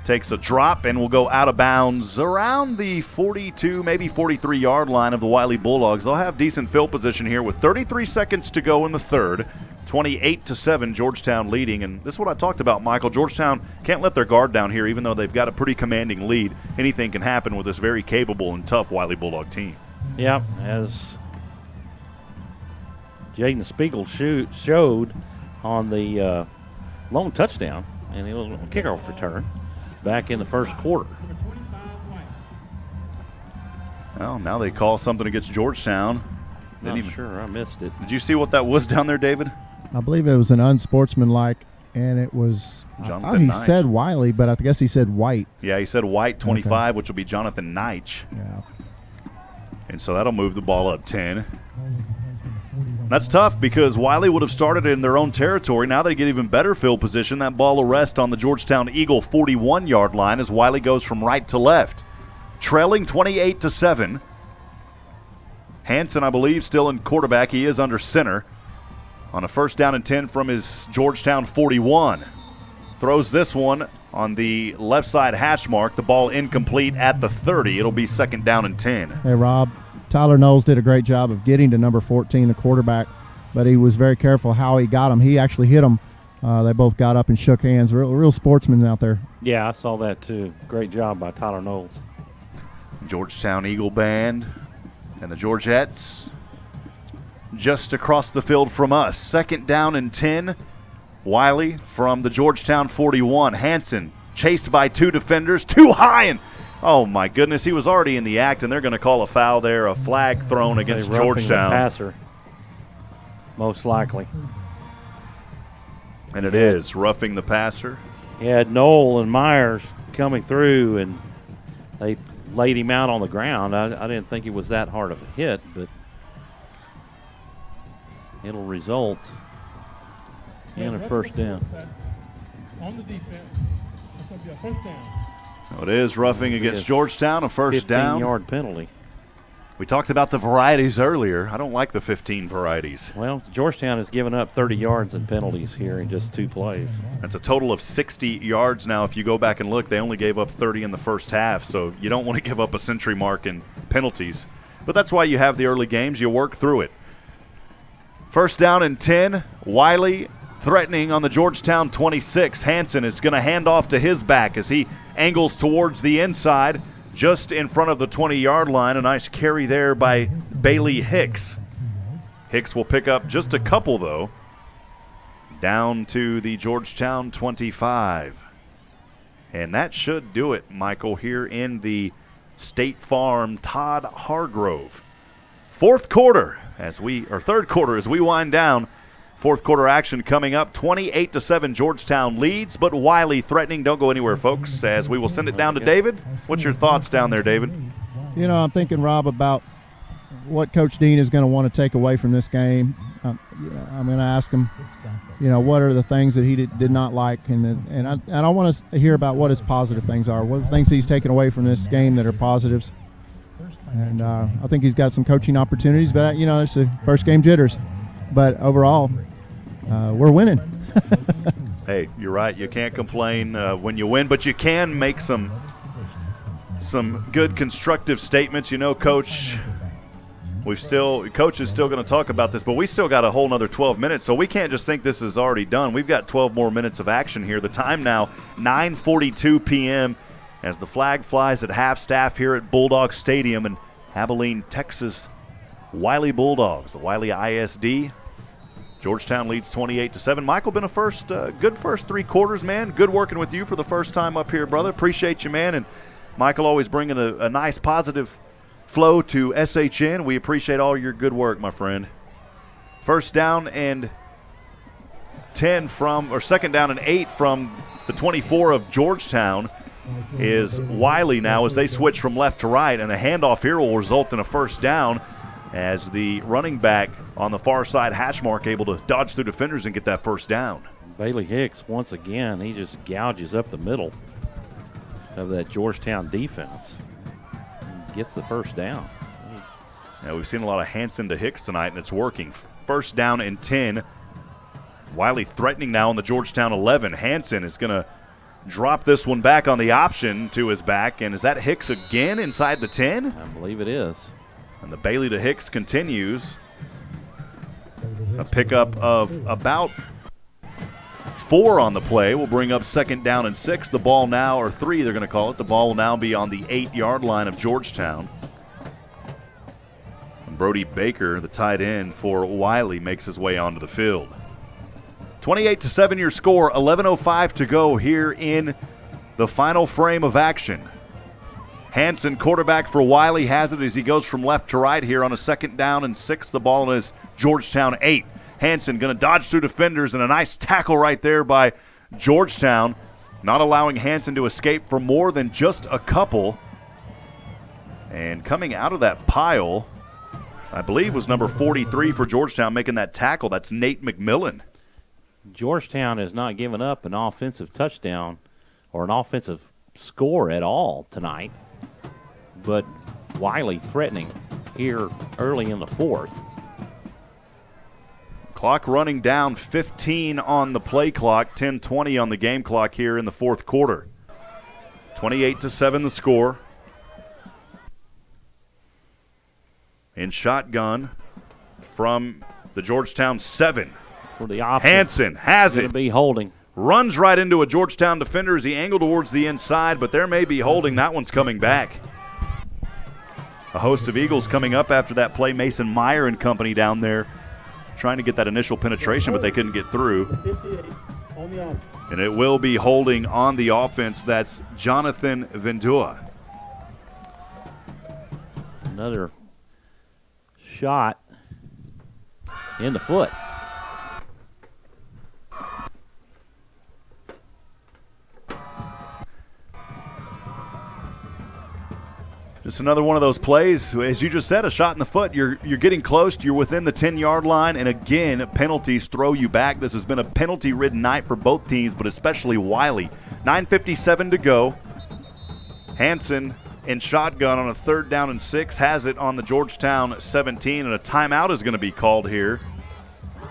Takes a drop and will go out of bounds around the 42, maybe 43-yard line of the Wylie Bulldogs. They'll have decent field position here with 33 seconds to go in the third. 28-7, Georgetown leading. And this is what I talked about, Michael. Georgetown can't let their guard down here, even though they've got a pretty commanding lead. Anything can happen with this very capable and tough Wylie Bulldog team. Yeah, as Jaden Spiegel showed on the lone touchdown, and it was a kickoff return back in the first quarter. Well, now they call something against Georgetown. Not sure, I missed it. Did you see what that was down there, David? I believe it was an unsportsmanlike, and it was Jonathan he Neich. said Wylie, but I guess he said White. Yeah, he said White 25, which will be Jonathan Neich. Yeah. And so that'll move the ball up 10. That's tough because Wylie would have started in their own territory. Now they get even better field position. That ball will rest on the Georgetown Eagle 41-yard line as Wylie goes from right to left. Trailing 28-7. Hansen, I believe, still in quarterback. He is under center. On a 1st down and 10 from his Georgetown 41. Throws this one on the left side hash mark. The ball incomplete at the 30. It'll be 2nd down and 10. Hey, Rob, Tyler Knowles did a great job of getting to number 14, the quarterback, but he was very careful how he got him. He actually hit him. They both got up and shook hands. Real sportsmen out there. Yeah, I saw that too. Great job by Tyler Knowles. Georgetown Eagle Band and the Georgettes just across the field from us. 2nd down and 10. Wylie from the Georgetown 41. Hansen chased by 2 defenders. Too high, and oh my goodness, he was already in the act, and they're going to call a foul there, a flag thrown against Roughing Georgetown. the passer, most likely. And it is roughing the passer. He had Knoll and Myers coming through, and they laid him out on the ground. I didn't think it was that hard of a hit, but it'll result in a 1st down. On the defense, it's going to be a 1st down. So it is roughing against Georgetown, a 1st down. 15-yard penalty. We talked about the varieties earlier. I don't like the 15 varieties. Well, Georgetown has given up 30 yards in penalties here in just 2 plays. That's a total of 60 yards now. If you go back and look, they only gave up 30 in the first half, so you don't want to give up a century mark in penalties. But that's why you have the early games. You work through it. 1st down and 10. Wylie threatening on the Georgetown 26. Hansen is going to hand off to his back as he angles towards the inside, just in front of the 20-yard line. A nice carry there by Bailey Hicks. Hicks will pick up just a couple, though, down to the Georgetown 25. And that should do it, Michael, here in the State Farm Todd Hargrove. Third quarter as we wind down. 4th quarter action coming up. 28-7 Georgetown leads, but Wylie threatening. Don't go anywhere, folks, as we will send it down to David. What's your thoughts down there, David? You know, I'm thinking, Rob, about what Coach Dean is going to want to take away from this game. I'm going to ask him, what are the things that he did not like, and I want to hear about what his positive things are. What are the things he's taken away from this game that are positives? And I think he's got some coaching opportunities, but it's the first game jitters. But overall, we're winning. Hey, you're right. You can't complain when you win, but you can make some good constructive statements. Coach, Coach is still going to talk about this, but we still got a whole another 12 minutes, so we can't just think this is already done. We've got 12 more minutes of action here. The time now, 9:42 p.m. as the flag flies at half-staff here at Bulldog Stadium in Abilene, Texas. Wylie Bulldogs, the Wylie ISD. Georgetown leads 28-7. Michael, been a good first 3 quarters, man. Good working with you for the first time up here, brother. Appreciate you, man. And Michael always bringing a nice, positive flow to SHN. We appreciate all your good work, my friend. First down and 10 from, or second down and 8 from the 24 of Georgetown is Wylie now as they switch from left to right, and the handoff here will result in a first down as the running back on the far side hash mark able to dodge through defenders and get that first down. Bailey Hicks, once again, he just gouges up the middle of that Georgetown defense and gets the first down. Now we've seen a lot of Hanson to Hicks tonight, and it's working. First down and 10. Wylie threatening now on the Georgetown 11. Hanson is going to drop this one back on the option to his back, and is that Hicks again inside the 10? I believe it is. And the Bailey to Hicks continues. A pickup of about 4 on the play will bring up second down and 6. The ball now, or 3 they're going to call it, the ball will now be on the 8-yard line of Georgetown. And Brody Baker, the tight end for Wylie, makes his way onto the field. 28-7 your score, 11:05 to go here in the final frame of action. Hanson, quarterback for Wylie, has it as he goes from left to right here on a second down and 6. The ball is Georgetown 8. Hanson going to dodge through defenders, and a nice tackle right there by Georgetown, not allowing Hanson to escape for more than just a couple. And coming out of that pile, I believe was number 43 for Georgetown making that tackle. That's Nate McMillan. Georgetown has not given up an offensive touchdown or an offensive score at all tonight, but Wylie threatening here early in the fourth. Clock running down, 15 on the play clock, 10:20 on the game clock here in the fourth quarter. 28-7 the score. In shotgun from the Georgetown 7. For the option. Hanson has it. Going to be holding. Runs right into a Georgetown defender as he angled towards the inside, but there may be holding. That one's coming back. A host of Eagles coming up after that play. Mason Meyer and company down there trying to get that initial penetration, but they couldn't get through. And it will be holding on the offense. That's Jonathan Vendua. Another shot in the foot. Just another one of those plays. As you just said, a shot in the foot. You're getting close. You're within the 10-yard line. And again, penalties throw you back. This has been a penalty-ridden night for both teams, but especially Wylie. 9:57 to go. Hanson in shotgun on a third down and 6. Has it on the Georgetown 17. And a timeout is going to be called here.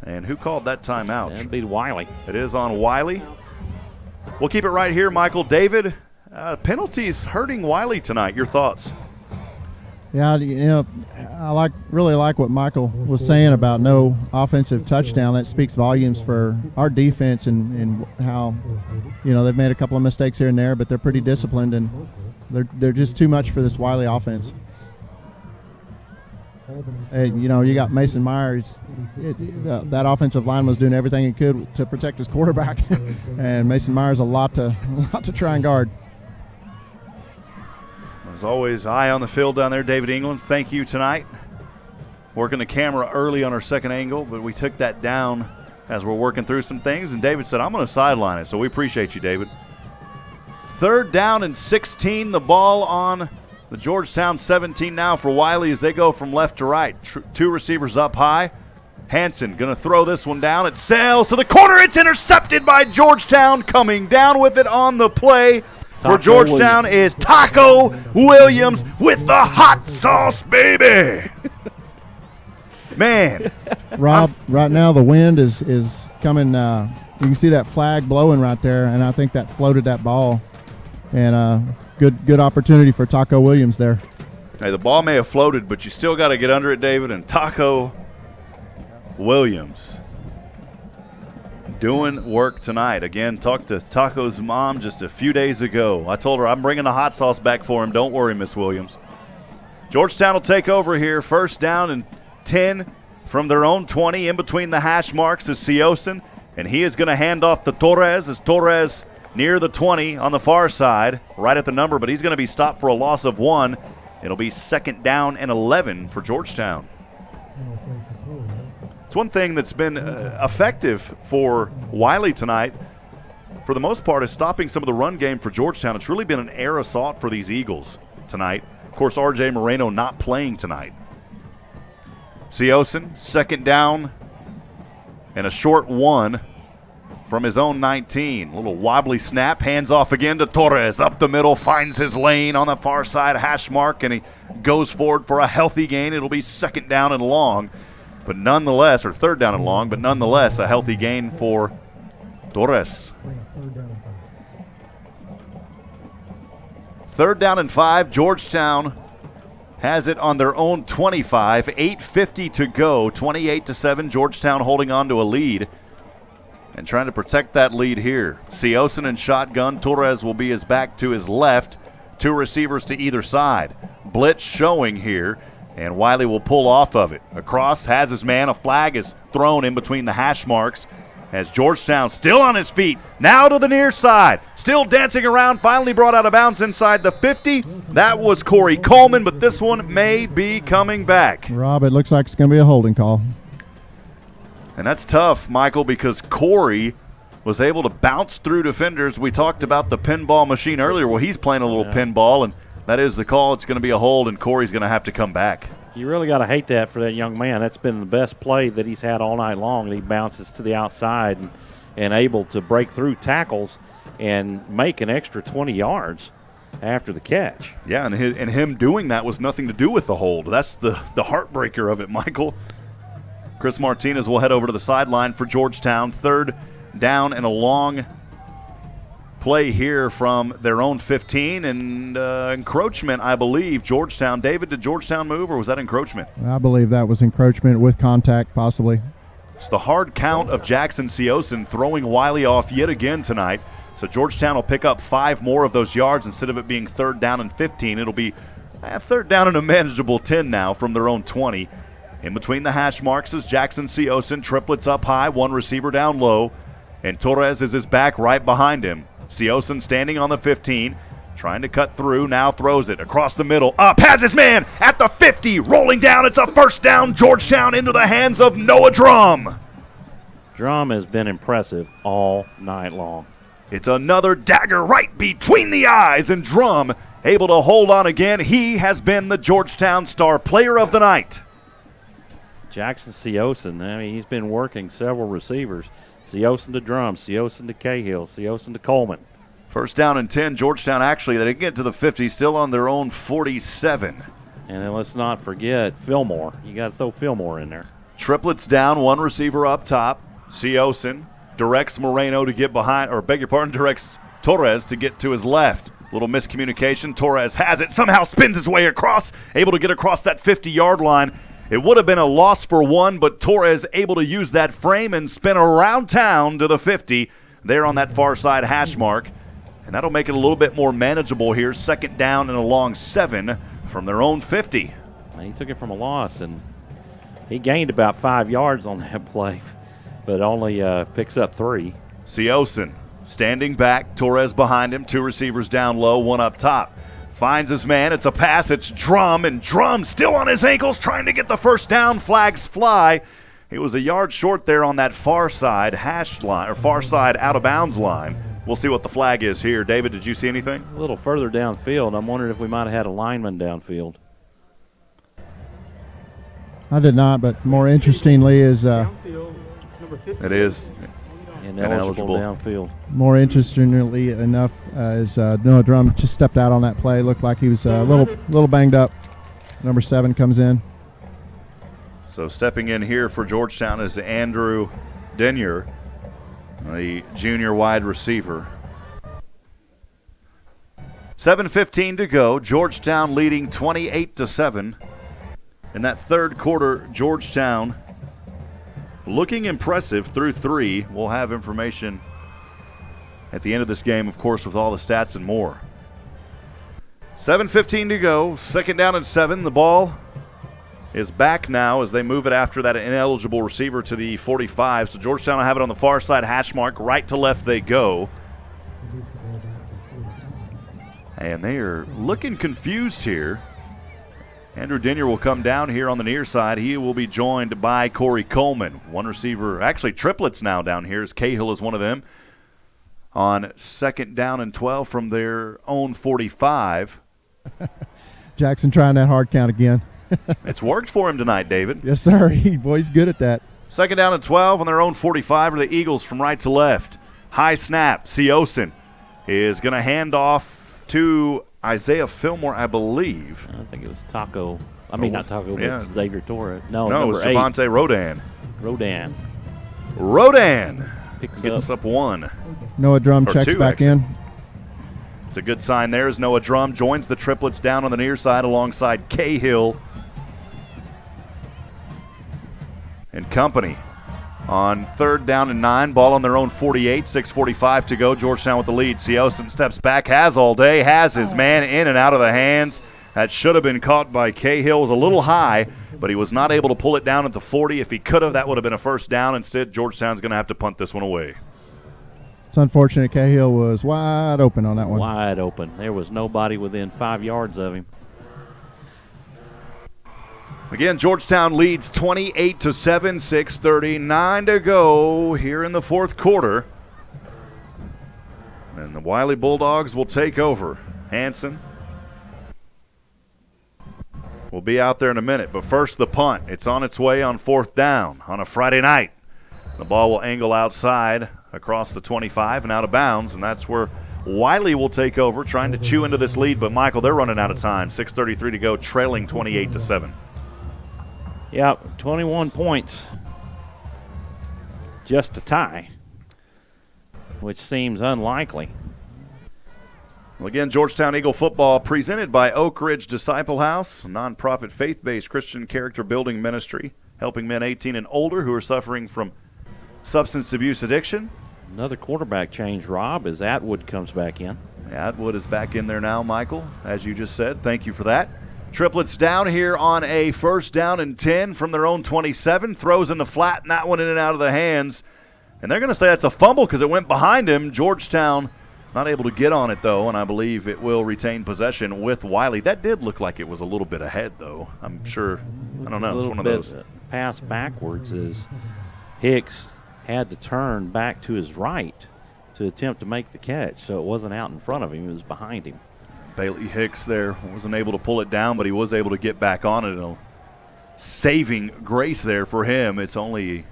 And who called that timeout? That'd be Wylie. It is on Wylie. We'll keep it right here, Michael. David, penalties hurting Wylie tonight. Your thoughts? Yeah, I really like what Michael was saying about no offensive touchdown. That speaks volumes for our defense and how, they've made a couple of mistakes here and there, but they're pretty disciplined and they're just too much for this Wylie offense. And, you got Mason Myers. That offensive line was doing everything it could to protect his quarterback, and Mason Myers a lot to try and guard. As always, eye on the field down there, David England. Thank you tonight. Working the camera early on our second angle, but we took that down as we're working through some things, and David said, I'm going to sideline it, so we appreciate you, David. Third down and 16, the ball on the Georgetown 17 now for Wylie as they go from left to right. Two receivers up high. Hanson going to throw this one down. It sails to the corner. It's intercepted by Georgetown. Coming down with it on the play for Georgetown is Taco Williams with the hot sauce, baby. Man. Rob, right now the wind is coming. You can see that flag blowing right there, and I think that floated that ball. And good opportunity for Taco Williams there. Hey, the ball may have floated, but you still got to get under it, David. And Taco Williams doing work tonight. Again, talked to Taco's mom just a few days ago. I told her I'm bringing the hot sauce back for him. Don't worry, Miss Williams. Georgetown will take over here. First down and 10 from their own 20. In between the hash marks is Siosin, and he is going to hand off to Torres as Torres near the 20 on the far side, right at the number, but he's going to be stopped for a loss of 1 It'll be 2nd down and 11 for Georgetown. It's one thing that's been effective for Wylie tonight, for the most part, is stopping some of the run game for Georgetown. It's really been an air assault for these Eagles tonight. Of course, R.J. Moreno not playing tonight. Seosin, 2nd down and a short 1 from his own 19. A little wobbly snap, hands off again to Torres. Up the middle, finds his lane on the far side hash mark, and he goes forward for a healthy gain. It'll be 2nd down and long, but nonetheless, or 3rd down and long, but nonetheless a healthy gain for Torres. 3rd down and 5, Georgetown has it on their own 25, 8:50 to go, 28-7, Georgetown holding on to a lead and trying to protect that lead here. Seosin in shotgun, Torres will be his back to his left, 2 receivers to either side. Blitz showing here, and Wylie will pull off of it. Across, has his man, a flag is thrown in between the hash marks, as Georgetown still on his feet, now to the near side, still dancing around, finally brought out of bounds inside the 50. That was Corey Coleman, but this one may be coming back. Rob, it looks like it's going to be a holding call. And that's tough, Michael, because Corey was able to bounce through defenders. We talked about the pinball machine earlier. Well, he's playing a little pinball, and that is the call. It's going to be a hold, and Corey's going to have to come back. You really got to hate that for that young man. That's been the best play that he's had all night long, and he bounces to the outside and able to break through tackles and make an extra 20 yards after the catch. Yeah, and him doing that was nothing to do with the hold. That's the heartbreaker of it, Michael. Chris Martinez will head over to the sideline for Georgetown. 3rd down and a long play here from their own 15, and encroachment, I believe. Georgetown. David, did Georgetown move, or was that encroachment? I believe that was encroachment with contact, possibly. It's the hard count of Jackson Seosin throwing Wylie off yet again tonight. So Georgetown will pick up 5 more of those yards instead of it being 3rd down and 15. It'll be 3rd down and a manageable 10 now from their own 20. In between the hash marks is Jackson Seosin, triplets up high, 1 receiver down low, and Torres is his back right behind him. Seosin standing on the 15, trying to cut through, now throws it across the middle, up, has his man at the 50, rolling down, it's a 1st down, Georgetown into the hands of Noah Drum. Drum has been impressive all night long. It's another dagger right between the eyes, and Drum able to hold on again. He has been the Georgetown star player of the night. Jackson Seosin, I mean, he's been working several receivers. Seosin to Drum, Seosin to Cahill, Seosin to Coleman. 1st down and 10. Georgetown actually, they didn't get to the 50, still on their own 47. And then let's not forget Fillmore. You got to throw Fillmore in there. Triplets down, 1 receiver up top. Seosin directs Moreno to get behind, or beg your pardon, directs Torres to get to his left. Little miscommunication. Torres has it, somehow spins his way across, able to get across that 50-yard line. It would have been a loss for 1, but Torres able to use that frame and spin around town to the 50 there on that far side hash mark. And that'll make it a little bit more manageable here. 2nd down and a long 7 from their own 50. He took it from a loss, and he gained about 5 yards on that play, but only picks up 3. Seosin standing back, Torres behind him, 2 receivers down low, 1 up top. Finds his man, it's a pass, it's Drum, and Drum still on his ankles trying to get the 1st down, flags fly. He was a yard short there on that far side hash line, or far side out of bounds line. We'll see what the flag is here. David, did you see anything? A little further downfield. I'm wondering if we might have had a lineman downfield. I did not, but more interestingly is it is ineligible downfield. More interestingly enough is Noah Drum just stepped out on that play. Looked like he was a little banged up. Number 7 comes in. So stepping in here for Georgetown is Andrew Denyer, the junior wide receiver. 7:15 to go. Georgetown leading 28-7. In that 3rd quarter, Georgetown looking impressive through 3. We'll have information at the end of this game, of course, with all the stats and more. 7:15 to go. 2nd down and 7. The ball is back now as they move it after that ineligible receiver to the 45. So Georgetown will have it on the far side hash mark. Right to left they go. And they are looking confused here. Andrew Dinier will come down here on the near side. He will be joined by Corey Coleman. One receiver, actually triplets now down here, as Cahill is one of them. On second down and 12 from their own 45. Jackson trying that hard count again. It's worked for him tonight, David. Yes, sir. He's good at that. Second down and 12 on their own 45 are the Eagles from right to left. High snap. Seosin is going to hand off to Isaiah Fillmore, I believe. I think it was Taco. I mean, not Taco, but Xavier Torres. No, it was Javante Rodan. Rodan gets up one. Noah Drum checks two, back actually. in. It's a good sign there as Noah Drum joins the triplets down on the near side alongside Cahill and company. On third down and 9, ball on their own 48, 6:45 to go. Georgetown with the lead. Seosin steps back, has all day, has his man in and out of the hands. That should have been caught by Cahill. It was a little high, but he was not able to pull it down at the 40. If he could have, that would have been a first down. Instead, Georgetown's going to have to punt this one away. It's unfortunate Cahill was wide open on that one. Wide open. There was nobody within 5 yards of him. Again, Georgetown leads 28-7, 6:39 to go here in the fourth quarter. And the Wylie Bulldogs will take over. Hanson will be out there in a minute, but first the punt. It's on its way on fourth down on a Friday night. The ball will angle outside across the 25 and out of bounds, and that's where Wylie will take over, trying to chew into this lead. But, Michael, they're running out of time. 6:33 to go, trailing 28-7. Yeah, 21 points. Just a tie, which seems unlikely. Well, again, Georgetown Eagle football presented by Oak Ridge Disciple House, a nonprofit faith-based Christian character building ministry, helping men 18 and older who are suffering from substance abuse addiction. Another quarterback change, Rob, as Atwood comes back in. Atwood is back in there now, Michael, as you just said. Thank you for that. Triplets down here on a first down and 10 from their own 27. Throws in the flat, and that one in and out of the hands. And they're going to say that's a fumble because it went behind him. Georgetown not able to get on it, though, and I believe it will retain possession with Wylie. That did look like it was a little bit ahead, though. I'm sure. I don't know. It's one of those. Pass backwards as Hicks had to turn back to his right to attempt to make the catch, so it wasn't out in front of him. It was behind him. Bailey Hicks there wasn't able to pull it down, but he was able to get back on it. A saving grace there for him. It's only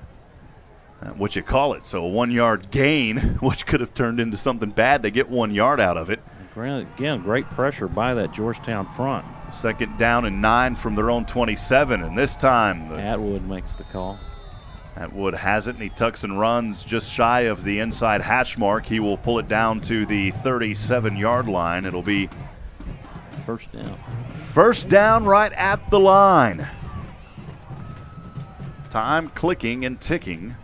what you call it. So a 1 yard gain, which could have turned into something bad. They get 1 yard out of it. Again, great pressure by that Georgetown front. Second down and 9 from their own 27, and this time Atwood makes the call. Atwood has it, and he tucks and runs just shy of the inside hash mark. He will pull it down to the 37-yard line. It'll be first down. First down right at the line. Time clicking and ticking.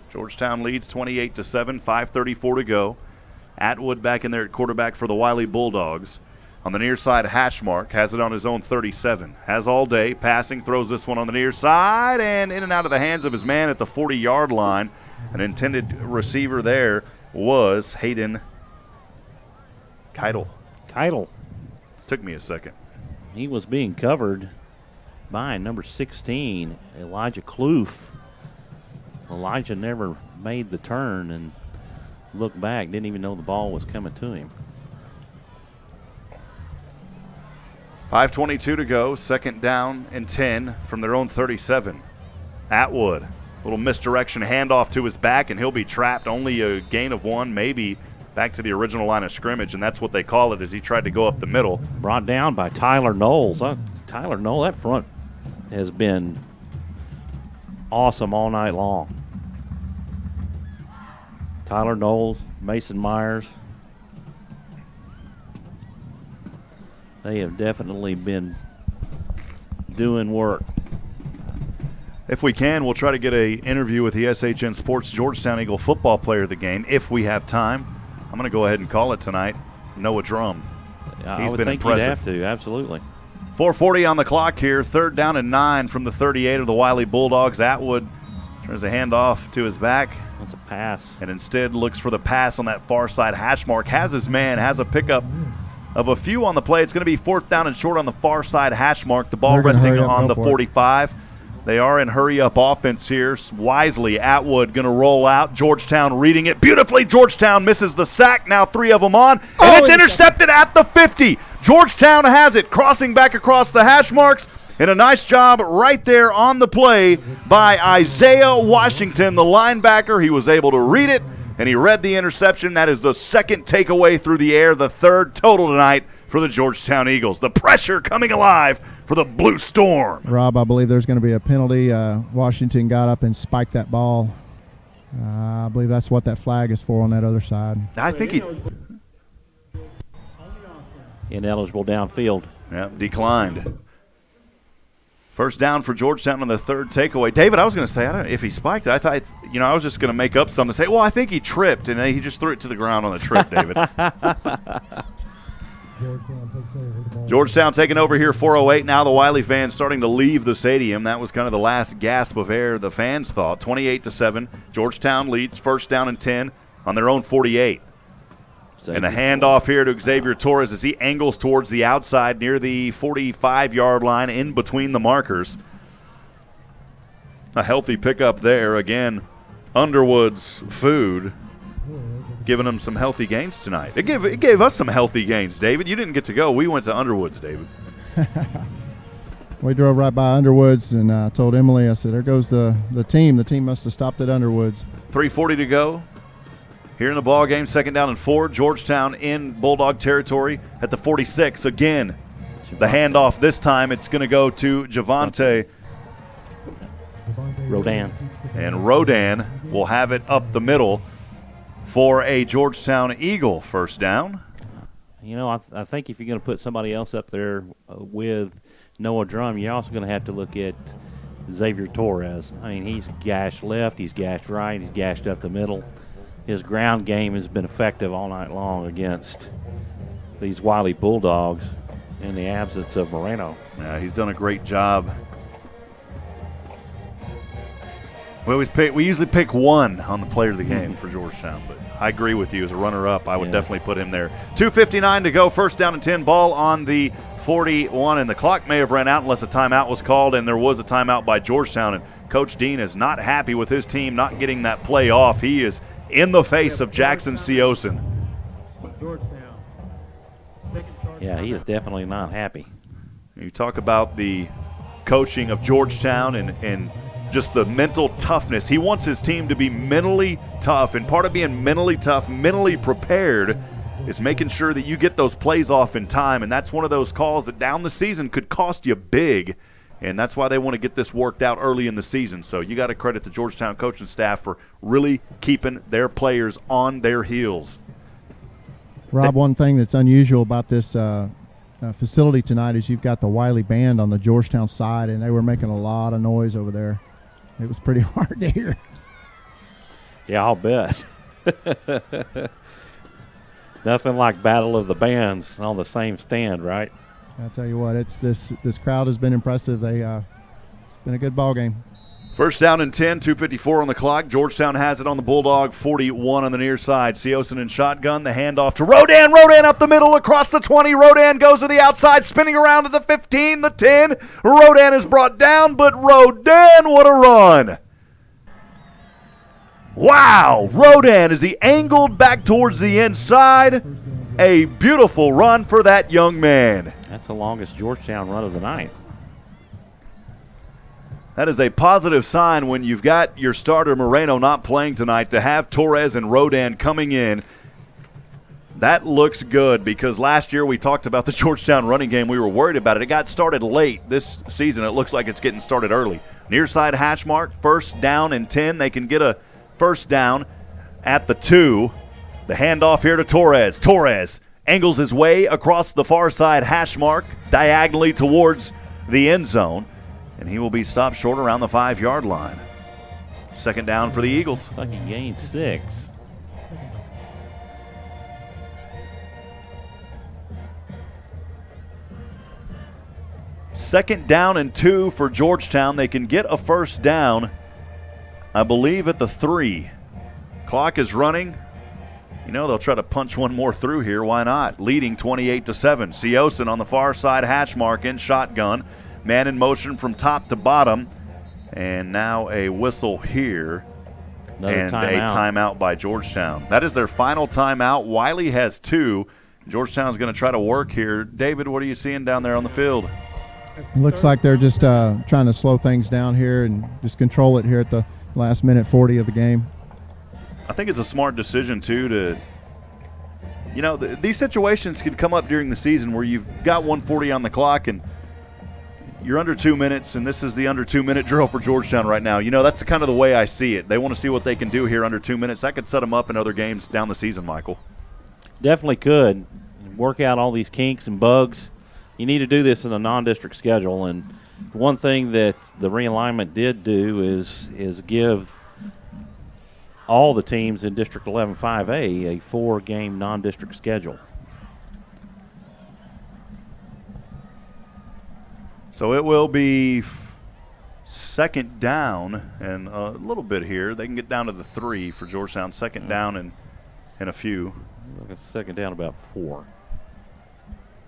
Georgetown leads 28-7, 5:34 to go. Atwood back in there at quarterback for the Wylie Bulldogs. On the near side, Hashmark has it on his own 37. Has all day, passing, throws this one on the near side, and in and out of the hands of his man at the 40-yard line. An intended receiver there was Hayden Keitel. Took me a second. He was being covered by number 16, Elijah Kloof. Elijah never made the turn and looked back, didn't even know the ball was coming to him. 5:22 to go, second down and 10 from their own 37. Atwood, little misdirection handoff to his back, and he'll be trapped. Only a gain of 1, maybe back to the original line of scrimmage, and that's what they call it as he tried to go up the middle. Brought down by Tyler Knowles. Tyler Knowles, that front has been awesome all night long. Tyler Knowles, Mason Myers. They have definitely been doing work. If we can, we'll try to get an interview with the SHN Sports Georgetown Eagle football player of the game, if we have time. I'm going to go ahead and call it tonight, Noah Drum. He's been impressive. You'd have to, absolutely. 4:40 on the clock here, third down and 9 from the 38 of the Wylie Bulldogs. Atwood turns a hand off to his back. That's a pass. And instead looks for the pass on that far side hash mark. Has his man, has a pickup of a few on the play. It's going to be 4th down and short on the far side hash mark. The ball They're gonna resting hurry up, on go the for it. 45. They are in hurry-up offense here. Wisely, Atwood going to roll out. Georgetown reading it beautifully. Georgetown misses the sack. Now 3 of them on. And it's intercepted at the 50. Georgetown has it, crossing back across the hash marks. And a nice job right there on the play by Isaiah Washington, the linebacker. He was able to read it, and he read the interception. That is the 2nd takeaway through the air, the 3rd total tonight for the Georgetown Eagles. The pressure coming alive for the Blue Storm. Rob, I believe there's going to be a penalty. Washington got up and spiked that ball. I believe that's what that flag is for on that other side. I think he Ineligible downfield. declined. First down for Georgetown on the 3rd takeaway. David, I was going to say, I don't know if he spiked it. I thought, I was just going to make up something to say, well, I think he tripped, and he just threw it to the ground on the trip, David. Georgetown taking over here, 4:08. Now the Wylie fans starting to leave the stadium. That was kind of the last gasp of air the fans thought. 28-7. Georgetown leads, 1st down and 10 on their own 48. And a handoff here to Xavier Torres as he angles towards the outside near the 45-yard line in between the markers. A healthy pickup there. Again, Underwood's food giving them some healthy gains tonight. It gave us some healthy gains, David. You didn't get to go. We went to Underwood's, David. We drove right by Underwood's, and I told Emily, I said, there goes the team. The team must have stopped at Underwood's. 3:40 to go. Here in the ball game, 2nd down and 4. Georgetown in Bulldog territory at the 46 again. The handoff this time, it's going to go to Javante Rodan. And Rodan will have it up the middle for a Georgetown Eagle first down. I think if you're going to put somebody else up there with Noah Drum, you're also going to have to look at Xavier Torres. I mean, he's gashed left, he's gashed right, he's gashed up the middle. His ground game has been effective all night long against these Wylie Bulldogs in the absence of Moreno. Yeah, he's done a great job. We usually pick one on the player of the game for Georgetown, but I agree with you. As a runner-up, I would definitely put him there. 2:59 to go, 1st down and 10, ball on the 41, and the clock may have ran out unless a timeout was called, and there was a timeout by Georgetown, and Coach Dean is not happy with his team not getting that play off. He is in the face of Jackson Seosin. Yeah, he is definitely not happy. You talk about the coaching of Georgetown and just the mental toughness. He wants his team to be mentally tough, and part of being mentally tough, mentally prepared, is making sure that you get those plays off in time, and that's one of those calls that down the season could cost you big, and that's why they want to get this worked out early in the season. So you got to credit the Georgetown coaching staff for really keeping their players on their heels. Rob, one thing that's unusual about this facility tonight is you've got the Wylie band on the Georgetown side, and they were making a lot of noise over there. It was pretty hard to hear. Yeah, I'll bet. Nothing like Battle of the Bands on the same stand, right? I'll tell you what, this crowd has been impressive. It's been a good ball game. First down and 10, 2:54 on the clock. Georgetown has it on the Bulldog 41 on the near side. Seosin in shotgun, the handoff to Rodan. Rodan up the middle across the 20. Rodan goes to the outside, spinning around to the 15, the 10. Rodan is brought down, but Rodan, what a run. Wow, Rodan as he angled back towards the inside. A beautiful run for that young man. That's the longest Georgetown run of the night. That is a positive sign when you've got your starter Moreno not playing tonight, to have Torres and Rodan coming in. That looks good, because last year we talked about the Georgetown running game. We were worried about it. It got started late. This season it looks like it's getting started early. Near side hash mark, 1st down and 10. They can get a first down at the 2. The handoff here to Torres. Torres angles his way across the far side hash mark, diagonally towards the end zone, and he will be stopped short around the 5-yard line. 2nd down for the Eagles. Looks like he gained 6. Second down and 2 for Georgetown. They can get a first down, I believe, at the 3. Clock is running. You know, they'll try to punch one more through here. Why not? Leading 28-7. Seosin on the far side, hash mark in shotgun. Man in motion from top to bottom. And now a whistle here. Another and timeout. A timeout by Georgetown. That is their final timeout. Wylie has 2. Georgetown's going to try to work here. David, what are you seeing down there on the field? Looks like they're just trying to slow things down here and just control it here at the last minute 40 of the game. I think it's a smart decision, too, to, you know, these situations can come up during the season where you've got 140 on the clock and you're under 2 minutes, and this is the under 2 minute drill for Georgetown right now. You know, that's kind of the way I see it. They want to see what they can do here under 2 minutes. That could set them up in other games down the season, Michael. Definitely could. Work out all these kinks and bugs. You need to do this in a non-district schedule, and one thing that the realignment did do is give all the teams in District 11 5A a 4-game non-district schedule. So it will be second down and a little bit here. They can get down to the 3 for Georgetown. Second down and a few. Look, it's second down about 4.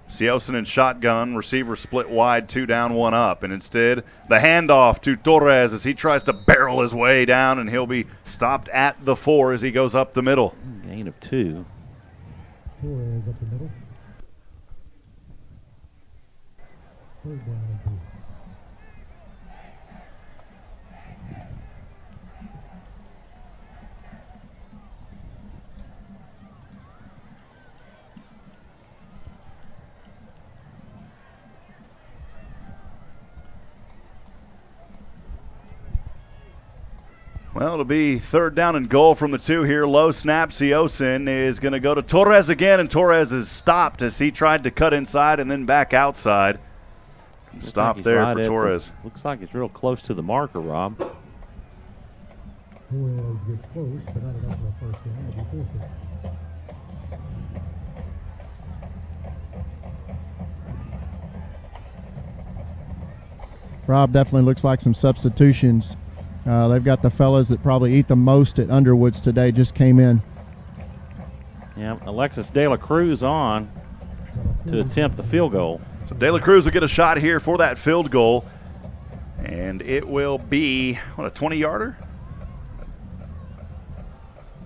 Seosin in shotgun, receiver split wide, 2 down, 1 up. And instead, the handoff to Torres as he tries to barrel his way down, and he'll be stopped at the 4 as he goes up the middle. Gain of 2. Torres up the middle. Third down and 2. Well, it'll be third down and goal from the 2 here. Low snap. Seosin is going to go to Torres again, and Torres is stopped as he tried to cut inside and then back outside. Stop like there right for Torres. Looks like it's real close to the marker, Rob. Torres gets close, but not enough for a first down. It'll be fourth down. Rob, definitely looks like some substitutions. They've got the fellas that probably eat the most at Underwoods today just came in. Yeah, Alexis De La Cruz on to attempt the field goal. So De La Cruz will get a shot here for that field goal. And it will be, what, a 20-yarder?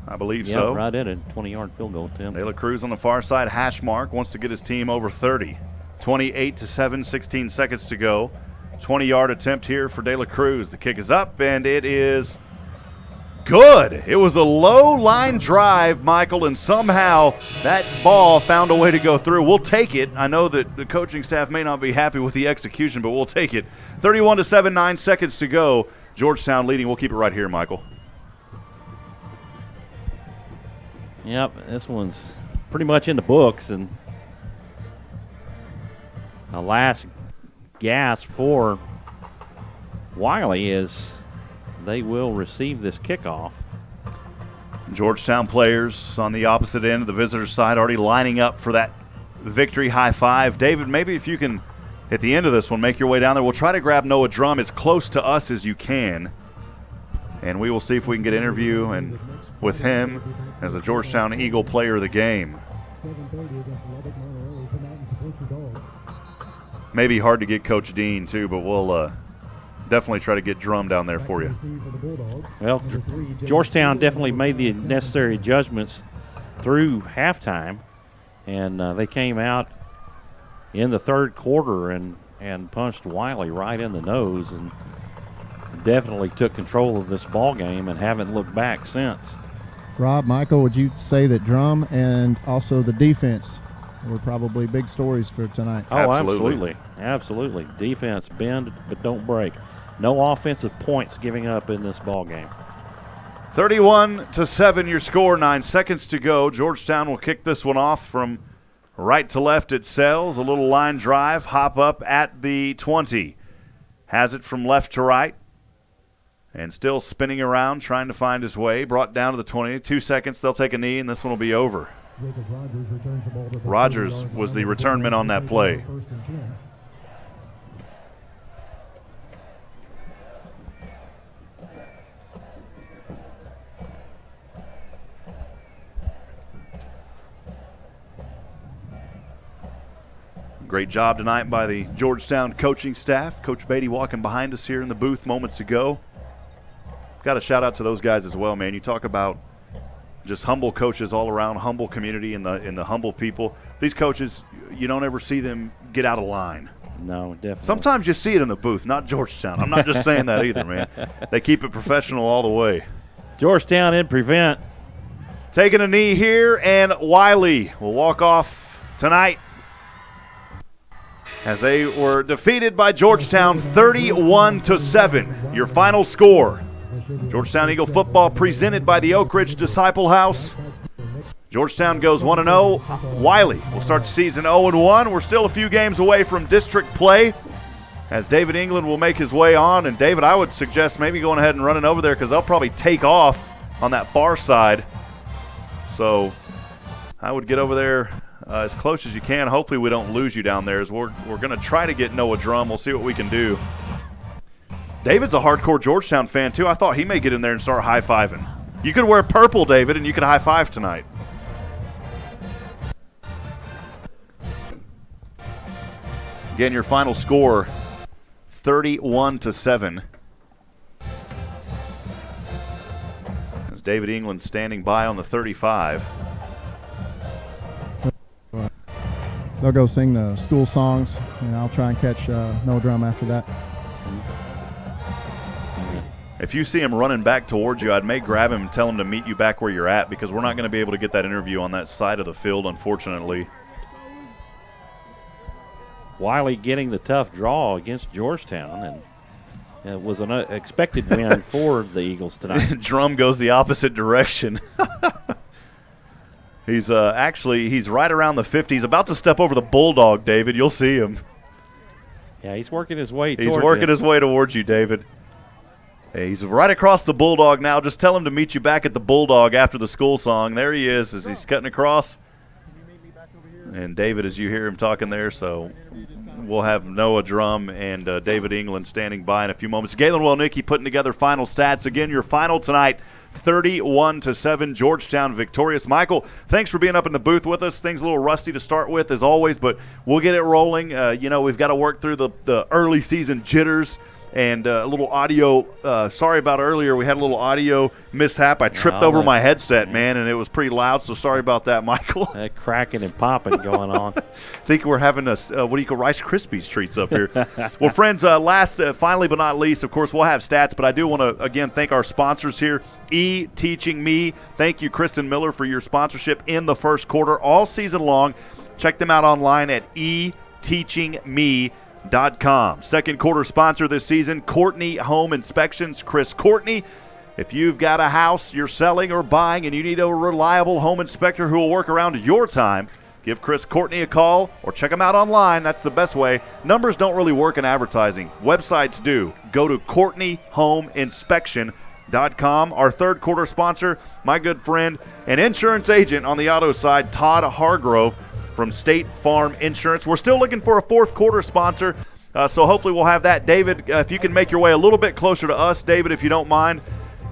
I believe so. Right at it, 20-yard field goal attempt. De La Cruz on the far side, hash mark, wants to get his team over 30. 28-7, 16 seconds to go. 20-yard attempt here for De La Cruz. The kick is up, and it is good. It was a low-line drive, Michael, and somehow that ball found a way to go through. We'll take it. I know that the coaching staff may not be happy with the execution, but we'll take it. 31-7, 9 seconds to go. Georgetown leading. We'll keep it right here, Michael. Yep, this one's pretty much in the books, and the last gasp for Wylie is they will receive this kickoff. Georgetown players on the opposite end of the visitor side already lining up for that victory high five. David, maybe if you can, at the end of this one, make your way down there. We'll try to grab Noah Drum as close to us as you can, and we will see if we can get an interview and with him as the Georgetown Eagle player of the game. 7:30 against Lubbock Monterey. Come out and support your Dogs. Maybe hard to get Coach Dean, too, but we'll definitely try to get Drum down there for you. Well, Georgetown definitely made the necessary adjustments through halftime, and they came out in the third quarter and punched Wylie right in the nose and definitely took control of this ball game and haven't looked back since. Rob, Michael, would you say that Drum and also the defense were probably big stories for tonight? Oh, absolutely. Defense, bend but don't break. No offensive points giving up in this ball game. 31-7 your score, 9 seconds to go. Georgetown will kick this one off from right to left at Sells. A little line drive, hop up at the 20. Has it from left to right. And still spinning around, trying to find his way. Brought down to the 20. 2 seconds, they'll take a knee, and this one will be over. Rogers was the return man on that play. Great job tonight by the Georgetown coaching staff. Coach Beatty walking behind us here in the booth moments ago. Got a shout out to those guys as well, man. You talk about just humble coaches all around, humble community and the humble people. These coaches, you don't ever see them get out of line. No, definitely. Sometimes you see it in the booth, not Georgetown. I'm not just saying that either, man. They keep it professional all the way. Georgetown in prevent. Taking a knee here, and Wylie will walk off tonight as they were defeated by Georgetown 31-7. Your final score. Georgetown Eagle football presented by the Oak Ridge Disciple House. Georgetown goes 1-0. Wylie will start the season 0-1. We're still a few games away from district play as David England will make his way on. And, David, I would suggest maybe going ahead and running over there because they'll probably take off on that far side. So I would get over there as close as you can. Hopefully we don't lose you down there as we're going to try to get Noah Drum. We'll see what we can do. David's a hardcore Georgetown fan, too. I thought he may get in there and start high-fiving. You could wear purple, David, and you could high-five tonight. Again, your final score, 31-7. As David England standing by on the 35. They'll go sing the school songs, and I'll try and catch Noah Drum after that. If you see him running back towards you, I'd grab him and tell him to meet you back where you're at because we're not going to be able to get that interview on that side of the field, unfortunately. Wylie getting the tough draw against Georgetown, and it was an expected win for the Eagles tonight. Drum goes the opposite direction. He's right around the 50. He's about to step over the Bulldog, David. You'll see him. Yeah, he's working his way towards you, David. Hey, he's right across the Bulldog now. Just tell him to meet you back at the Bulldog after the school song. There he is as he's cutting across. And David, as you hear him talking there, so we'll have Noah Drum and David England standing by in a few moments. Galen Wellnicki putting together final stats. Again, your final tonight, 31-7, Georgetown victorious. Michael, thanks for being up in the booth with us. Things a little rusty to start with, as always, but we'll get it rolling. We've got to work through the early season jitters. And a little audio, sorry about earlier. We had a little audio mishap. I tripped over my headset, man, and it was pretty loud, so sorry about that, Michael. That cracking and popping going on. I think we're having Rice Krispies treats up here. Well, friends, finally but not least, of course, we'll have stats, but I do want to, again, thank our sponsors here. Teaching Me. Thank you, Kristen Miller, for your sponsorship in the first quarter all season long. Check them out online at eteachingme.com. Second quarter sponsor this season, Courtney Home Inspections. Chris Courtney. If you've got a house you're selling or buying and you need a reliable home inspector who will work around your time, give Chris Courtney a call or check him out online. That's the best way. Numbers don't really work in advertising. Websites do. Go to CourtneyHomeInspection.com. Our third quarter sponsor, my good friend and insurance agent on the auto side, Todd Hargrove from State Farm Insurance. We're still looking for a fourth quarter sponsor, so hopefully we'll have that. David, if you can make your way a little bit closer to us, David, if you don't mind,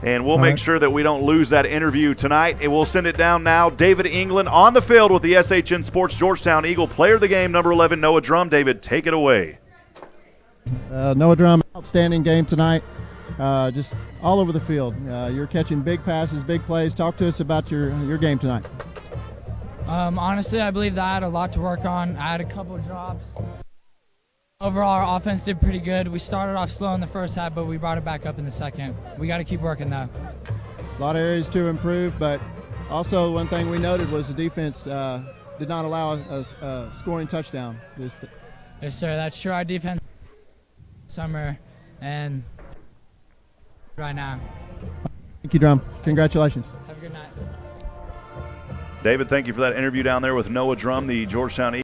and we'll make sure that we don't lose that interview tonight. And we'll send it down now. David England on the field with the SHN Sports Georgetown Eagle player of the game, number 11, Noah Drum. David, take it away. Noah Drum, outstanding game tonight. Just all over the field. You're catching big passes, big plays. Talk to us about your game tonight. Honestly, I believe that I had a lot to work on. I had a couple of drops. Overall, our offense did pretty good. We started off slow in the first half, but we brought it back up in the second. We got to keep working, though. A lot of areas to improve, but also one thing we noted was the defense did not allow a scoring touchdown. Yes, sir. That's true. Our defense summer and right now. Thank you, Drum. Congratulations. Have a good night. David, thank you for that interview down there with Noah Drum, the Georgetown Eagles.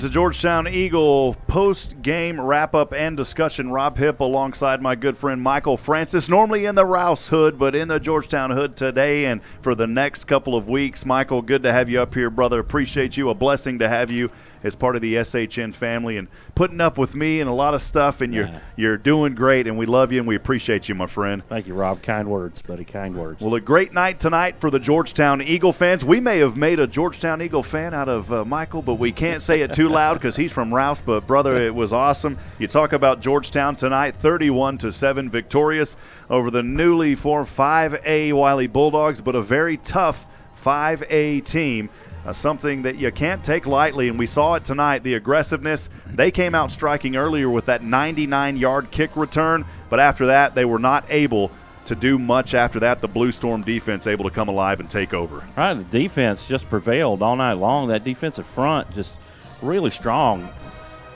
The Georgetown Eagle post-game wrap-up and discussion. Rob Hipp alongside my good friend Michael Francis, normally in the Rouse hood, but in the Georgetown hood today and for the next couple of weeks. Michael, good to have you up here, brother. Appreciate you. A blessing to have you as part of the SHN family and putting up with me and a lot of stuff, and you're doing great, and we love you and we appreciate you, my friend. Thank you, Rob. Kind words, buddy. Kind words. Well, a great night tonight for the Georgetown Eagle fans. We may have made a Georgetown Eagle fan out of Michael, but we can't say it too loud because he's from Rouse. But, brother, it was awesome. You talk about Georgetown tonight, 31-7 victorious over the newly formed 5A Wylie Bulldogs, but a very tough 5A team. Something that you can't take lightly, and we saw it tonight, the aggressiveness. They came out striking earlier with that 99-yard kick return, but after that they were not able to do much after that. The Blue Storm defense able to come alive and take over. All right, the defense just prevailed all night long. That defensive front just really strong.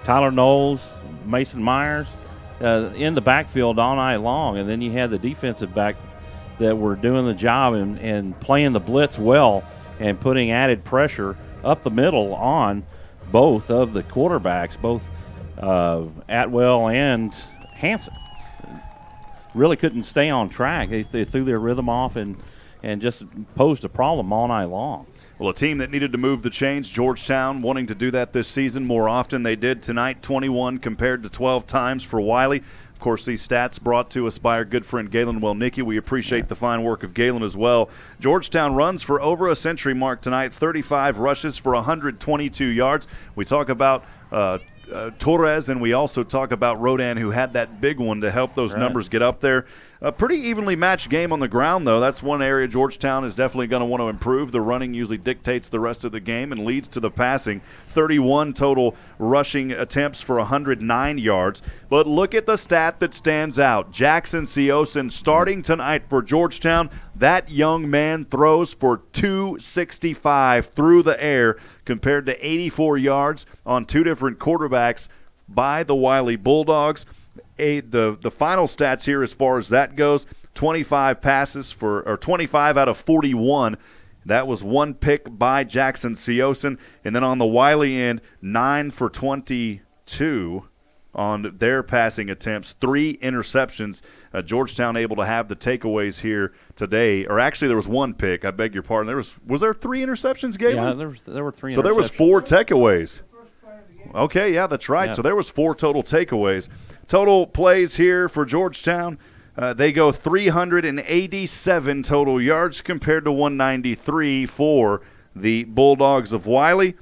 Tyler Knowles, Mason Myers in the backfield all night long, and then you had the defensive back that were doing the job and playing the blitz well and putting added pressure up the middle on both of the quarterbacks, both Atwell and Hanson. Really couldn't stay on track. They threw their rhythm off and just posed a problem all night long. Well, a team that needed to move the chains, Georgetown, wanting to do that this season more often. They did tonight, 21 compared to 12 times for Wylie. Of course, these stats brought to us by our good friend Galen Wellnicki. We appreciate the fine work of Galen as well. Georgetown runs for over a century mark tonight, 35 rushes for 122 yards. We talk about Torres, and we also talk about Rodan, who had that big one to help those numbers get up there. A pretty evenly matched game on the ground, though. That's one area Georgetown is definitely going to want to improve. The running usually dictates the rest of the game and leads to the passing. 31 total rushing attempts for 109 yards. But look at the stat that stands out. Jackson Seosin starting tonight for Georgetown. That young man throws for 265 through the air compared to 84 yards on two different quarterbacks by the Wylie Bulldogs. The final stats here as far as that goes, 25 out of 41. That was one pick by Jackson Seosin. And then on the Wylie end, 9 for 22 on their passing attempts, 3 interceptions. Georgetown able to have the takeaways here today. Or actually, there was one pick. I beg your pardon. Was there 3 interceptions, Galen? Yeah, there were 3 interceptions. So there was 4 takeaways. Okay, yeah, that's right. So there was 4 total takeaways. Total plays here for Georgetown. They go 387 total yards compared to 193 for the Bulldogs of Wylie.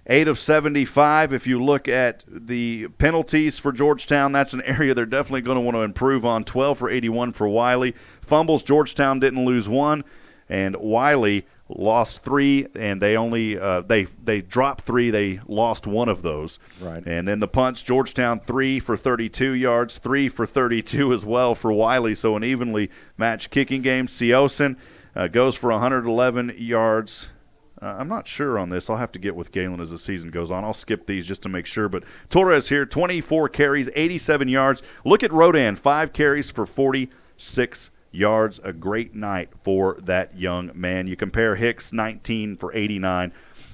8 of 75. If you look at the penalties for Georgetown, that's an area they're definitely going to want to improve on. 12 for 81 for Wylie. Fumbles, Georgetown didn't lose 1, and Wylie lost 3, and they only they dropped 3. They lost 1 of those. Right. And then the punts, Georgetown 3 for 32 yards, 3 for 32 as well for Wylie. So an evenly matched kicking game. Seosin goes for 111 yards. I'm not sure on this. I'll have to get with Galen as the season goes on. I'll skip these just to make sure. But Torres here, 24 carries, 87 yards. Look at Rodan, 5 carries for 46 yards. A great night for that young man. You compare Hicks, 19 for 89.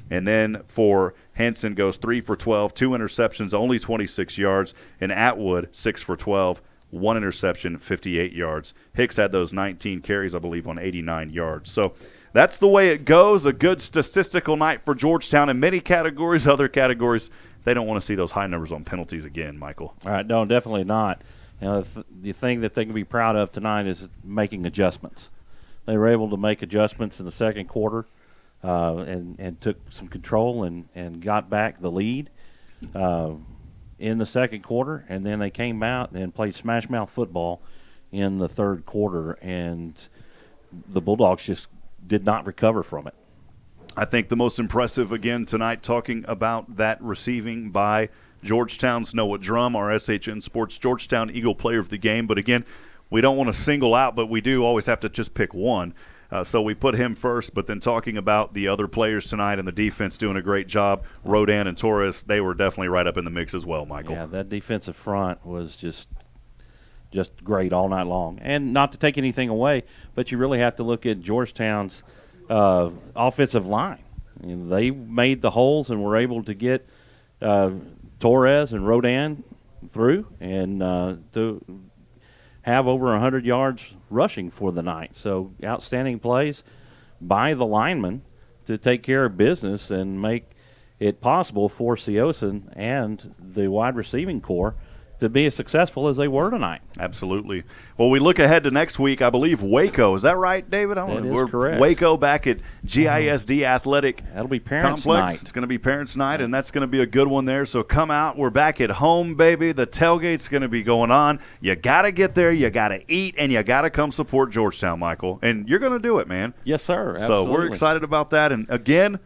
And then for Henson goes 3 for 12, 2 interceptions, only 26 yards. And Atwood, 6 for 12, 1 interception, 58 yards. Hicks had those 19 carries, I believe, on 89 yards. So that's the way it goes. A good statistical night for Georgetown in many categories. Other categories, they don't want to see those high numbers on penalties again, Michael. All right, no, definitely not. You know, the thing that they can be proud of tonight is making adjustments. They were able to make adjustments in the second quarter and took some control and got back the lead in the second quarter, and then they came out and played smash mouth football in the third quarter, and the Bulldogs just did not recover from it. I think the most impressive, again, tonight, talking about that receiving by Georgetown's Noah Drum, our SHN Sports Georgetown Eagle Player of the Game. But, again, we don't want to single out, but we do always have to just pick one. So we put him first, but then talking about the other players tonight and the defense doing a great job, Rodan and Torres, they were definitely right up in the mix as well, Michael. Yeah, that defensive front was just great all night long. And not to take anything away, but you really have to look at Georgetown's offensive line. You know, they made the holes and were able to get Torres and Rodan through, and to have over 100 yards rushing for the night. So outstanding plays by the linemen to take care of business and make it possible for Seosin and the wide receiving corps to be as successful as they were tonight. Absolutely. Well, we look ahead to next week. I believe Waco. Is that right, David? That is correct. Waco back at GISD Athletic That'll be Parents' Complex. Night. It's going to be Parents' Night, and that's going to be a good one there. So come out. We're back at home, baby. The tailgate's going to be going on. You got to get there. You got to eat, and you got to come support Georgetown, Michael. And you're going to do it, man. Yes, sir. Absolutely. So we're excited about that. And, again,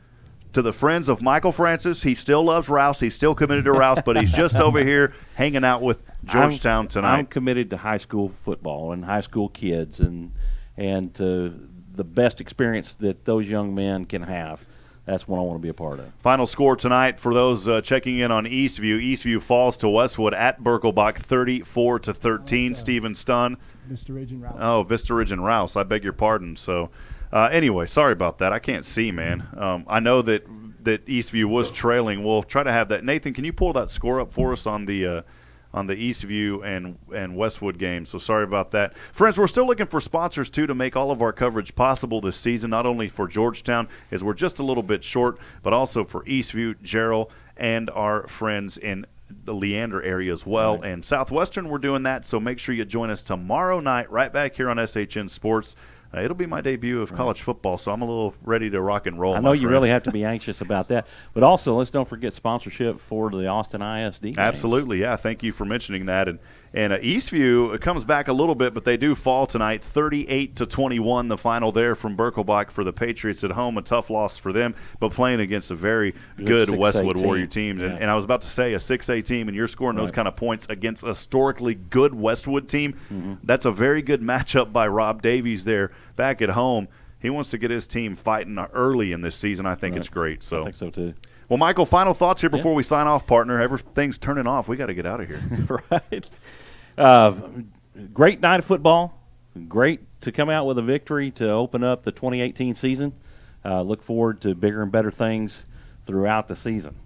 to the friends of Michael Francis, he still loves Rouse. He's still committed to Rouse, but he's just over here hanging out with Georgetown tonight. I'm committed to high school football and high school kids and the best experience that those young men can have. That's what I want to be a part of. Final score tonight for those checking in on Eastview. Eastview falls to Westwood at Birkelbach 34-13. Stephen Stunn. Vista Ridge and Rouse. Oh, Vista Ridge and Rouse. I beg your pardon. So, anyway, sorry about that. I can't see, man. I know that Eastview was trailing. We'll try to have that. Nathan, can you pull that score up for us on the Eastview and Westwood game? So sorry about that. Friends, we're still looking for sponsors, too, to make all of our coverage possible this season, not only for Georgetown, as we're just a little bit short, but also for Eastview, Gerald, and our friends in the Leander area as well. Right. And Southwestern, we're doing that, so make sure you join us tomorrow night right back here on SHN Sports. It'll be my debut of college football, so I'm a little ready to rock and roll. I know you really have to be anxious about that. But also, let's don't forget sponsorship for the Austin ISD games. Absolutely, yeah. Thank you for mentioning that. And Eastview comes back a little bit, but they do fall tonight, 38-21, the final there from Birkelbach for the Patriots at home. A tough loss for them, but playing against a very good Westwood Warrior team. Yeah. And I was about to say a 6A team, and you're scoring those kind of points against a historically good Westwood team. Mm-hmm. That's a very good matchup by Rob Davies there. Back at home, he wants to get his team fighting early in this season. I think it's great. So I think so too. Well, Michael, final thoughts here before we sign off, partner. Everything's turning off. We got to get out of here. Right. Great night of football. Great to come out with a victory to open up the 2018 season. Look forward to bigger and better things throughout the season.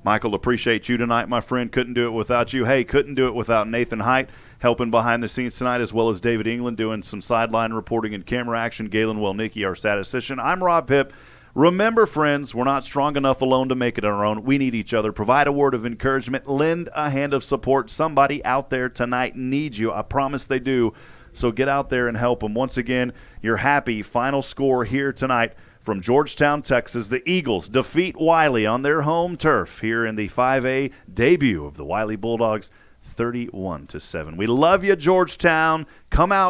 Michael, appreciate you tonight, my friend. Couldn't do it without you. Hey, couldn't do it without Nathan Height helping behind the scenes tonight, as well as David England doing some sideline reporting and camera action. Galen Wellnicki, our statistician. I'm Rob Hipp. Remember, friends, we're not strong enough alone to make it on our own. We need each other. Provide a word of encouragement. Lend a hand of support. Somebody out there tonight needs you. I promise they do. So get out there and help them. Once again, your happy final score here tonight from Georgetown, Texas. The Eagles defeat Wylie on their home turf here in the 5A debut of the Wylie Bulldogs, 31-7. We love you, Georgetown. Come out.